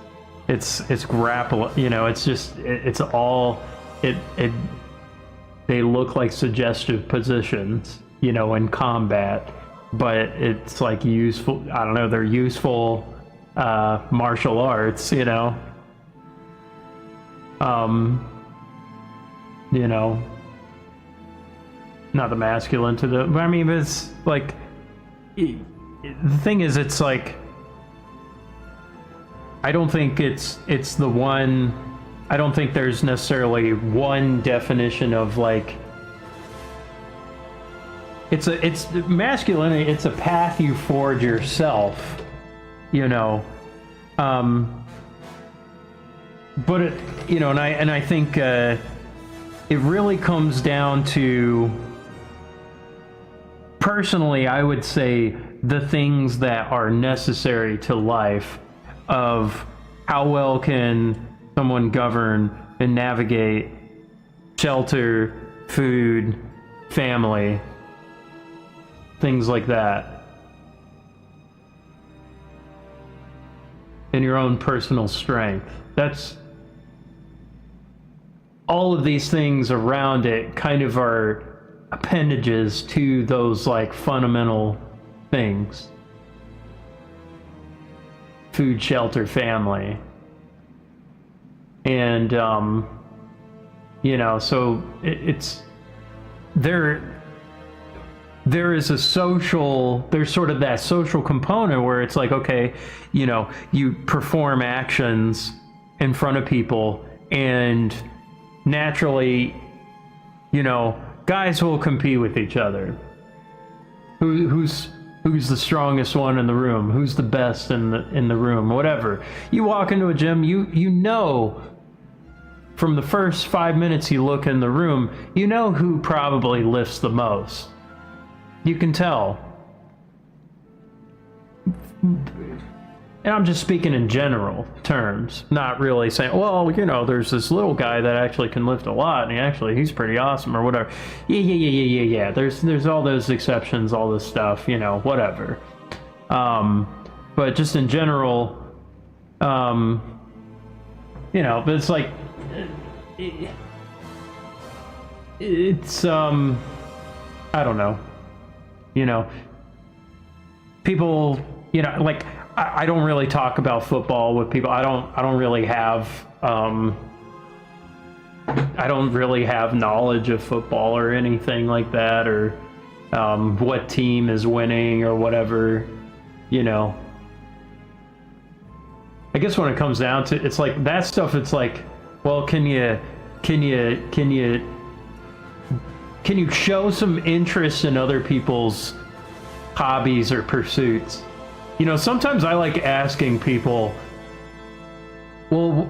it's grapple, you know, it's just, it's all, they look like suggestive positions, you know, in combat. but it's like useful. I don't know. They're useful martial arts, you know. You know, not the masculine to the. I mean, it's like the thing is, it's like I don't think it's the one. I don't think there's necessarily one definition of like. It's masculinity. It's a path you forge yourself, you know. But it, you know, and I think it really comes down to, personally, I would say the things that are necessary to life, of how well can someone govern and navigate shelter, food, family, things like that, and your own personal strength. That's all of these things around it kind of are appendages to those like fundamental things: food, shelter, family. And you know, so it's there is a social, there's sort of that social component where it's like, okay, you know, you perform actions in front of people, and naturally, you know, guys will compete with each other. Who's the strongest one in the room? Who's the best in the room? Whatever. You walk into a gym, you know, from the first 5 minutes you look in the room, you know who probably lifts the most. You can tell. And I'm just speaking in general terms, not really saying, well, you know, there's this little guy that actually can lift a lot, and he's pretty awesome, or whatever. Yeah. There's all those exceptions, all this stuff, you know, whatever. But just in general, you know, but it's like, it's I don't know. You know, people, you know, like, I don't really talk about football with people. I don't really have knowledge of football or anything like that, or what team is winning or whatever, you know. I guess when it comes down to, it's like that stuff, it's like, well, can you show some interest in other people's hobbies or pursuits? You know, sometimes I like asking people, well,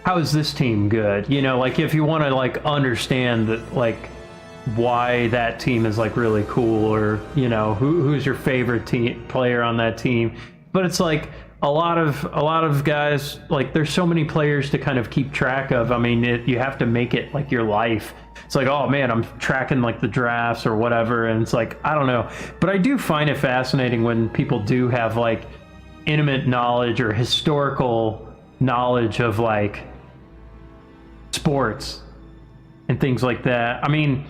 how is this team good? You know, like, if you want to like understand that, like, why that team is like really cool, or, you know, who's your favorite player on that team. But it's like a lot of guys, like, there's so many players to kind of keep track of. I mean, you have to make it like your life. It's like, oh man, I'm tracking like the drafts or whatever, and it's like, I don't know. But I do find it fascinating when people do have like intimate knowledge or historical knowledge of like sports and things like that. I mean,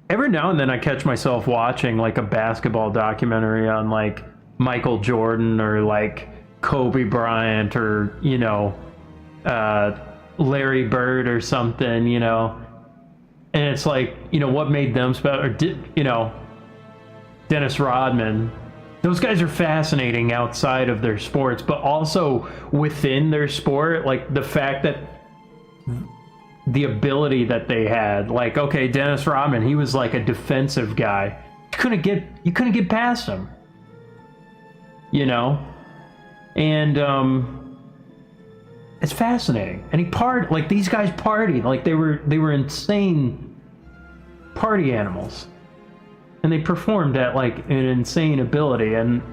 every now and then I catch myself watching like a basketball documentary on like Michael Jordan, or like Kobe Bryant, or, you know, Larry Bird or something, you know. And it's like, you know, what made them special? Or you know, Dennis Rodman. Those guys are fascinating outside of their sports, but also within their sport. Like, the fact that the ability that they had. Like, okay, Dennis Rodman, he was like a defensive guy. You couldn't get past him. You know? And it's fascinating. And like, these guys partied, like they were insane party animals, and they performed at like an insane ability. And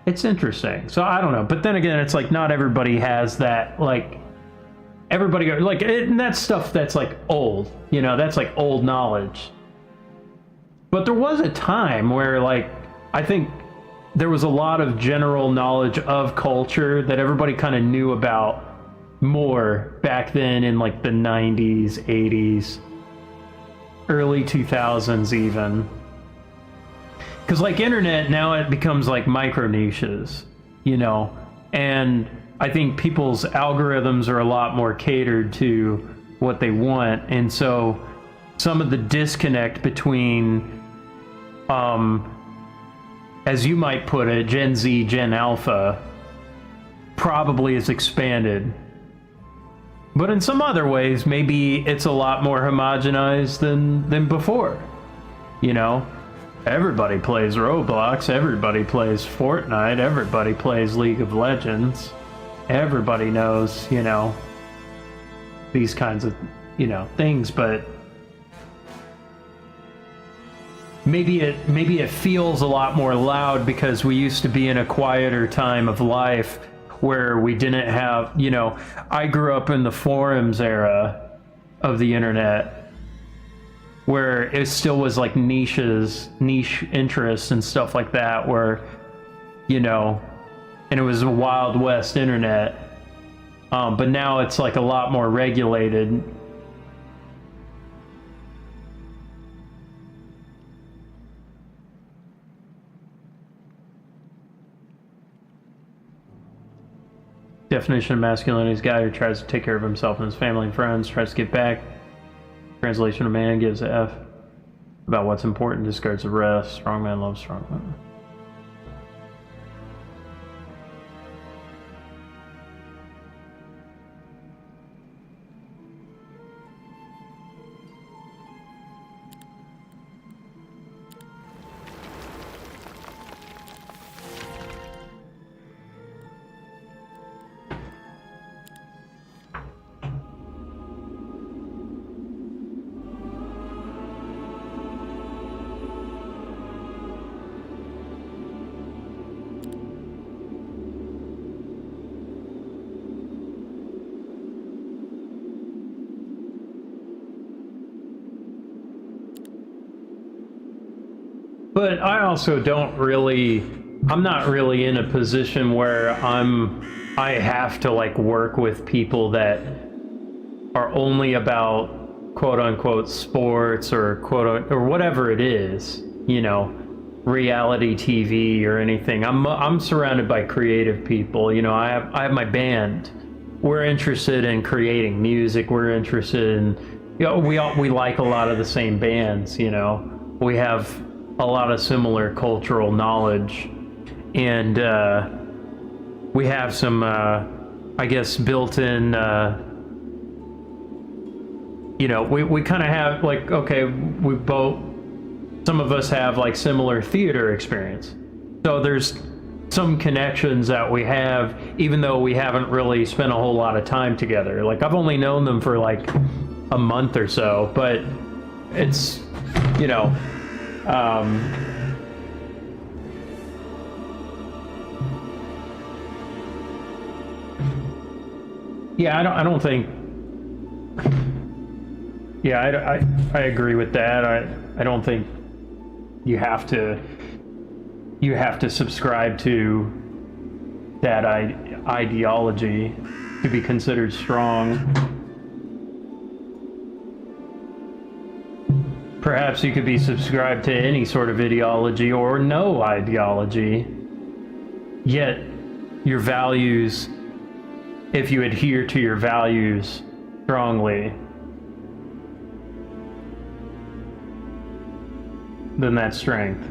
it's interesting. So I don't know, but then again, it's like not everybody has that. Like, everybody, like, and that's stuff that's like old, you know, that's like old knowledge. But there was a time where, like, I think there was a lot of general knowledge of culture that everybody kind of knew about more back then, in like the 90s, 80s, early 2000s even. because like internet now, it becomes like micro niches, you know, and I think people's algorithms are a lot more catered to what they want, and so some of the disconnect between, as you might put it, Gen Z, Gen Alpha, probably is expanded. But in some other ways, maybe it's a lot more homogenized than before. You know, everybody plays Roblox, everybody plays Fortnite, everybody plays League of Legends. Everybody knows, you know, these kinds of, you know, things, but maybe it feels a lot more loud because we used to be in a quieter time of life where we didn't have, you know, I grew up in the forums era of the internet where it still was like niche interests and stuff like that, where, you know, and it was a Wild West internet. But now it's like a lot more regulated. Definition of masculinity is a guy who tries to take care of himself and his family and friends, tries to get back. Translation of man gives a F about what's important, discards the rest. Strong man loves strong women. But I also I'm not really in a position where I have to like work with people that are only about quote unquote sports or or whatever it is, you know, reality TV or anything. I'm surrounded by creative people, you know. I have my band. We're interested in creating music. We're interested in, you know, we like a lot of the same bands, you know. We have a lot of similar cultural knowledge, and we have some I guess built-in, you know, we kind of have like, okay, some of us have like similar theater experience, so there's some connections that we have, even though we haven't really spent a whole lot of time together. Like, I've only known them for like a month or so, but it's, you know, yeah, I don't think, yeah, I agree with that. I don't think you have to subscribe to that ideology to be considered strong. Perhaps you could be subscribed to any sort of ideology or no ideology, yet your values, if you adhere to your values strongly, then that's strength.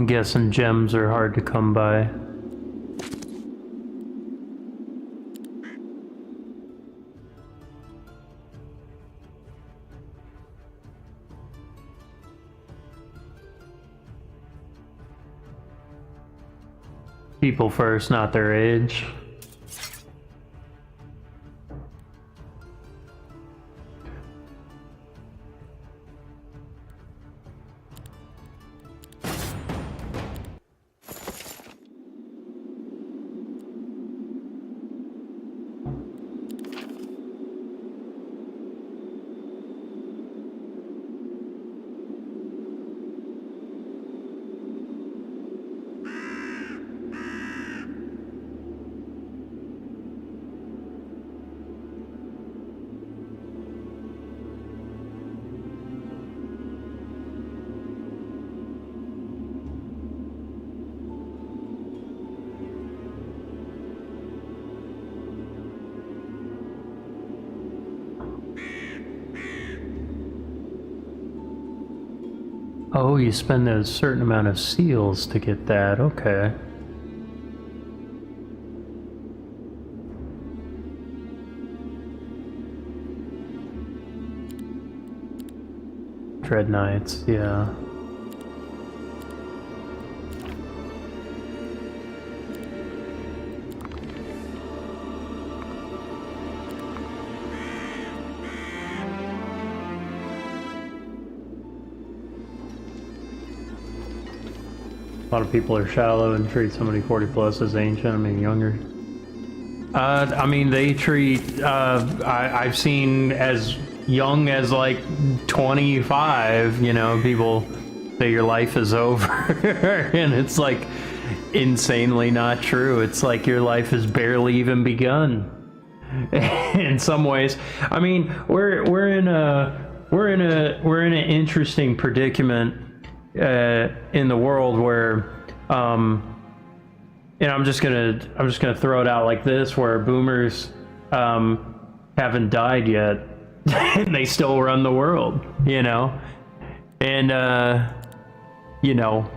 I'm guessing gems are hard to come by. People first, not their age. Oh, you spend a certain amount of seals to get that, okay. Dread Knights, yeah. A lot of people are shallow and treat somebody 40 plus as ancient, I mean younger. I mean they treat, I've seen as young as like 25, you know, people say your life is over and it's like insanely not true. It's like your life has barely even begun. In some ways, I mean, we're in an interesting predicament in the world where, and I'm just gonna throw it out like this, where boomers haven't died yet, and they still run the world, you know, and you know,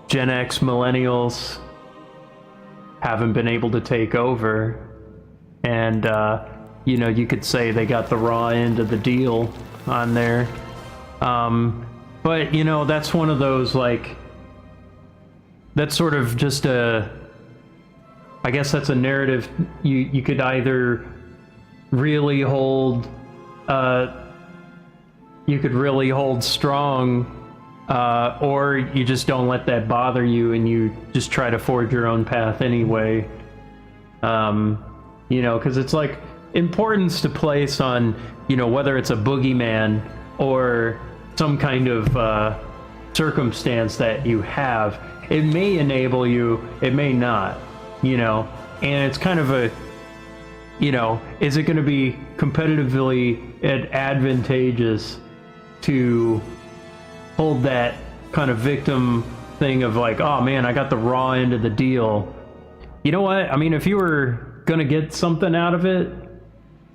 Gen X millennials haven't been able to take over, and you know, you could say they got the raw end of the deal on there. But, you know, that's one of those, like, that's sort of just a, I guess that's a narrative you could either really hold, you could really hold strong, or you just don't let that bother you and you just try to forge your own path anyway. You know, because it's like importance to place on, you know, whether it's a boogeyman or some kind of circumstance that you have. It may enable you, it may not, you know, and it's kind of a, you know, is it going to be competitively advantageous to hold that kind of victim thing of like, oh man, I got the raw end of the deal. You know what? I mean, if you were going to get something out of it,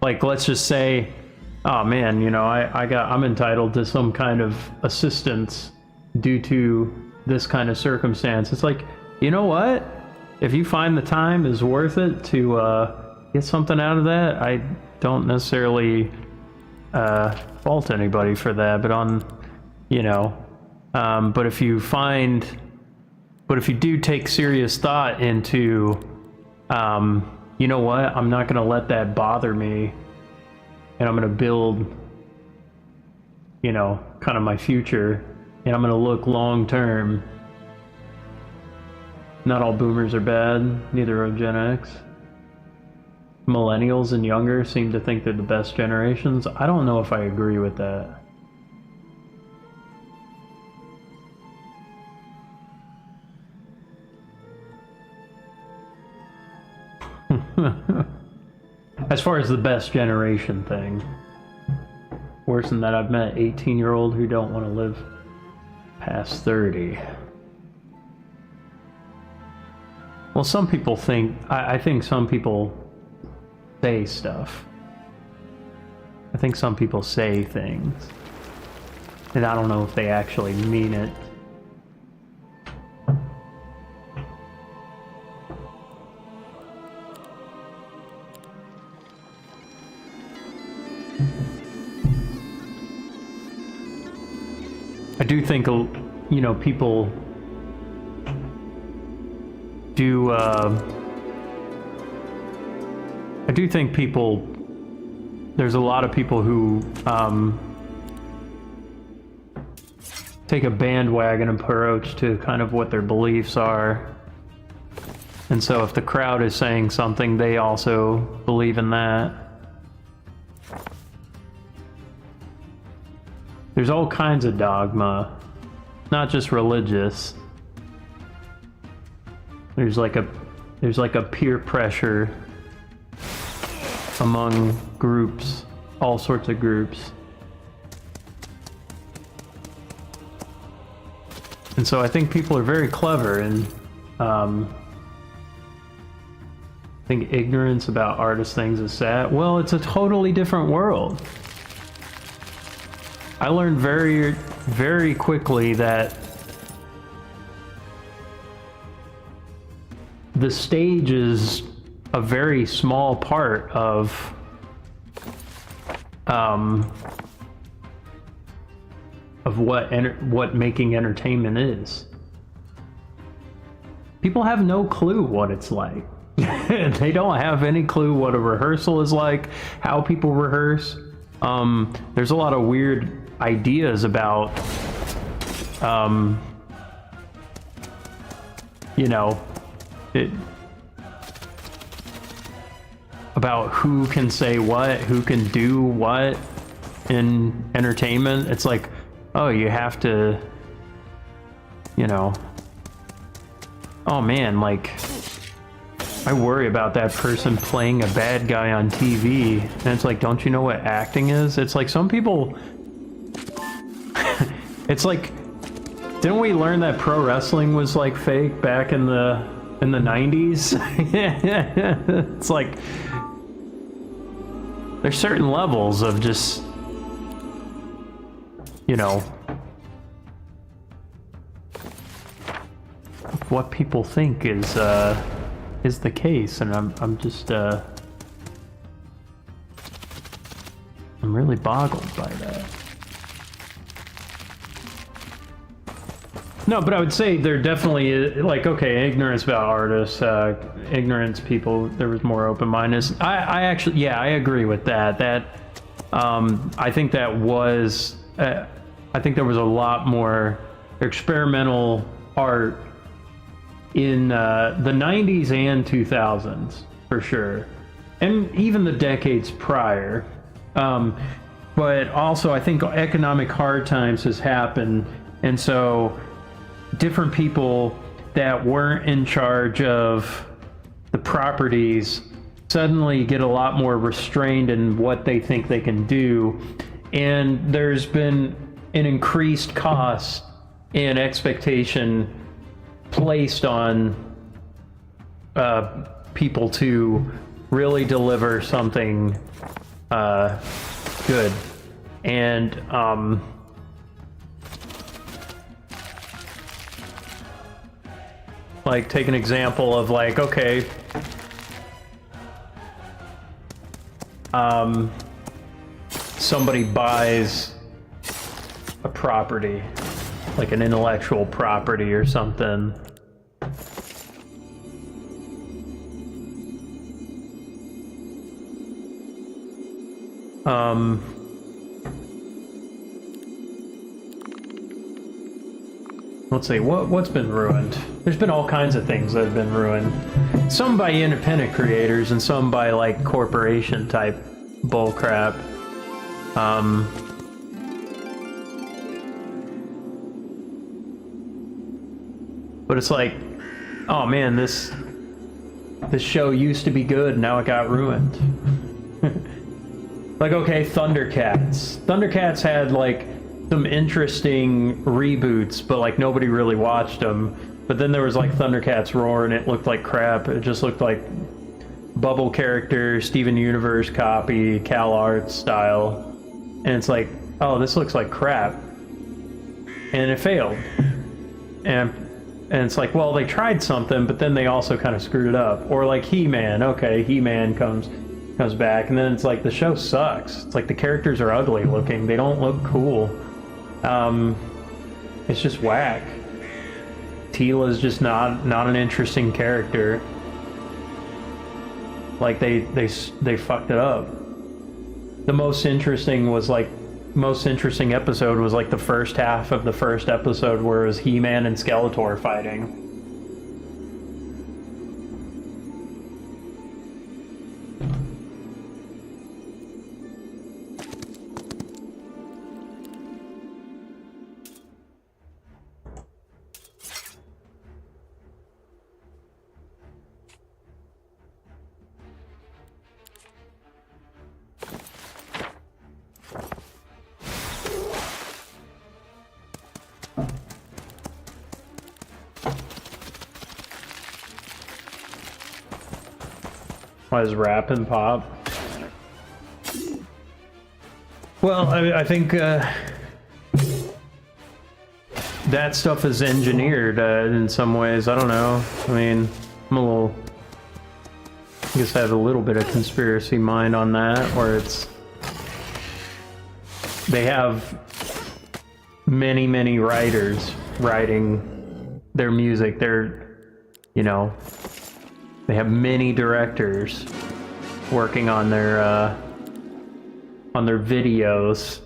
like let's just say, oh man, you know, I'm entitled to some kind of assistance due to this kind of circumstance. It's like, you know what? If you find the time is worth it to get something out of that, I don't necessarily fault anybody for that, but on, you know, but if you do take serious thought into, you know what, I'm not going to let that bother me, and I'm going to build, you know, kind of my future, and I'm going to look long term. Not all boomers are bad, neither are Gen X. Millennials and younger seem to think they're the best generations. I don't know if I agree with that. As far as the best generation thing, worse than that, I've met 18-year-olds who don't want to live past 30. Well, some people think, I think some people say stuff. I think some people say things, and I don't know if they actually mean it. I do think, you know, people do, I do think people, there's a lot of people who, take a bandwagon approach to kind of what their beliefs are. And so if the crowd is saying something, they also believe in that. There's all kinds of dogma, not just religious. There's like a peer pressure among groups, all sorts of groups. And so I think people are very clever, and I think ignorance about artist things is sad. Well, it's a totally different world. I learned very, very quickly that the stage is a very small part of what making entertainment is. People have no clue what it's like. They don't have any clue what a rehearsal is like, how people rehearse. There's a lot of weird ideas about, you know, about who can say what, who can do what in entertainment. It's like, oh, you have to, you know, oh man, like, I worry about that person playing a bad guy on TV. And it's like, don't you know what acting is? It's like some people, it's like, didn't we learn that pro wrestling was like fake back in the 90s? It's like, there's certain levels of just, you know, what people think is the case, and I'm just I'm really boggled by that. No, but I would say there definitely is, like, okay, ignorance about artists, ignorance people, there was more open-mindedness. I actually, yeah, I agree with that. I think that was, I think there was a lot more experimental art in the 90s and 2000s, for sure. And even the decades prior. But also, I think economic hard times has happened, and so different people that weren't in charge of the properties suddenly get a lot more restrained in what they think they can do, and there's been an increased cost and expectation placed on people to really deliver something good. And like, take an example of, like, okay, somebody buys a property, like an intellectual property or something. Let's see, what's been ruined? There's been all kinds of things that have been ruined. Some by independent creators and some by, like, corporation type bullcrap. But it's like, oh man, this show used to be good, now it got ruined. Like, okay, Thundercats. Thundercats had, like, some interesting reboots, but, like, nobody really watched them. But then there was, like, Thundercats Roar, and it looked like crap. It just looked like bubble character, Steven Universe copy, Cal Arts style. And it's like, oh, this looks like crap. And it failed. And it's like, well, they tried something, but then they also kind of screwed it up. Or like He-Man. Okay, He-Man comes back, and then it's like, the show sucks. It's like the characters are ugly looking. They don't look cool. It's just whack. Tila's just not an interesting character. Like they fucked it up. The most interesting episode was like the first half of the first episode where it was He-Man and Skeletor fighting. Why is rapping pop? Well, I think that stuff is engineered in some ways. I don't know. I mean, I guess I have a little bit of conspiracy mind on that, where they have many writers writing their music. They have many directors working on their videos.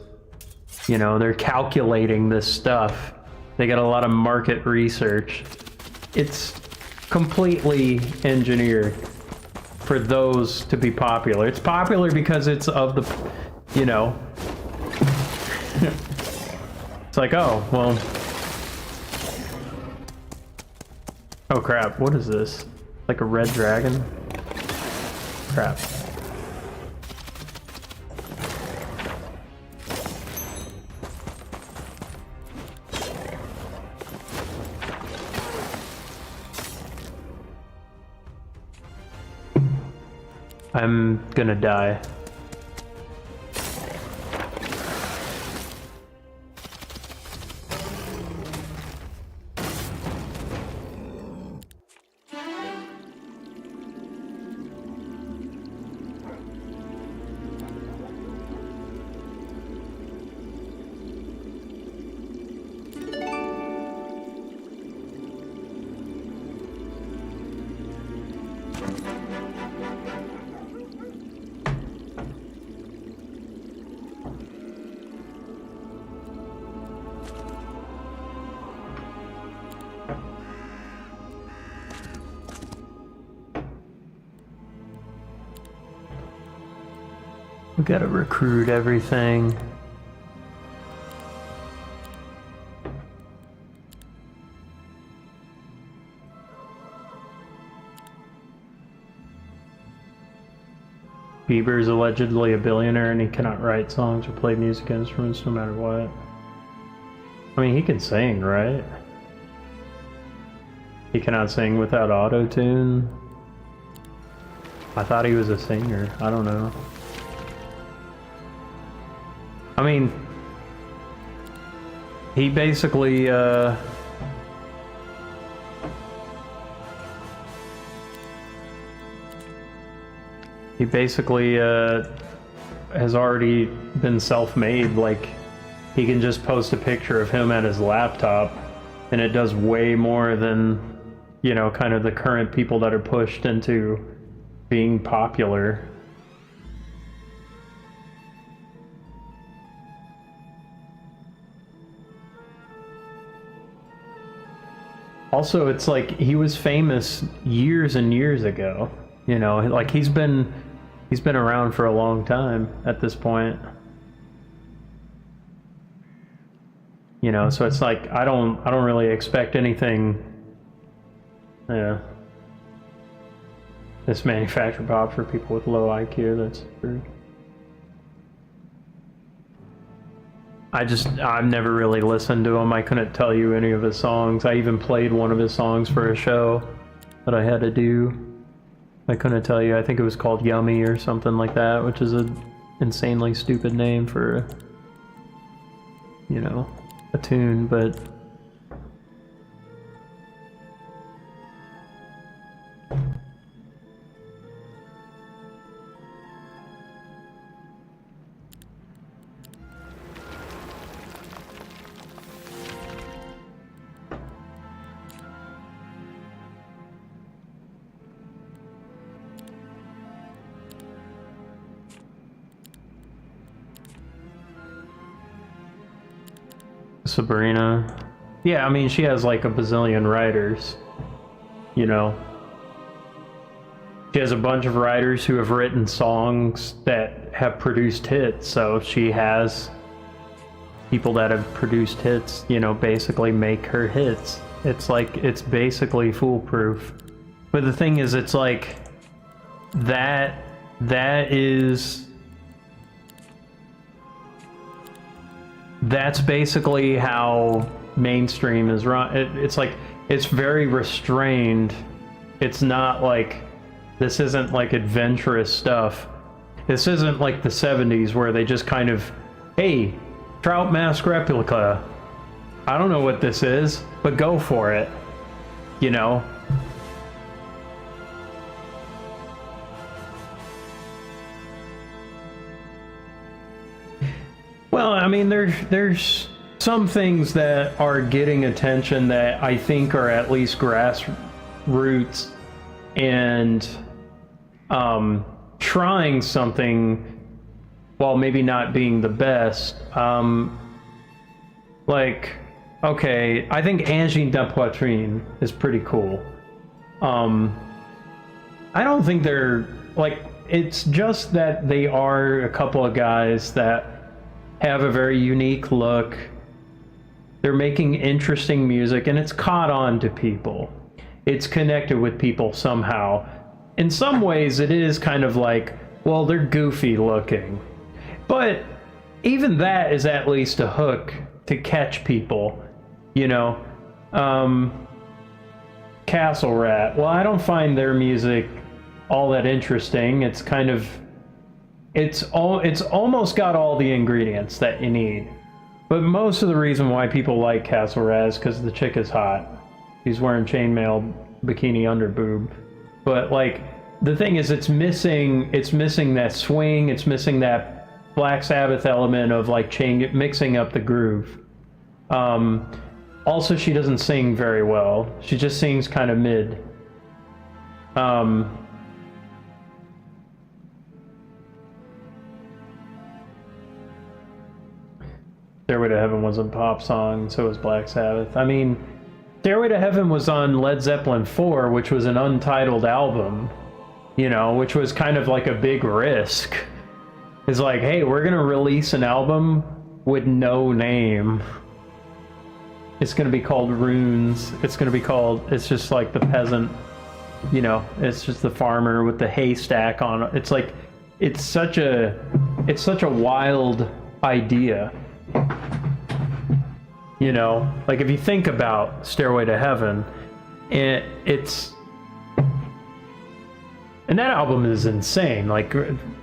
They're calculating this stuff. They got a lot of market research. It's completely engineered for those to be popular. It's popular because it's of the, it's like, oh, well. Oh crap, what is this? Like a red dragon? Crap. I'm gonna die. We gotta recruit everything. Bieber's allegedly a billionaire and he cannot write songs or play music instruments no matter what. I mean, he can sing, right? He cannot sing without auto-tune. I thought he was a singer. I don't know. I mean, he basically, has already been self-made. Like, he can just post a picture of him at his laptop, and it does way more than, kind of the current people that are pushed into being popular. Also, it's like he was famous years and years ago. Like he's been around for a long time at this point. So it's like I don't really expect anything. Yeah. This manufactured pop for people with low IQ. That's true. I've never really listened to him. I couldn't tell you any of his songs. I even played one of his songs for a show that I had to do. I couldn't tell you. I think it was called Yummy or something like that, which is an insanely stupid name for, a tune, but... Sabrina. Yeah, I mean, she has like a bazillion writers, you know. She has a bunch of writers who have written songs that have produced hits, so she has people that have produced hits, you know, basically make her hits. It's like, it's basically foolproof. But the thing is, it's like, that is... That's basically how mainstream is run. It's like, it's very restrained. It's not like, this isn't like adventurous stuff. This isn't like the 70s where they just kind of, hey, Trout Mask Replica. I don't know what this is, but go for it. You know? Well, I mean, there's some things that are getting attention that I think are at least grassroots and trying something while maybe not being the best. Like, okay, I think Angine de Poitrine is pretty cool. I don't think they're, like, it's just that they are a couple of guys that have a very unique look. They're making interesting music, and it's caught on to people. It's connected with people somehow. In some ways, it is kind of like, well, they're goofy looking. But even that is at least a hook to catch people, you know? Castle Rat. Well, I don't find their music all that interesting. It's kind of... It's almost got all the ingredients that you need. But most of the reason why people like Castle Rat is because the chick is hot. She's wearing chainmail bikini under boob. But like, the thing is, it's missing that swing, it's missing that Black Sabbath element of like mixing up the groove. Also, she doesn't sing very well. She just sings kind of mid. Stairway to Heaven was a pop song, so was Black Sabbath. I mean, Stairway to Heaven was on Led Zeppelin 4, which was an untitled album, you know, which was kind of like a big risk. It's like, hey, we're gonna release an album with no name. It's gonna be called Runes. It's gonna be called, it's just like the peasant, you know, it's just the farmer with the haystack on it. It's like, it's such a wild idea. You know, like if you think about Stairway to Heaven, it's... And that album is insane. Like,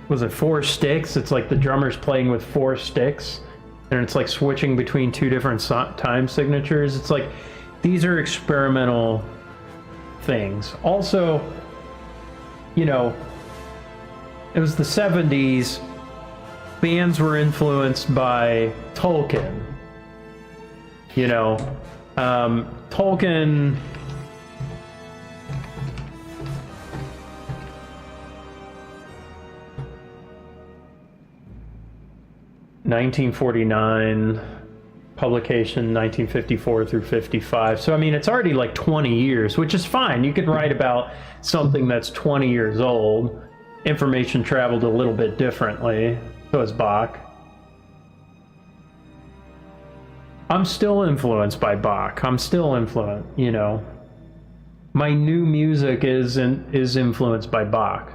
was it 4 sticks? It's like the drummer's playing with 4 sticks, and it's like switching between 2 different time signatures. It's like, these are experimental things. Also, you know, it was the 70s. Bands were influenced by Tolkien. You know, Tolkien... (1949) publication 1954 through 55. So I mean, it's already like 20 years, which is fine. You could write about something that's 20 years old. Information traveled a little bit differently. So is Bach. I'm still influenced by Bach. I'm still influenced, you know. My new music is influenced by Bach.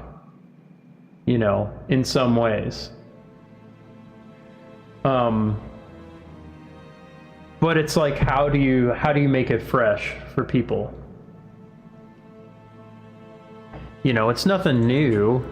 You know, in some ways. But it's like, how do you make it fresh for people? You know, it's nothing new.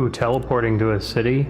Ooh, teleporting to a city?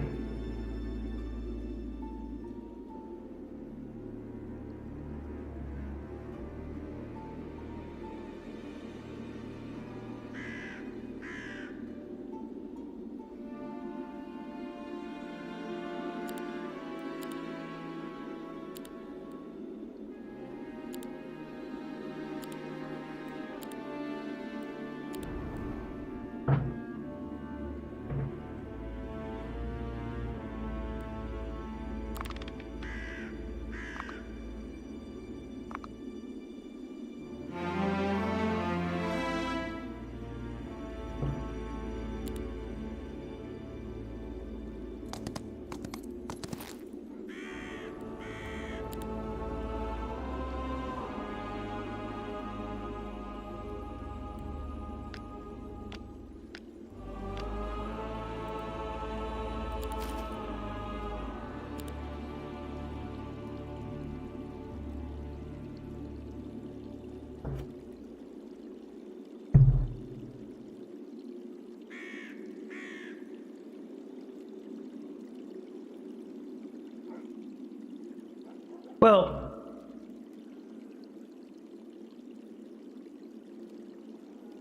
Well,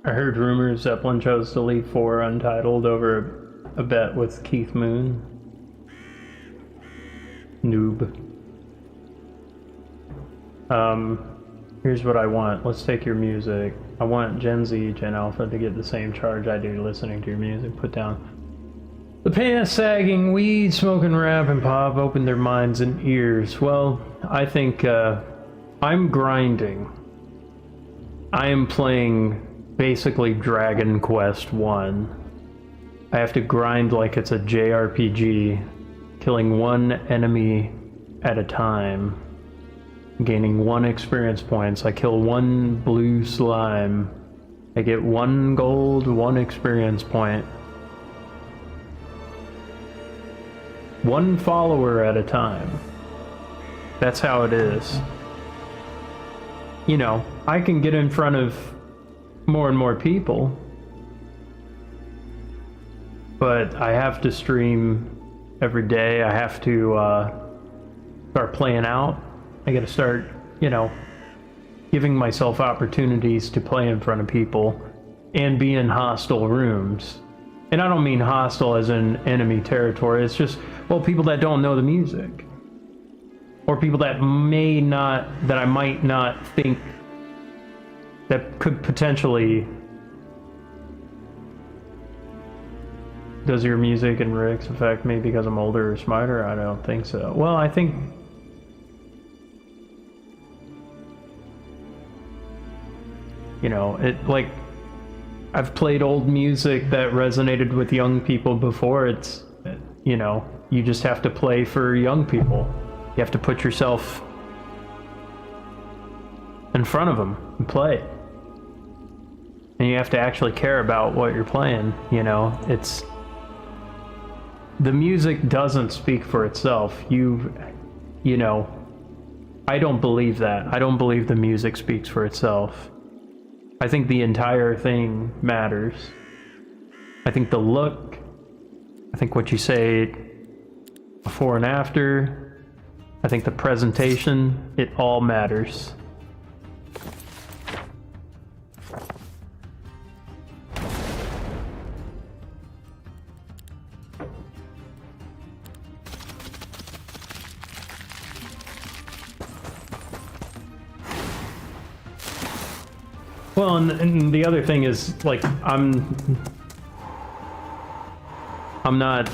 I heard rumors Zeppelin chose to leave 4 untitled over a bet with Keith Moon. Noob. Here's what I want. Let's take your music. I want Gen Z, Gen Alpha to get the same charge I do listening to your music. Put down the pants sagging, weed smoking, rap and pop, open their minds and ears. Well, I think I'm grinding. I am playing basically Dragon Quest 1. I have to grind like it's a JRPG, killing one enemy at a time, gaining 1 experience points. I kill 1 blue slime, I get 1 gold, 1 experience point. 1 follower at a time. That's how it is. You know, I can get in front of more and more people, but I have to stream every day. I have to start playing out. I gotta start, you know, giving myself opportunities to play in front of people and be in hostile rooms. And I don't mean hostile as in enemy territory. It's just, well, people that don't know the music. Or people that may not, that I might not think that could potentially... Does your music and lyrics affect me because I'm older or smarter? I don't think so. Well, I think... You know, it, like... I've played old music that resonated with young people before. It's, you know, you just have to play for young people. You have to put yourself in front of them and play. And you have to actually care about what you're playing, you know? It's... The music doesn't speak for itself. You know, I don't believe that. I don't believe the music speaks for itself. I think the entire thing matters. I think the look, I think what you say before and after, I think the presentation, it all matters. Well, and the other thing is, like, I'm not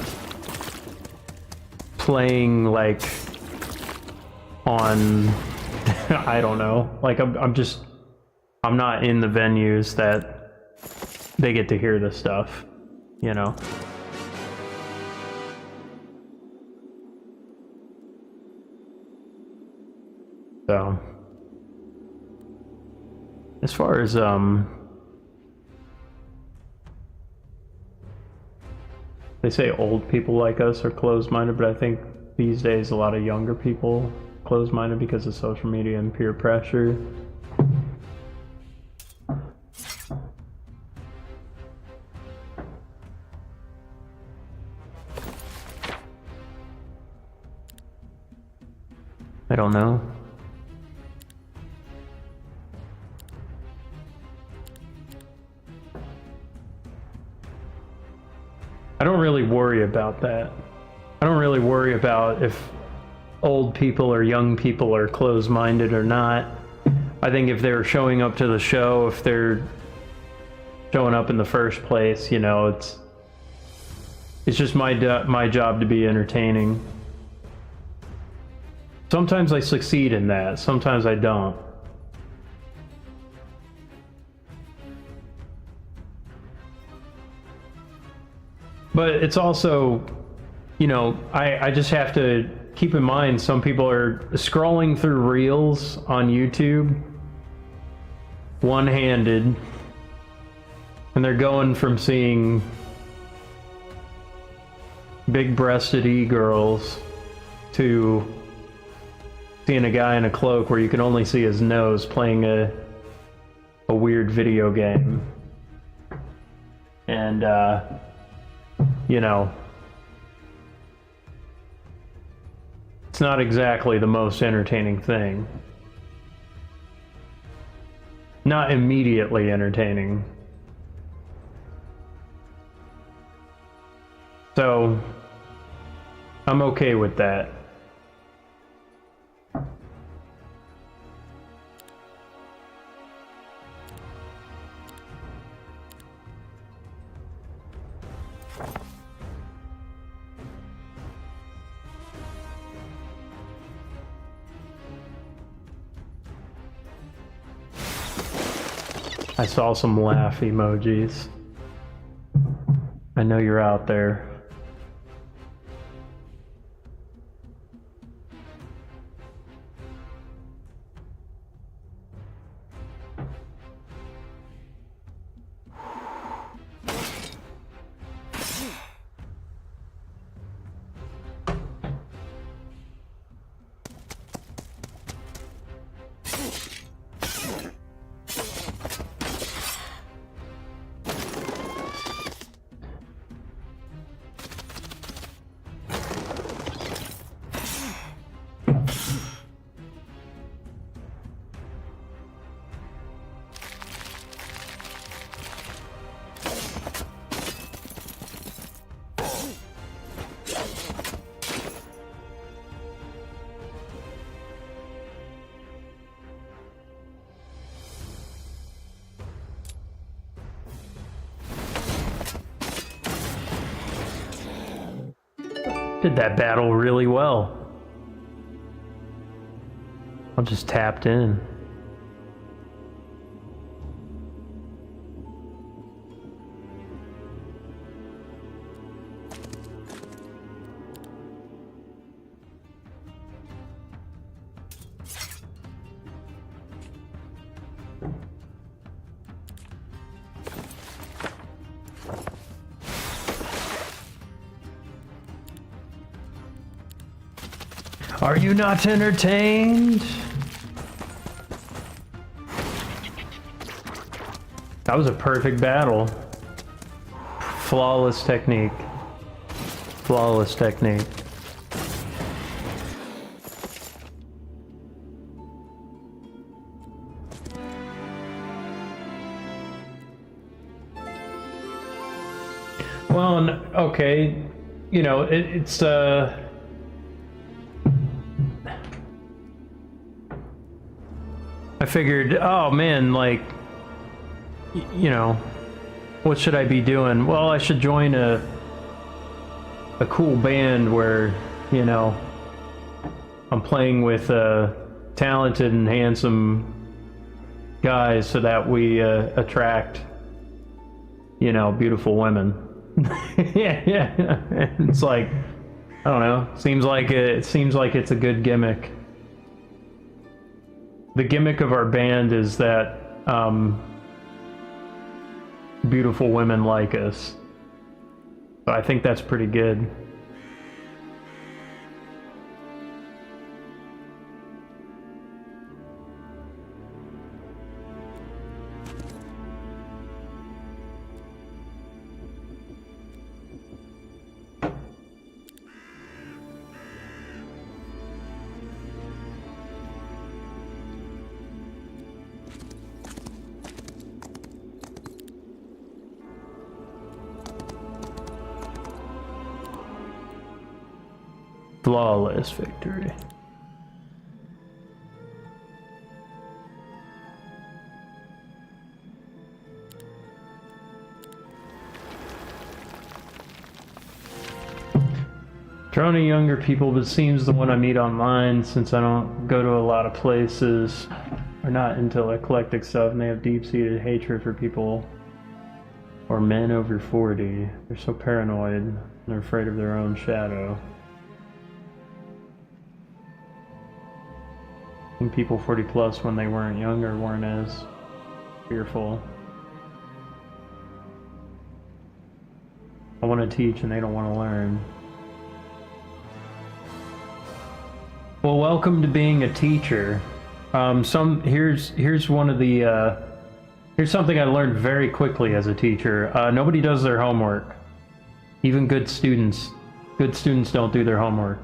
playing, like, on, I don't know, like, I'm not in the venues that they get to hear this stuff, you know? So... As far as, they say old people like us are closed-minded, but I think these days a lot of younger people closed-minded because of social media and peer pressure. I don't know. I don't really worry about that. I don't really worry about if old people or young people are closed-minded or not. I think if they're showing up to the show, if they're showing up in the first place, you know, it's just my job to be entertaining. Sometimes I succeed in that, sometimes I don't. But it's also, you know, I just have to keep in mind some people are scrolling through reels on YouTube one-handed, and they're going from seeing big-breasted e-girls to seeing a guy in a cloak where you can only see his nose playing a weird video game. And you know, it's not exactly the most entertaining thing. Not immediately entertaining. So, I'm okay with that. I saw some laugh emojis. I know you're out there. Did that battle really well. I just tapped in. Are you not entertained? That was a perfect battle. Flawless technique. Flawless technique. Well, okay, you know, it's I figured, oh man, like, you know, what should I be doing? Well, I should join a cool band where, you know, I'm playing with talented and handsome guys so that we attract, you know, beautiful women. yeah. It's like, I don't know. Seems like it's a good gimmick. The gimmick of our band is that beautiful women like us. So I think that's pretty good. Flawless victory. Drawn to younger people, but seems the one I meet online, since I don't go to a lot of places, are not into eclectic stuff, and they have deep-seated hatred for people or men over 40. They're so paranoid, and they're afraid of their own shadow. I think people 40 plus when they weren't younger weren't as fearful. I want to teach and they don't want to learn. Well, welcome to being a teacher. Here's one of the here's something I learned very quickly as a teacher. Nobody does their homework. Even good students. Good students don't do their homework.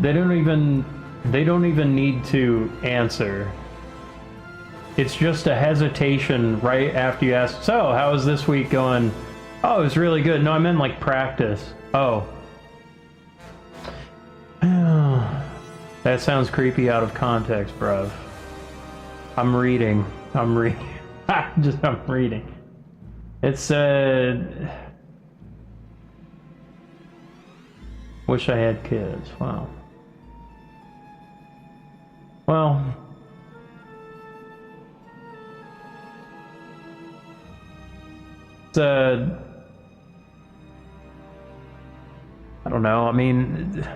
They don't even need to answer. It's just a hesitation right after you ask, so, how is this week going? Oh, it was really good. No, I meant like practice. Oh. That sounds creepy out of context, bruv. I'm reading. I'm reading. It's, wish I had kids. Wow. Well, it's I don't know. I mean,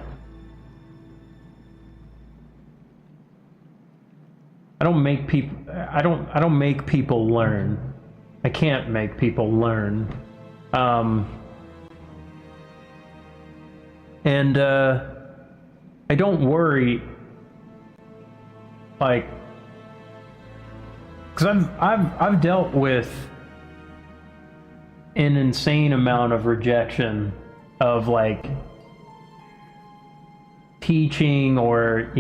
I don't make people. I don't make people learn. I can't make people learn. And I don't worry. Like, because I've dealt with an insane amount of rejection of like teaching, or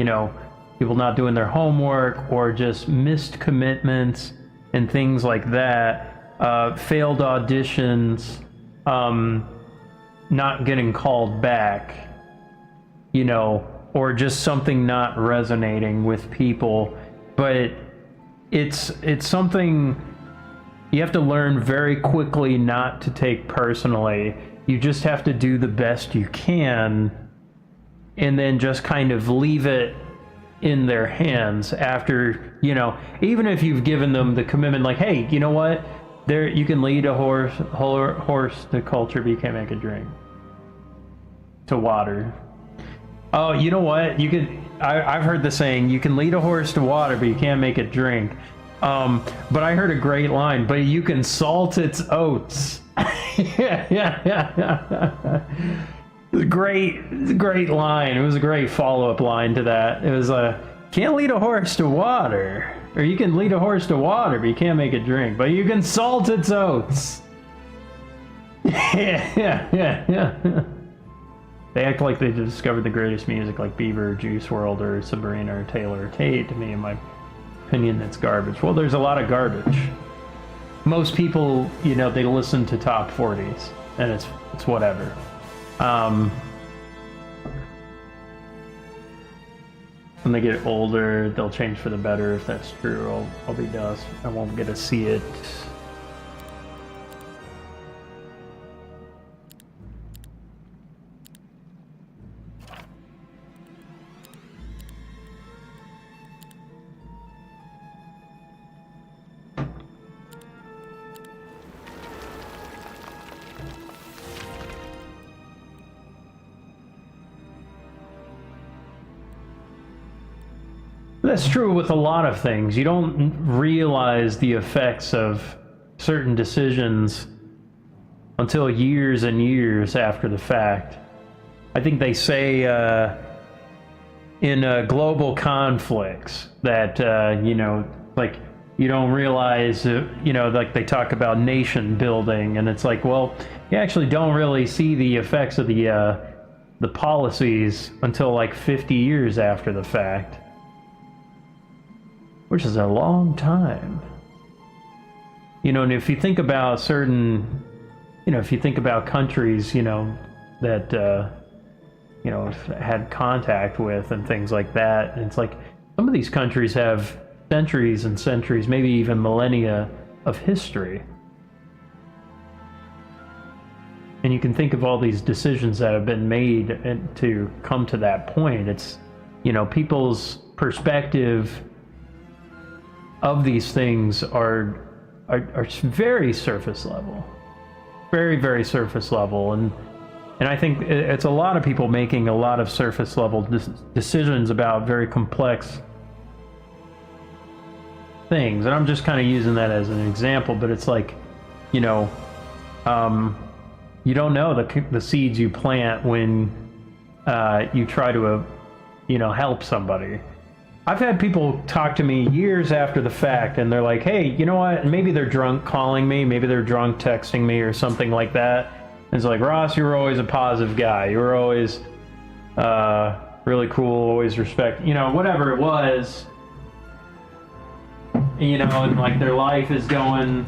people not doing their homework, or just missed commitments and things like that, failed auditions, not getting called back, or just something not resonating with people. But it's something you have to learn very quickly not to take personally. You just have to do the best you can, and then just kind of leave it in their hands after, even if you've given them the commitment, like, hey, you know what? You can lead a horse to culture, but you can't make a drink. To water. Oh, you know what? I've heard the saying, you can lead a horse to water, but you can't make it drink. But I heard a great line, but you can salt its oats. Yeah. Great line. It was a great follow-up line to that. It was, can't lead a horse to water. Or you can lead a horse to water, but you can't make it drink. But you can salt its oats. Yeah. They act like they discovered the greatest music, like Bieber, Juice WRLD, or Sabrina, or Taylor, or Tate. To me, in my opinion, that's garbage. Well, there's a lot of garbage. Most people, they listen to top 40s, and it's whatever. When they get older, they'll change for the better. If that's true, I'll be dust. I won't get to see it. That's true with a lot of things. You don't realize the effects of certain decisions until years and years after the fact. I think they say in global conflicts that, like, you don't realize, like they talk about nation building, and it's like, well, you actually don't really see the effects of the the policies until like 50 years after the fact, which is a long time. You know, and if you think about certain, you know, if you think about countries, you know, that, you know, had contact with and things like that, and it's like some of these countries have centuries and centuries, maybe even millennia of history. And you can think of all these decisions that have been made to come to that point. It's, you know, people's perspective of these things are very surface level, very, very surface level. And I think it's a lot of people making a lot of surface level decisions about very complex things. And I'm just kind of using that as an example, but it's like, you know, you don't know the seeds you plant when you try to, you know, help somebody. I've had people talk to me years after the fact, and they're like, hey, you know what? Maybe they're drunk calling me, maybe they're drunk texting me or something like that. And it's like, Ross, you were always a positive guy. You were always really cool, always respect, you know, whatever it was. You know, and like their life is going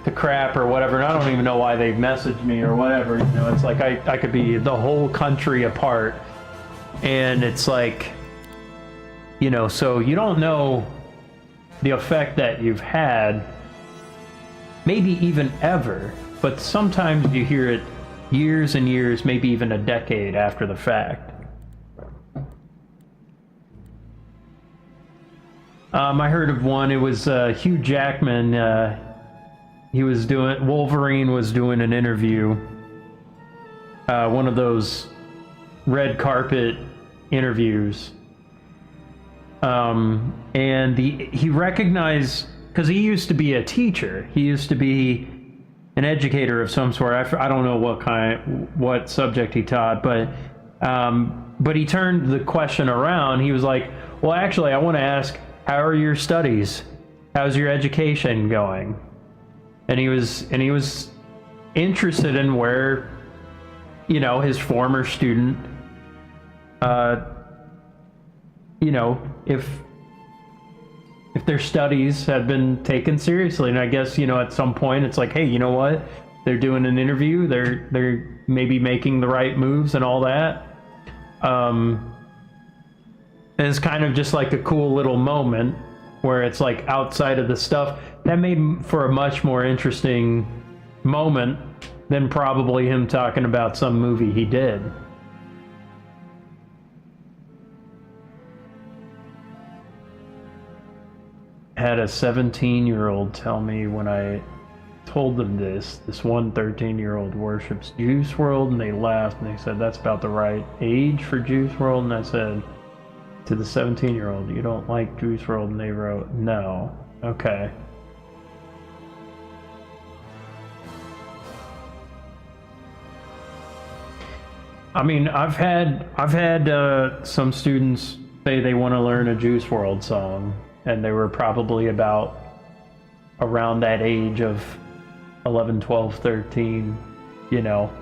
to crap or whatever, and I don't even know why they've messaged me or whatever. You know, it's like I could be the whole country apart, and it's like, you know, so you don't know the effect that you've had, maybe even ever, but sometimes you hear it years and years, maybe even a decade after the fact. I heard of one. It was Hugh Jackman. He was doing, Wolverine was doing an interview, one of those red carpet interviews, and he recognized, because he used to be a teacher, he used to be an educator of some sort. I don't know what subject he taught, but he turned the question around. He was like, well, actually, I want to ask, how are your studies? How's your education going? And he was interested in where, you know, his former student, you know, if their studies had been taken seriously. And I guess, you know, at some point it's like, hey, you know what? They're doing an interview. They're maybe making the right moves and all that. And it's kind of just like a cool little moment where it's like outside of the stuff that made for a much more interesting moment than probably him talking about some movie he did. Had a 17-year-old tell me when I told them this one 13-year-old worships Juice WRLD, and they laughed and they said, that's about the right age for Juice WRLD. And I said to the 17-year-old, you don't like Juice WRLD? And they wrote, no. Okay. I mean, I've had some students say they want to learn a Juice WRLD song, and they were probably about around that age of 11, 12, 13, you know.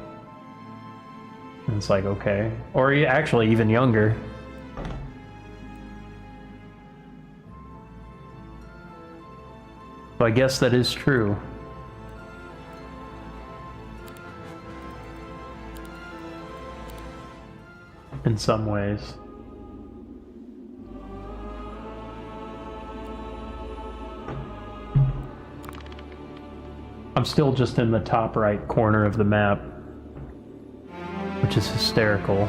And it's like, okay. Or actually even younger. So I guess that is true. In some ways. I'm still just in the top right corner of the map, which is hysterical.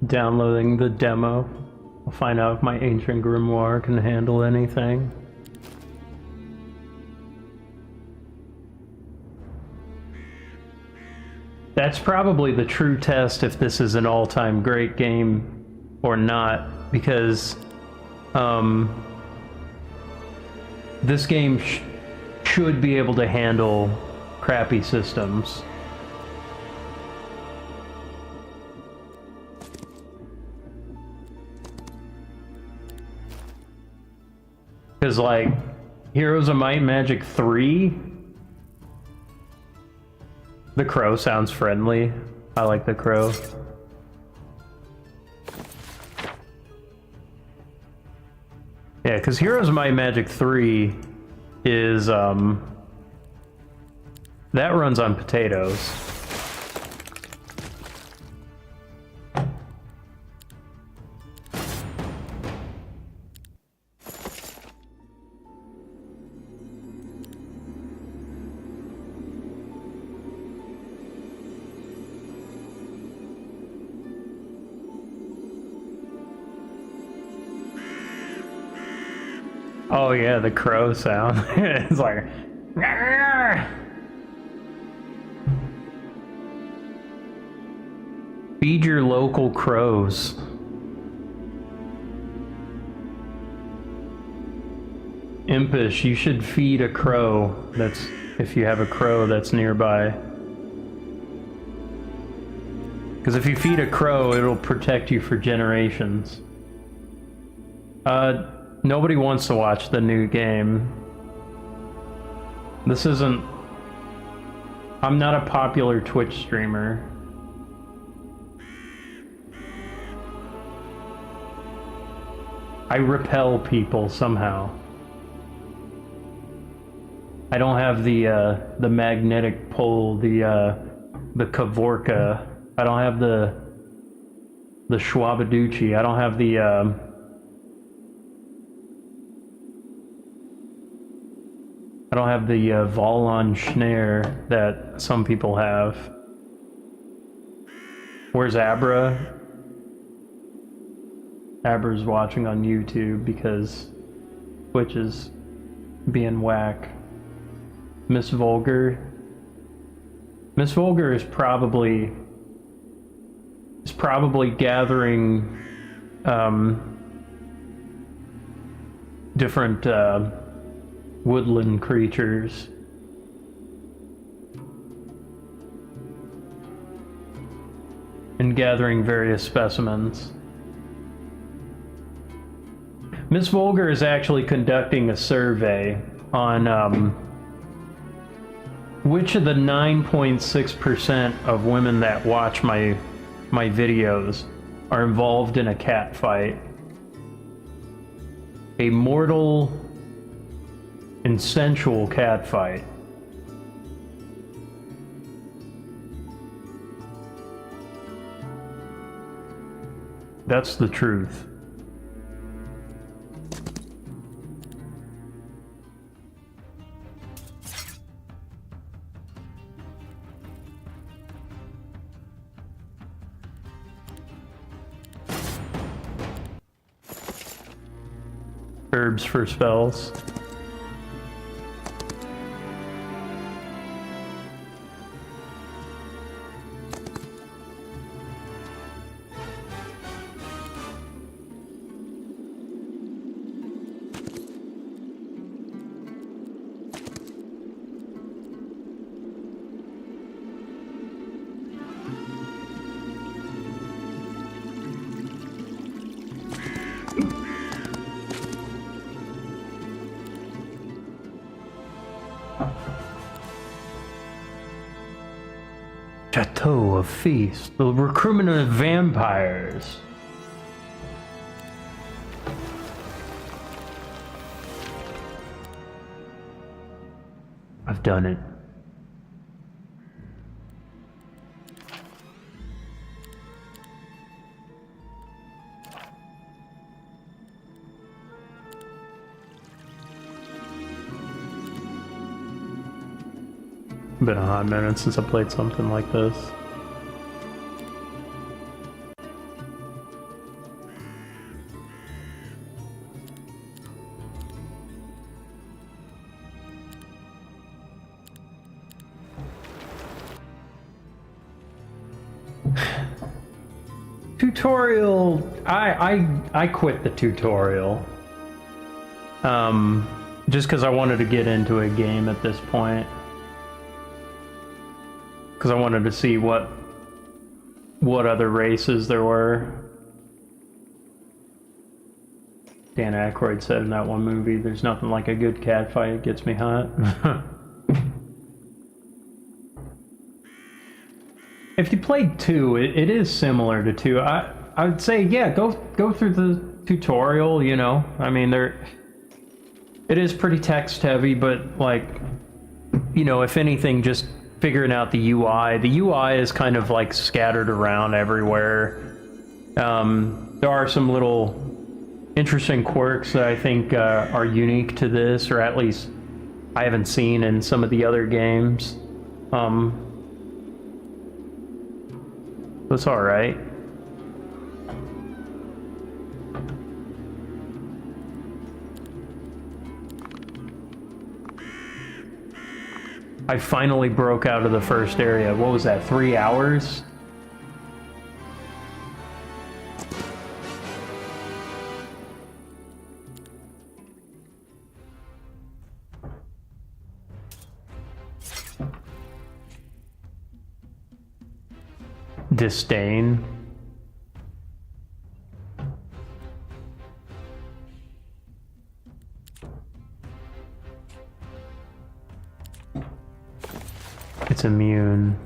Downloading the demo. I'll find out if my ancient grimoire can handle anything. That's probably the true test if this is an all-time great game or not, because this game should be able to handle crappy systems. Because, like, Heroes of Might and Magic 3, the crow sounds friendly. I like the crow. Yeah, because Heroes of Might and Magic 3 is, that runs on potatoes. Oh yeah, the crow sound. It's like... Feed your local crows. Impish, you should feed a crow. That's if you have a crow that's nearby. Because if you feed a crow, it'll protect you for generations. Nobody wants to watch the new game. This isn't... I'm not a popular Twitch streamer. I repel people somehow. I don't have the magnetic pull, the Kavorka. I don't have the Schwabaducci. I don't have the I don't have the Volon Schnare that some people have. Where's Abra? Abra's watching on YouTube because Twitch is being whack. Miss Vulgar. Miss Vulgar is probably gathering different woodland creatures. And gathering various specimens. Miss Vulgar is actually conducting a survey on which of the 9.6% of women that watch my videos are involved in a cat fight. A mortal and sensual cat fight. That's the truth. Herbs for spells. Chateau of Feast, the recruitment of vampires. I've done it. Been a hot minute since I played something like this. tutorial, I quit the tutorial. Just because I wanted to get into a game at this point. Because I wanted to see what other races there were. Dan Aykroyd said in that one movie, "There's nothing like a good cat fight, it gets me hot." If you played 2, it is similar to 2. I would say, yeah, go through the tutorial, you know. I mean, it is pretty text heavy, but like, you know, if anything, just figuring out the UI. The UI is kind of like scattered around everywhere. There are some little interesting quirks that I think are unique to this, or at least I haven't seen in some of the other games. It's alright. I finally broke out of the first area. What was that, 3 hours? Disdain. It's immune.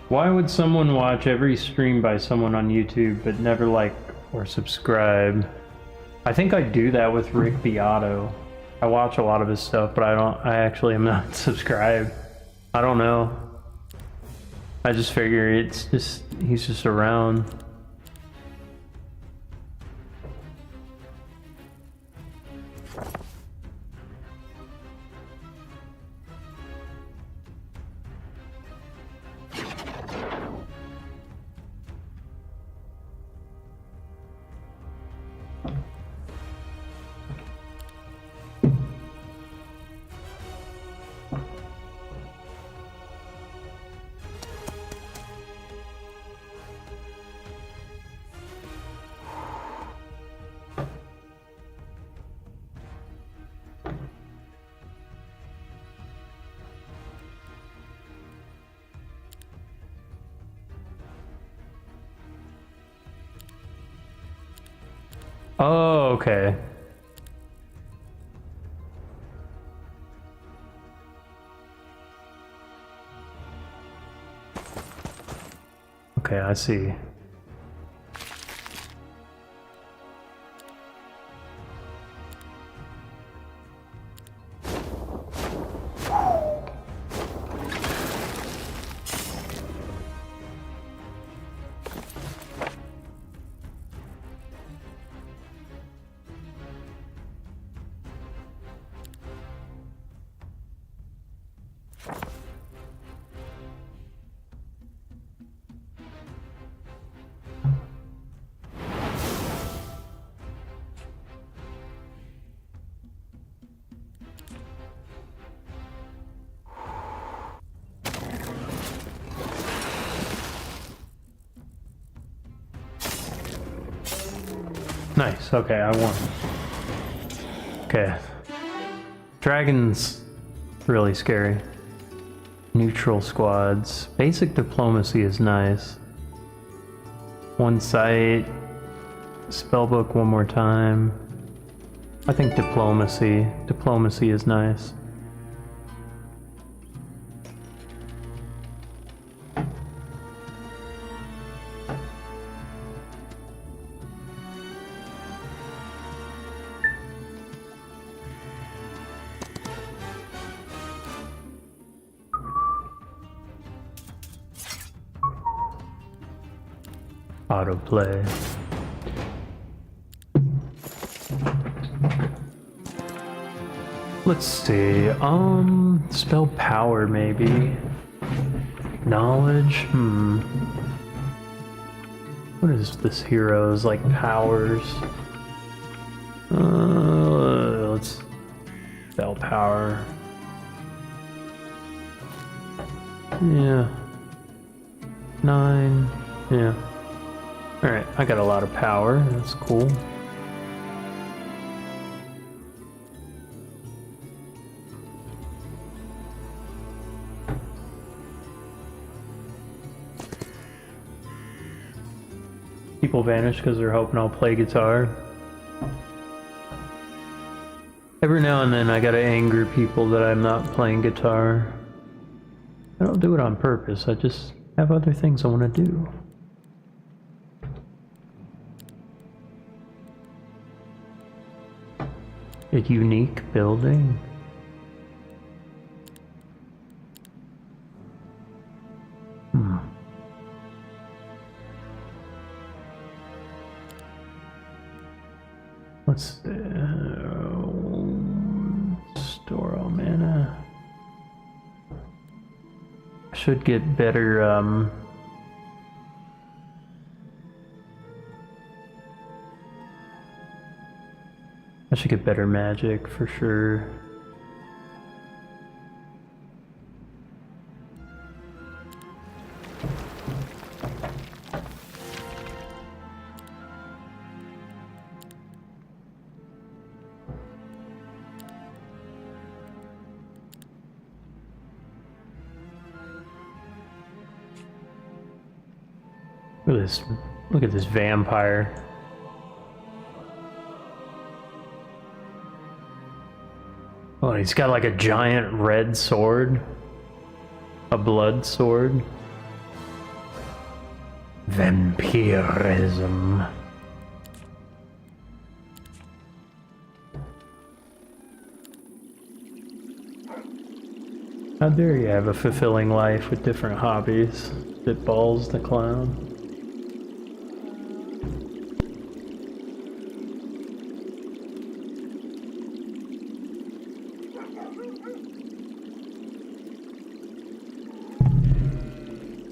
Why would someone watch every stream by someone on YouTube but never like or subscribe? I think I do that with Rick Beato. I watch a lot of his stuff, but I actually am not subscribed. I don't know. I just figure he's just around. Oh, okay. Okay, I see. Nice, okay, I won. Okay. Dragon's really scary. Neutral squads. Basic diplomacy is nice. One sight. Spellbook one more time. I think diplomacy. Diplomacy is nice. Autoplay. Let's see, spell power maybe. Knowledge, What is this hero's like powers? Let's spell power. Yeah. 9. Yeah. Alright, I got a lot of power. That's cool. People vanish because they're hoping I'll play guitar. Every now and then I gotta anger people that I'm not playing guitar. I don't do it on purpose, I just have other things I want to do. A unique building. Let's store all mana. I should get better I should get better magic for sure. Look at this. Look at this vampire. Oh, he's got like a giant red sword. A blood sword. Vampirism. How dare you have a fulfilling life with different hobbies? Spitballs the clown.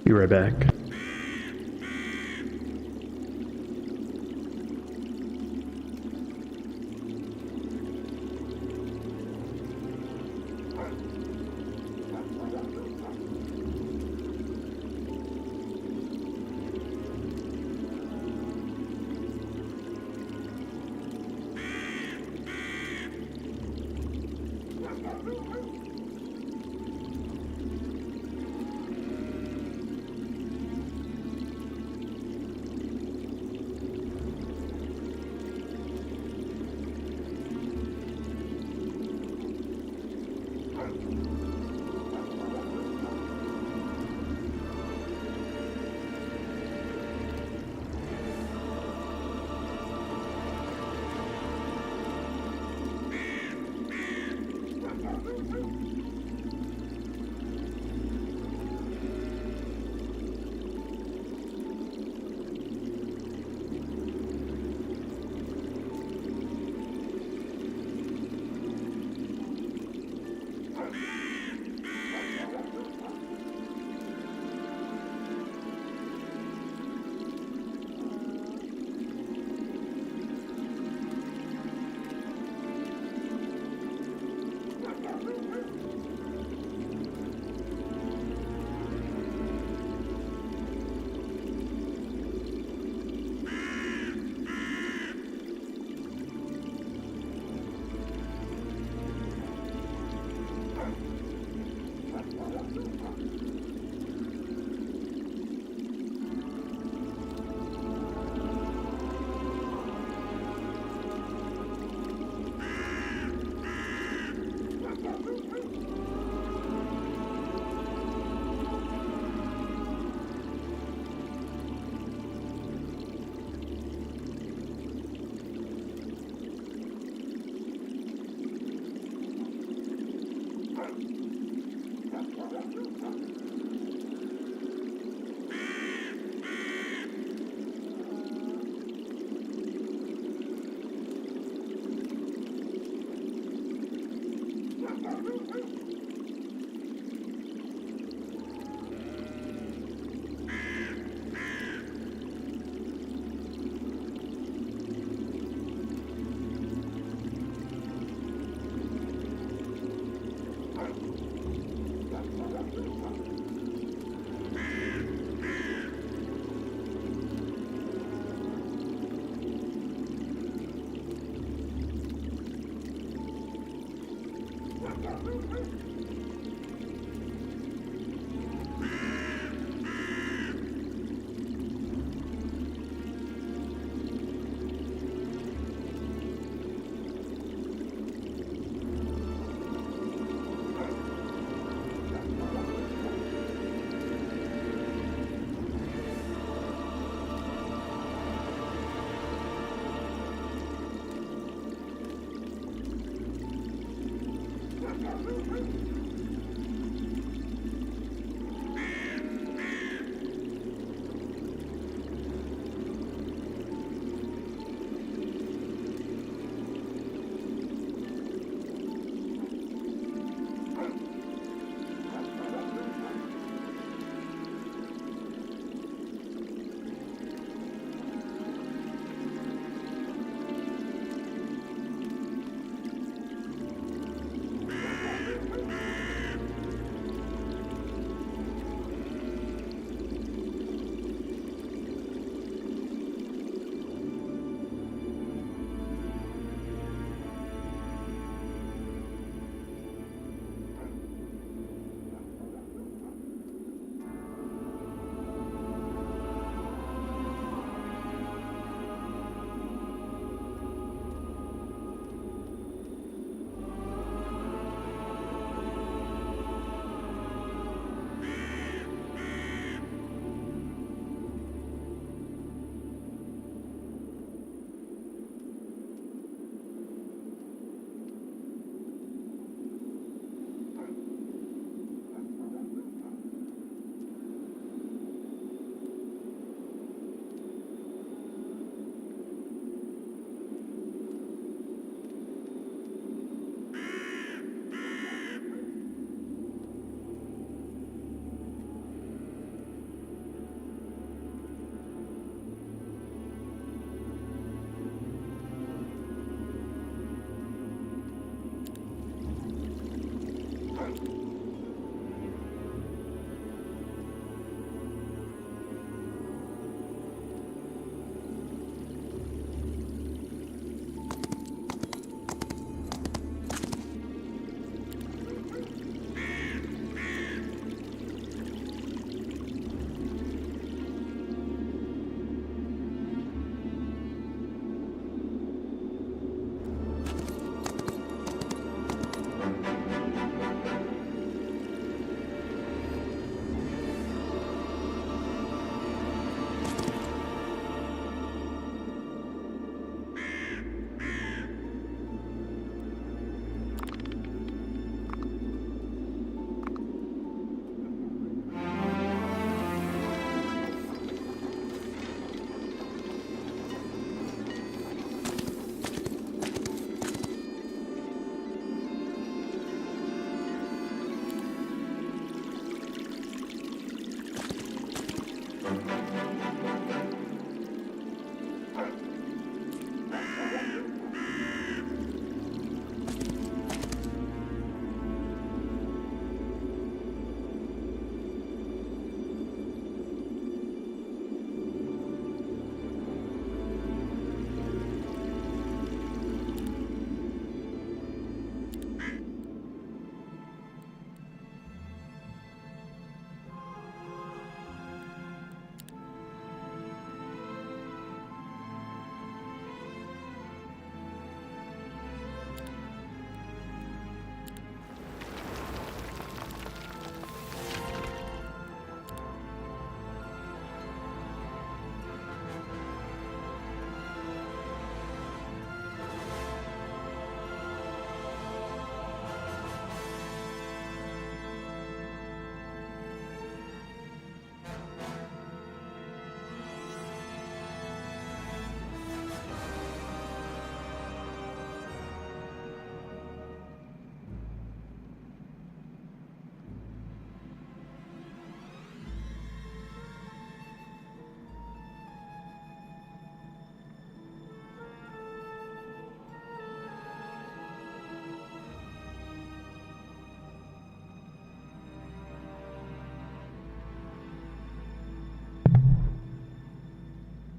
Be right back.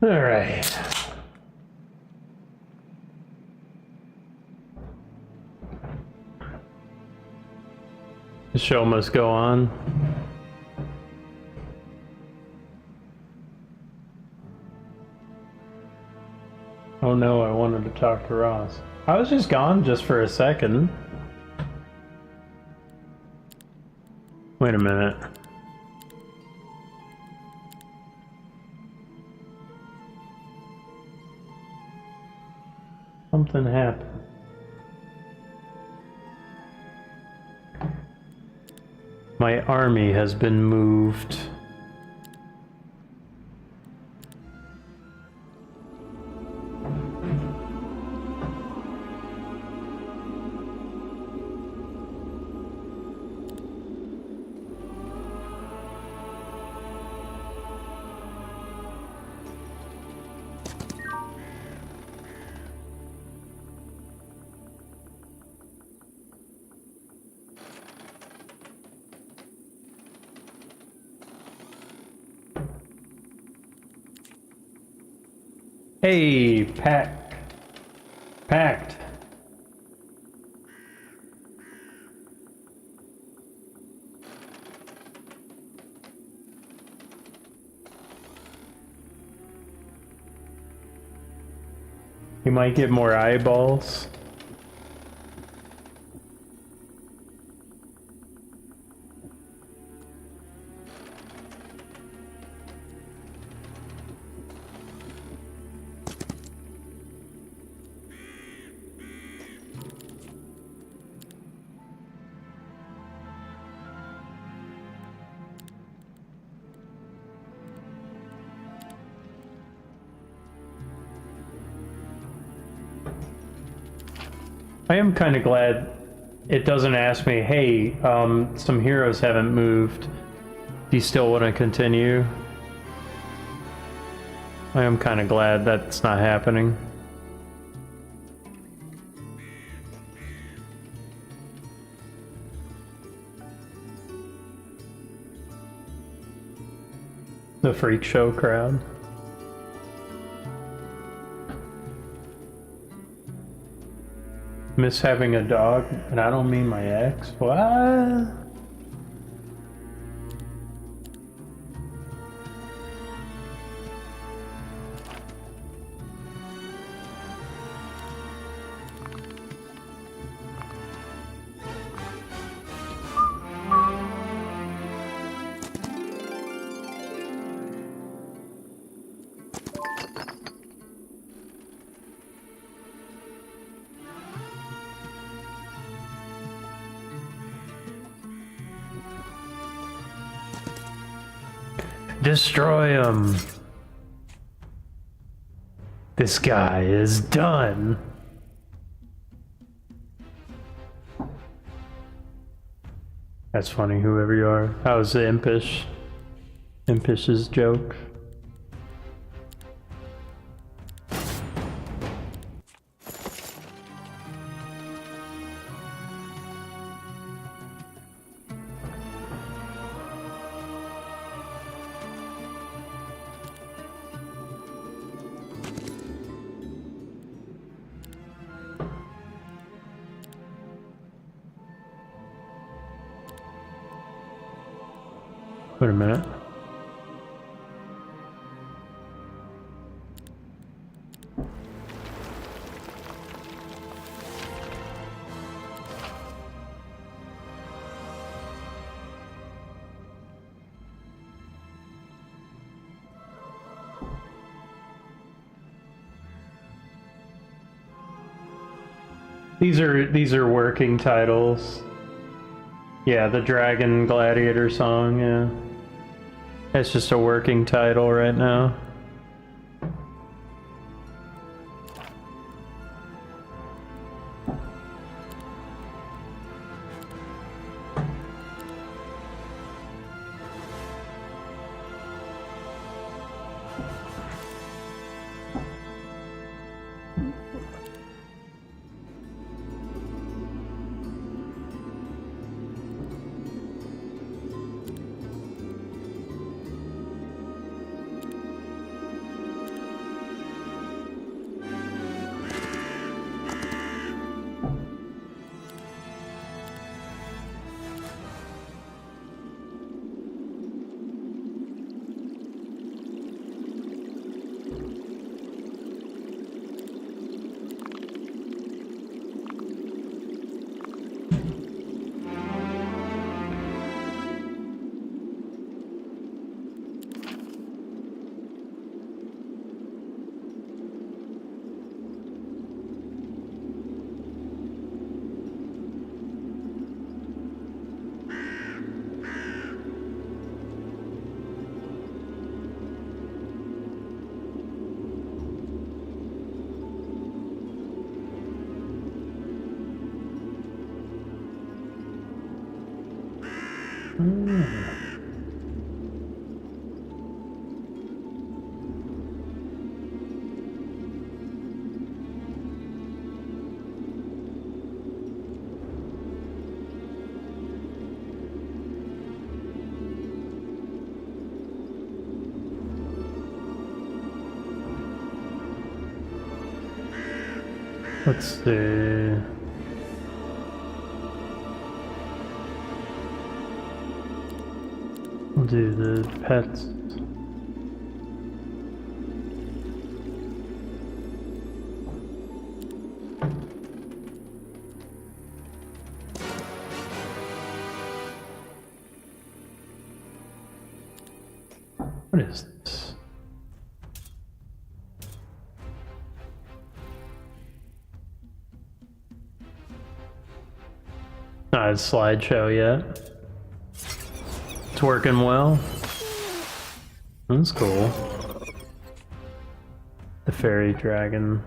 All right. The show must go on. Oh no, I wanted to talk to Ross. I was just gone just for a second. Wait a minute. Something happened. My army has been moved. Hey, packed. You might get more eyeballs. I am kind of glad it doesn't ask me, hey, some heroes haven't moved. Do you still want to continue? I am kind of glad that's not happening. The freak show crowd. Miss having a dog, and I don't mean my ex. What? Destroy him. This guy is done. That's funny, whoever you are. That was the Impish. Impish's joke. Wait a minute. These are working titles. Yeah, the Dragon Gladiator song, yeah. It's just a working title right now. Let's see. We'll do the pets. What is this? Not a slideshow yet. It's working well. That's cool. The fairy dragon.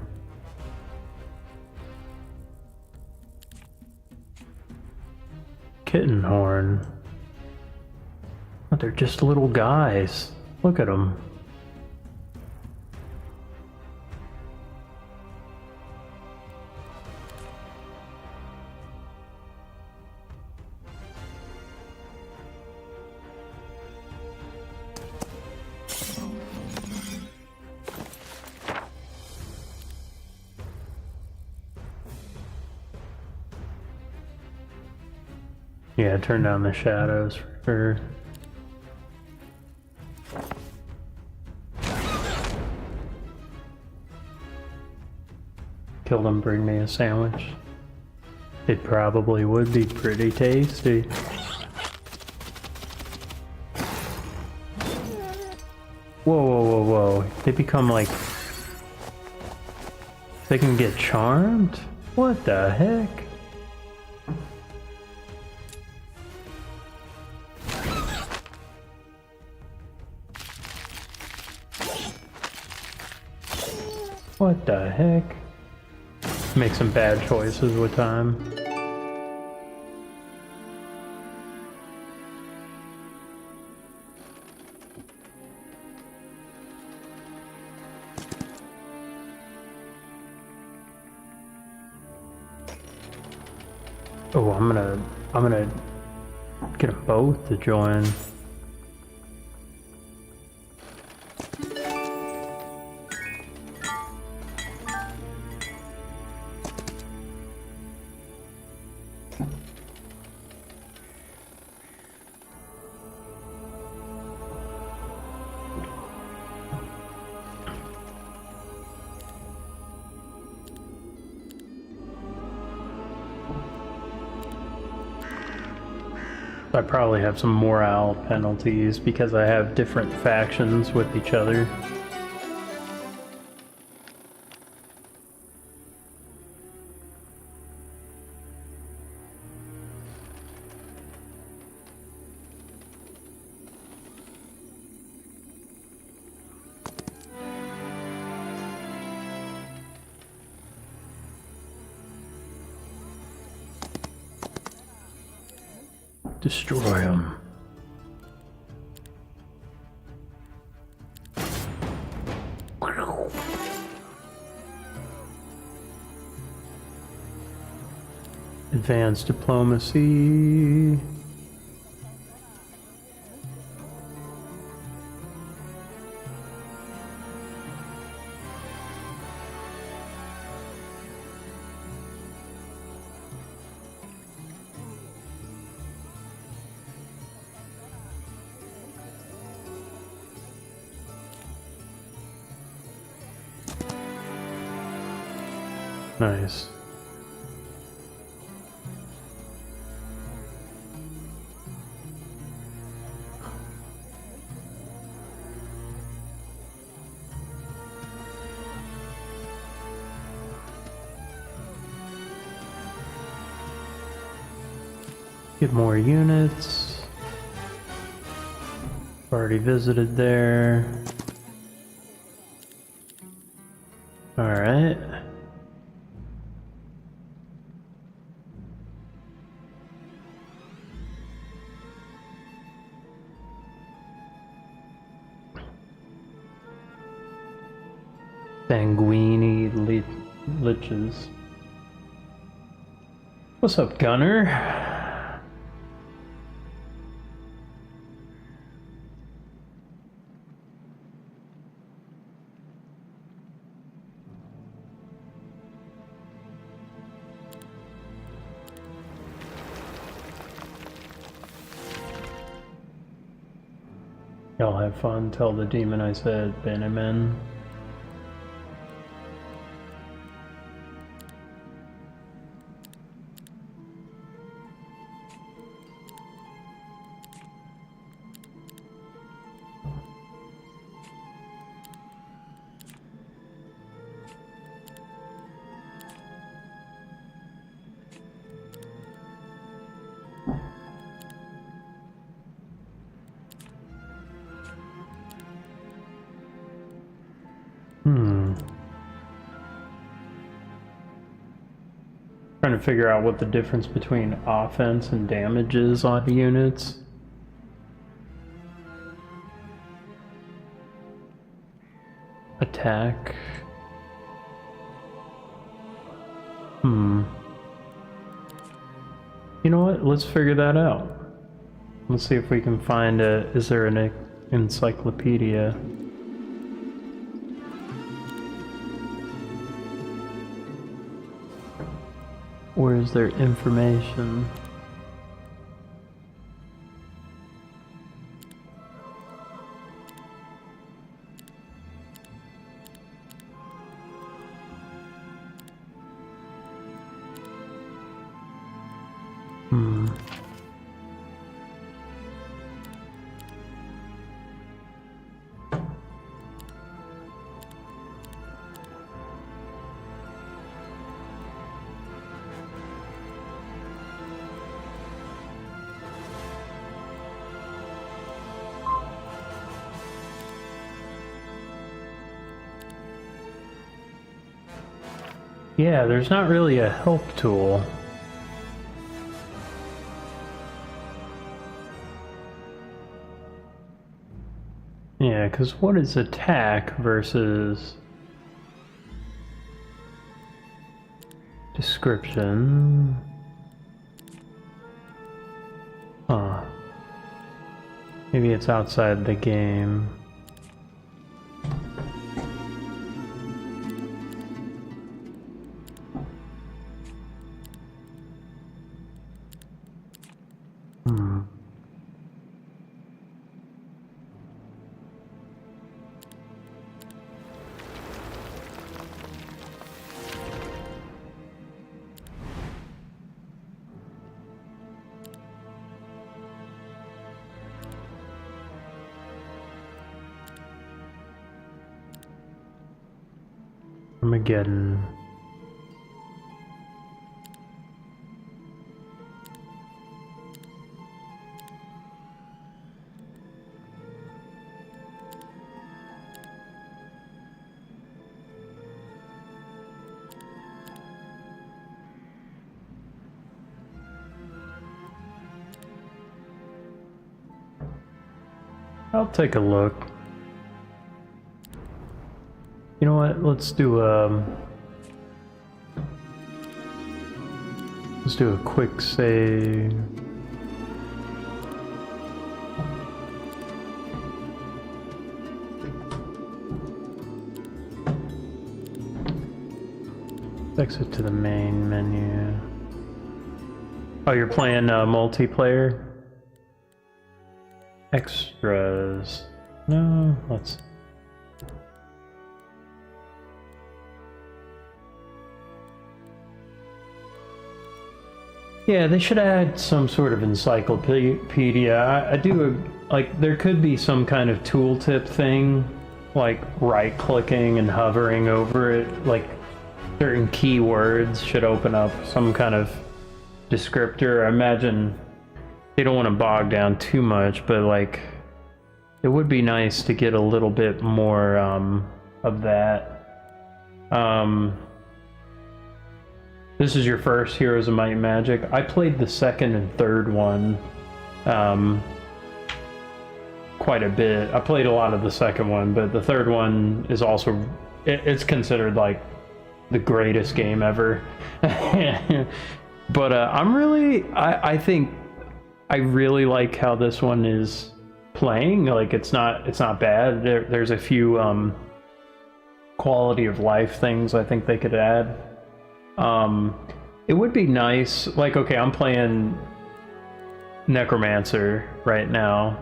Kitten horn. Oh, they're just little guys. Look at them. Yeah, turn down the shadows for kill them, bring me a sandwich. It probably would be pretty tasty. Whoa, whoa, whoa, whoa. They become like... They can get charmed? What the heck? What the heck? Make some bad choices with time. Oh, I'm gonna get them both to join. I probably have some morale penalties because I have different factions with each other. Destroy them. Advanced diplomacy. Nice. Get more units. Already visited there. All right. Sanguini liches. What's up, Gunner? Y'all have fun. Tell the demon I said, Benemen. Trying to figure out what the difference between offense and damage is on units. Attack. You know what? Let's figure that out. Let's see if we can find a... Is there an encyclopedia? Or is there information? Yeah, there's not really a help tool. Yeah, because what is attack versus description? Huh. Maybe it's outside the game. Armageddon. I'll take a look. You know what? Let's do a quick save. Exit to the main menu. Oh, you're playing multiplayer? Extras. No, let's... Yeah, they should add some sort of encyclopedia. I do, like, there could be some kind of tooltip thing, like right-clicking and hovering over it, like certain keywords should open up some kind of descriptor. I imagine they don't want to bog down too much, but like, it would be nice to get a little bit more of that. This is your first Heroes of Might and Magic. I played the second and third one quite a bit. I played a lot of the second one, but the third one is also it's considered like the greatest game ever. But I think I really like how this one is playing. Like it's not bad. There's a few quality of life things I think they could add. It would be nice, like, okay, I'm playing Necromancer right now,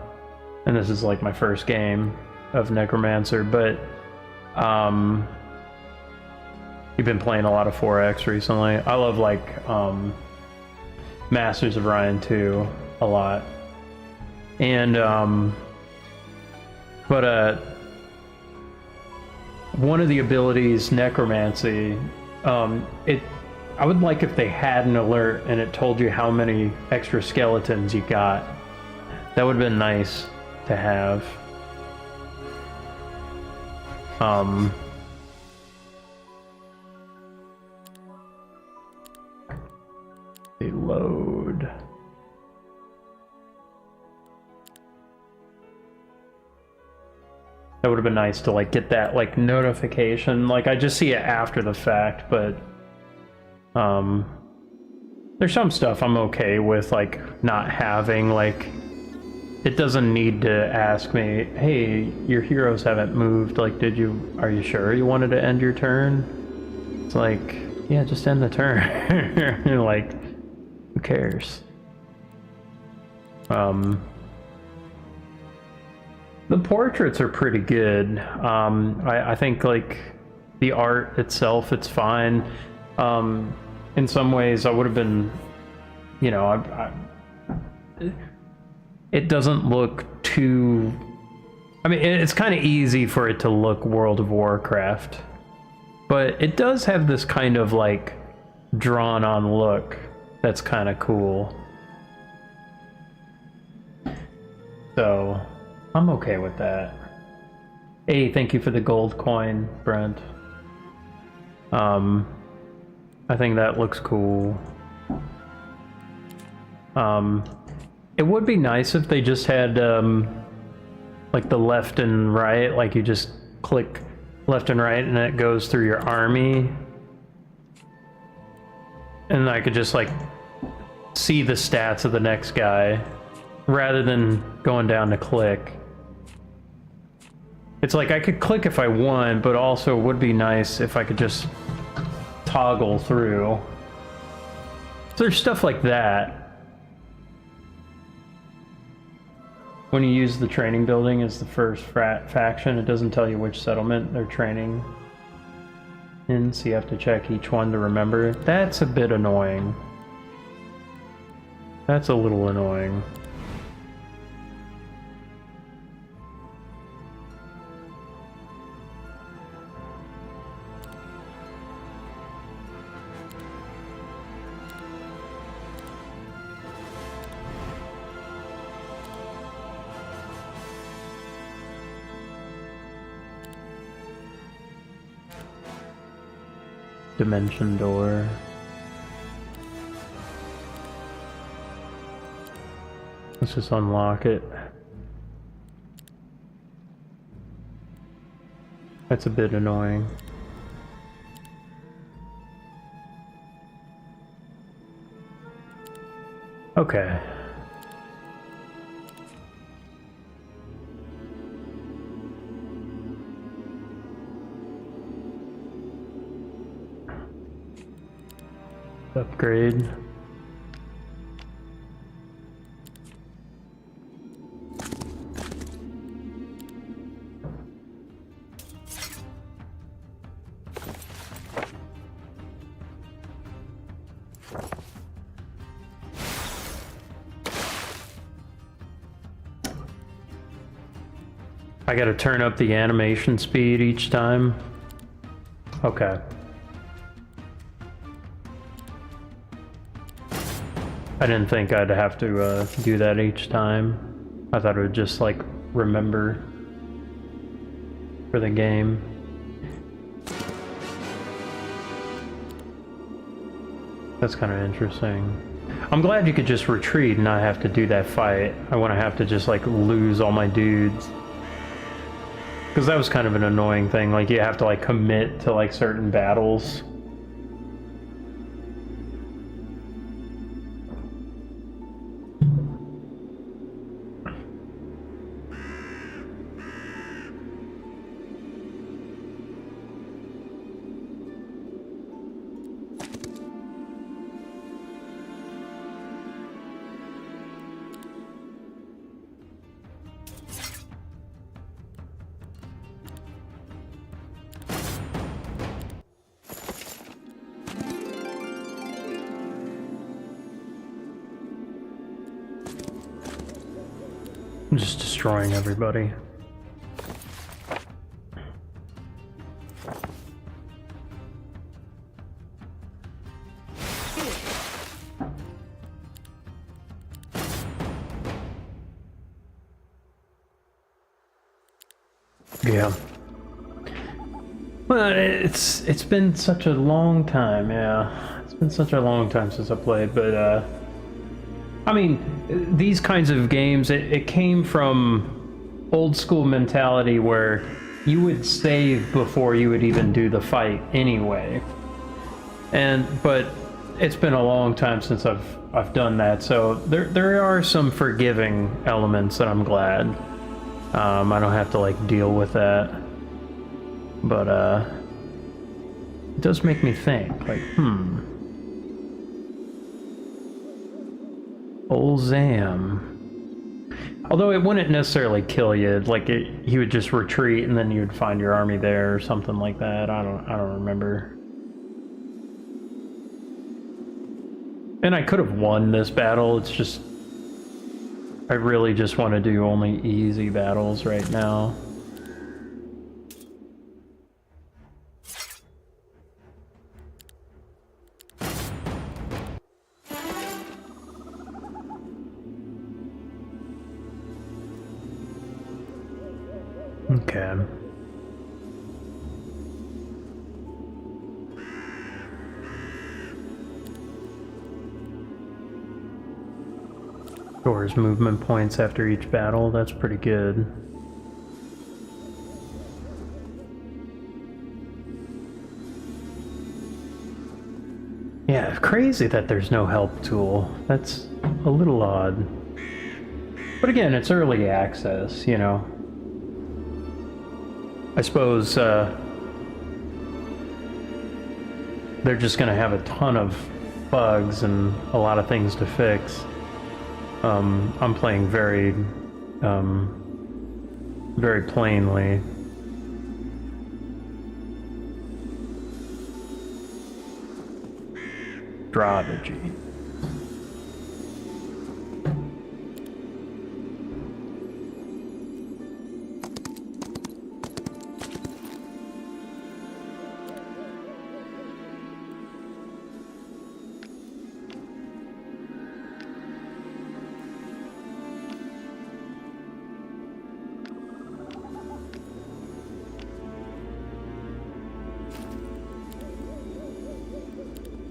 and this is like my first game of Necromancer, but you've been playing a lot of 4X recently. I love like Masters of Ryan 2 a lot. And one of the abilities, Necromancy, I would like if they had an alert and it told you how many extra skeletons you got. That would have been nice to have. Load. That would have been nice to like get that like notification. Like I just see it after the fact, but there's some stuff I'm okay with like not having. Like it doesn't need to ask me, hey, your heroes haven't moved, like are you sure you wanted to end your turn? It's like, yeah, just end the turn. Like, who cares? The portraits are pretty good. I think like the art itself, it's fine. In some ways I would have been, you know, it doesn't look too, I mean, it's kind of easy for it to look World of Warcraft, but it does have this kind of like drawn on look that's kind of cool. So I'm okay with that. Hey, thank you for the gold coin, Brent. I think that looks cool. It would be nice if they just had like the left and right, like you just click left and right and it goes through your army. And I could just like see the stats of the next guy rather than going down to click. It's like I could click if I want, but also it would be nice if I could just toggle through. So there's stuff like that. When you use the training building as the first faction, it doesn't tell you which settlement they're training in, so you have to check each one to remember. That's a bit annoying. That's a little annoying. Dimension door. Let's just unlock it. That's a bit annoying. Okay. Upgrade. I gotta turn up the animation speed each time. Okay. I didn't think I'd have to do that each time. I thought it would just like remember for the game. That's kind of interesting. I'm glad you could just retreat and not have to do that fight. I want to have to just like lose all my dudes. Because that was kind of an annoying thing, like you have to like commit to like certain battles. I'm just destroying everybody. Yeah. Well, it's been such a long time, yeah. It's been such a long time since I played, but I mean, these kinds of games, it came from old school mentality where you would save before you would even do the fight anyway. But it's been a long time since I've done that, so there are some forgiving elements that I'm glad. I don't have to like deal with that. But it does make me think, like, Olzam. Although it wouldn't necessarily kill you, like he would just retreat and then you would find your army there or something like that. I don't remember. And I could have won this battle. It's just I really just want to do only easy battles right now. Okay. Scores movement points after each battle, that's pretty good. Yeah, crazy that there's no help tool. That's a little odd. But again, it's early access, you know. I suppose they're just gonna have a ton of bugs and a lot of things to fix. I'm playing very plainly. Strategy.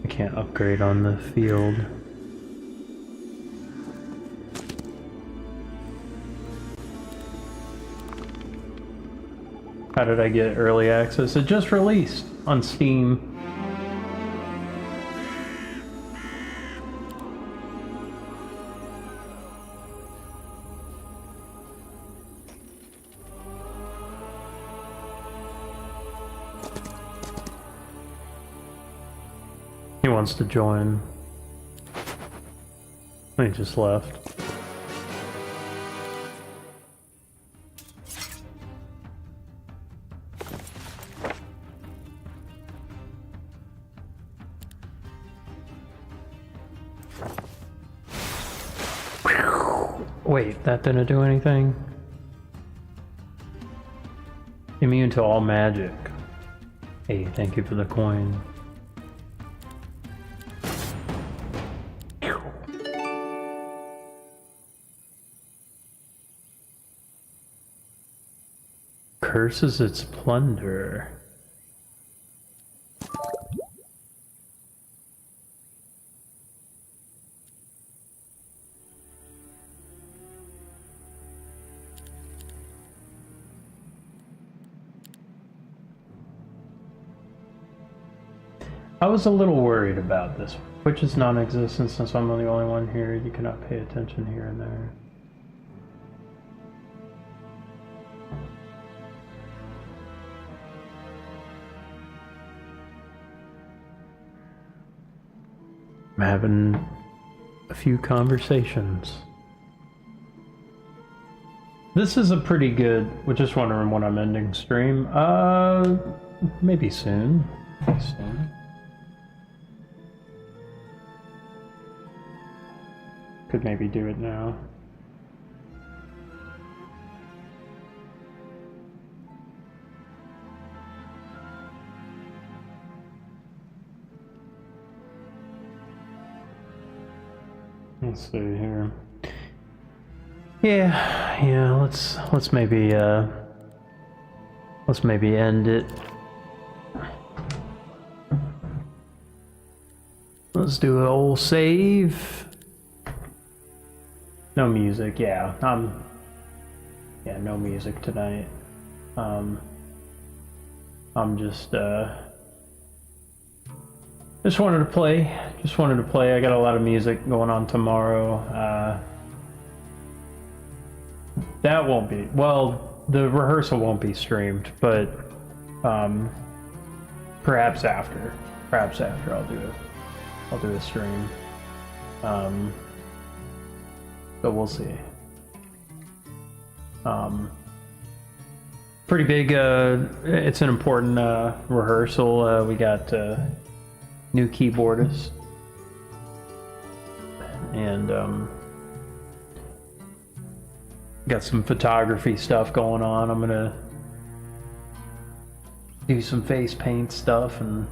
Can't upgrade on the field. How did I get early access? It just released on Steam. He wants to join. He just left. Wait, that didn't do anything? Immune to all magic. Hey, thank you for the coin. Curses its plunder. I was a little worried about this. Which is non-existent since I'm the only one here. You cannot pay attention here and there. I'm having a few conversations. This is a pretty good. We're just wondering when I'm ending stream. Maybe soon. Maybe soon. Could maybe do it now. Let's see here. Yeah, let's maybe end it. Let's do an old save. No music, yeah. No music tonight. I'm just wanted to play. I got a lot of music going on tomorrow. That won't be, well, the rehearsal won't be streamed, but perhaps after I'll do a stream. But we'll see. Pretty big, it's an important rehearsal. We got new keyboardist and got some photography stuff going on. I'm gonna do some face paint stuff and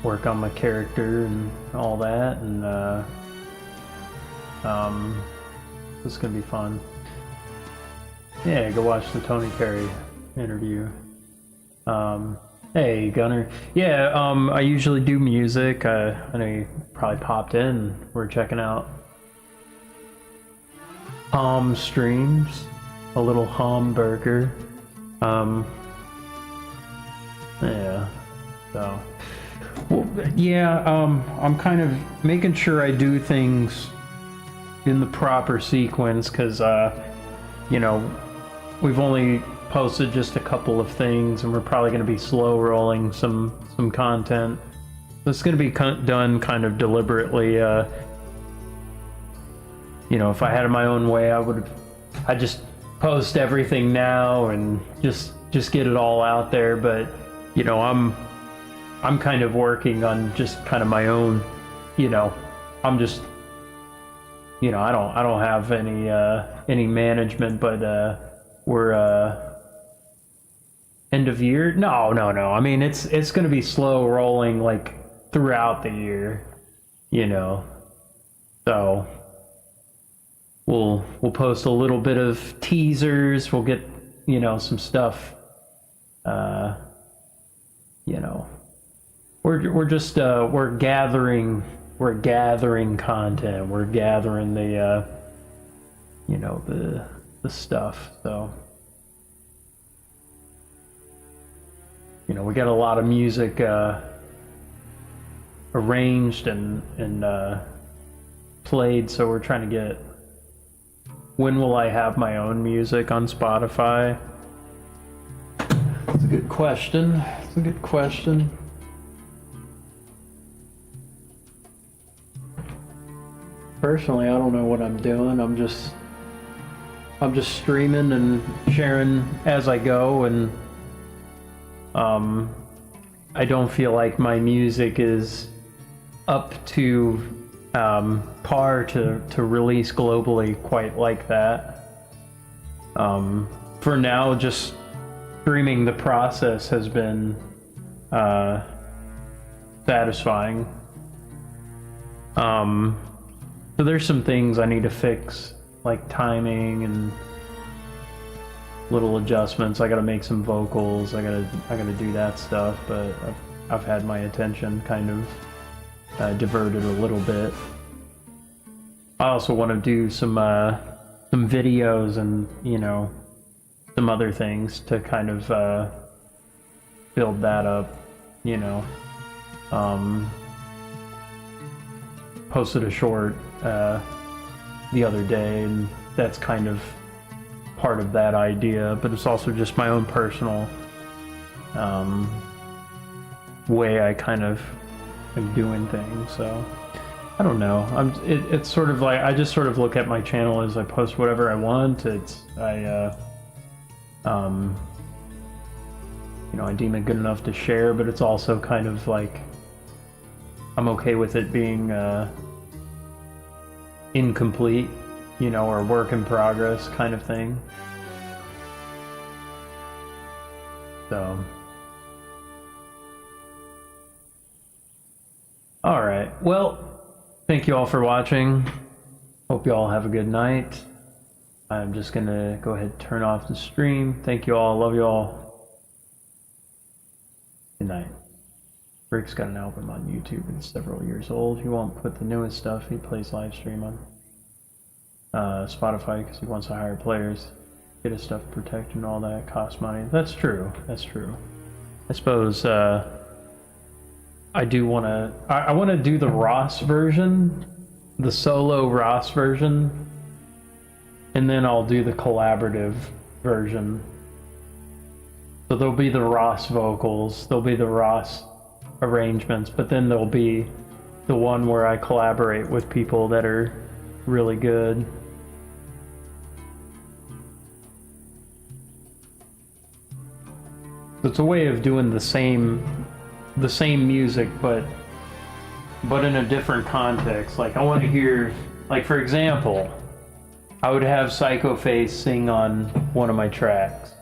work on my character and all that, and this is gonna be fun. Yeah, go watch the Tony Carey interview. Hey Gunner. Yeah, I usually do music. I know you probably popped in. We're checking out Hom streams, a little hamburger. Yeah. So, well, yeah. I'm kind of making sure I do things in the proper sequence, because you know, we've only posted just a couple of things, and we're probably going to be slow rolling some content. It's going to be done kind of deliberately. You know, if I had it my own way, I'd just post everything now and just get it all out there. But you know, I'm kind of working on just kind of my own. You know, I'm just, you know, I don't have any management, but we're end of year. No. I mean, it's going to be slow rolling like throughout the year. You know, so. We'll post a little bit of teasers. We'll get, you know, some stuff. You know, we're just we're gathering content. We're gathering the you know, the stuff. So, you know, we got a lot of music arranged and played. So we're trying to get. When will I have my own music on Spotify? That's a good question. Personally, I don't know what I'm doing. I'm just streaming and sharing as I go, and I don't feel like my music is up to par to release globally quite like that. For now, just streaming the process has been satisfying. So there's some things I need to fix, like timing and little adjustments. I gotta make some vocals. I gotta do that stuff, but I've had my attention kind of diverted a little bit. I also want to do some videos and, you know, some other things to kind of build that up, you know. Posted a short the other day, and that's kind of part of that idea, but it's also just my own personal way I kind of am doing things. So I don't know. It's sort of like I just sort of look at my channel as I post whatever I want. You know, I deem it good enough to share, but it's also kind of like I'm okay with it being incomplete, you know, or work in progress kind of thing. So, all right. Well, thank you all for watching. Hope you all have a good night. I'm just gonna go ahead and turn off the stream. Thank you all. Love you all. Good night. Rick's got an album on YouTube. It's several years old. He won't put the newest stuff. He plays live stream on Spotify because he wants to hire players, get his stuff protected and all that. Costs money. That's true. That's true. I suppose I do want to. I want to do the Ross version, the solo Ross version, and then I'll do the collaborative version. So there'll be the Ross vocals, there'll be the Ross arrangements, but then there'll be the one where I collaborate with people that are really good. So it's a way of doing the same music, but in a different context. Like I want to hear, like for example, I would have Psychoface sing on one of my tracks.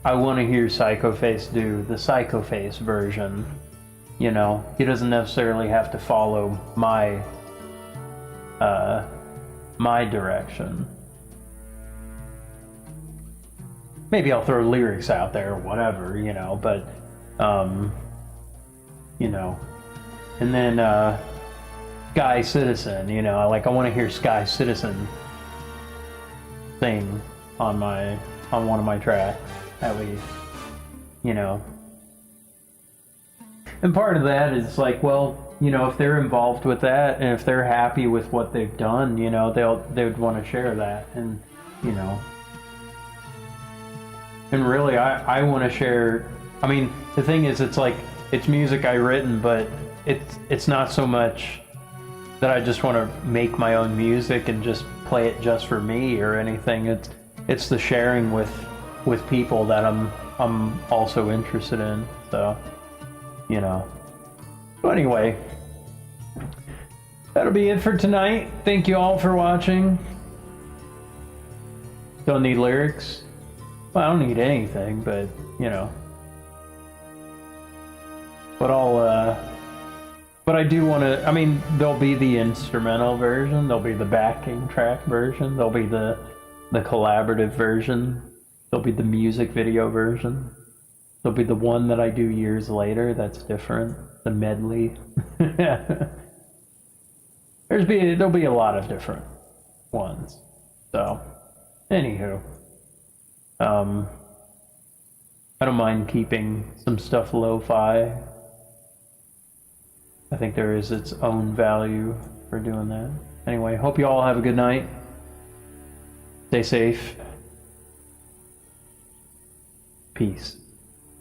I want to hear Psychoface do the Psychoface version. You know, he doesn't necessarily have to follow my my direction. Maybe I'll throw lyrics out there or whatever, you know, but you know. And then Sky Citizen, you know, like I want to hear Sky Citizen sing on one of my tracks, at least, you know. And part of that is like, well, you know, if they're involved with that and if they're happy with what they've done, you know, they would want to share that. And you know, and really I want to share. I mean, the thing is, it's like it's music I written, but it's not so much that I just want to make my own music and just play it just for me or anything. It's the sharing with people that I'm also interested in. So, you know. So anyway, that'll be it for tonight. Thank you all for watching. Don't need lyrics. Well, I don't need anything, but you know. But I do want to. I mean, there'll be the instrumental version. There'll be the backing track version. There'll be the collaborative version. There'll be the music video version. There'll be the one that I do years later that's different, the medley. There'll be a lot of different ones. So, anywho, I don't mind keeping some stuff lo-fi. I think there is its own value for doing that. Anyway, hope you all have a good night. Stay safe. Peace.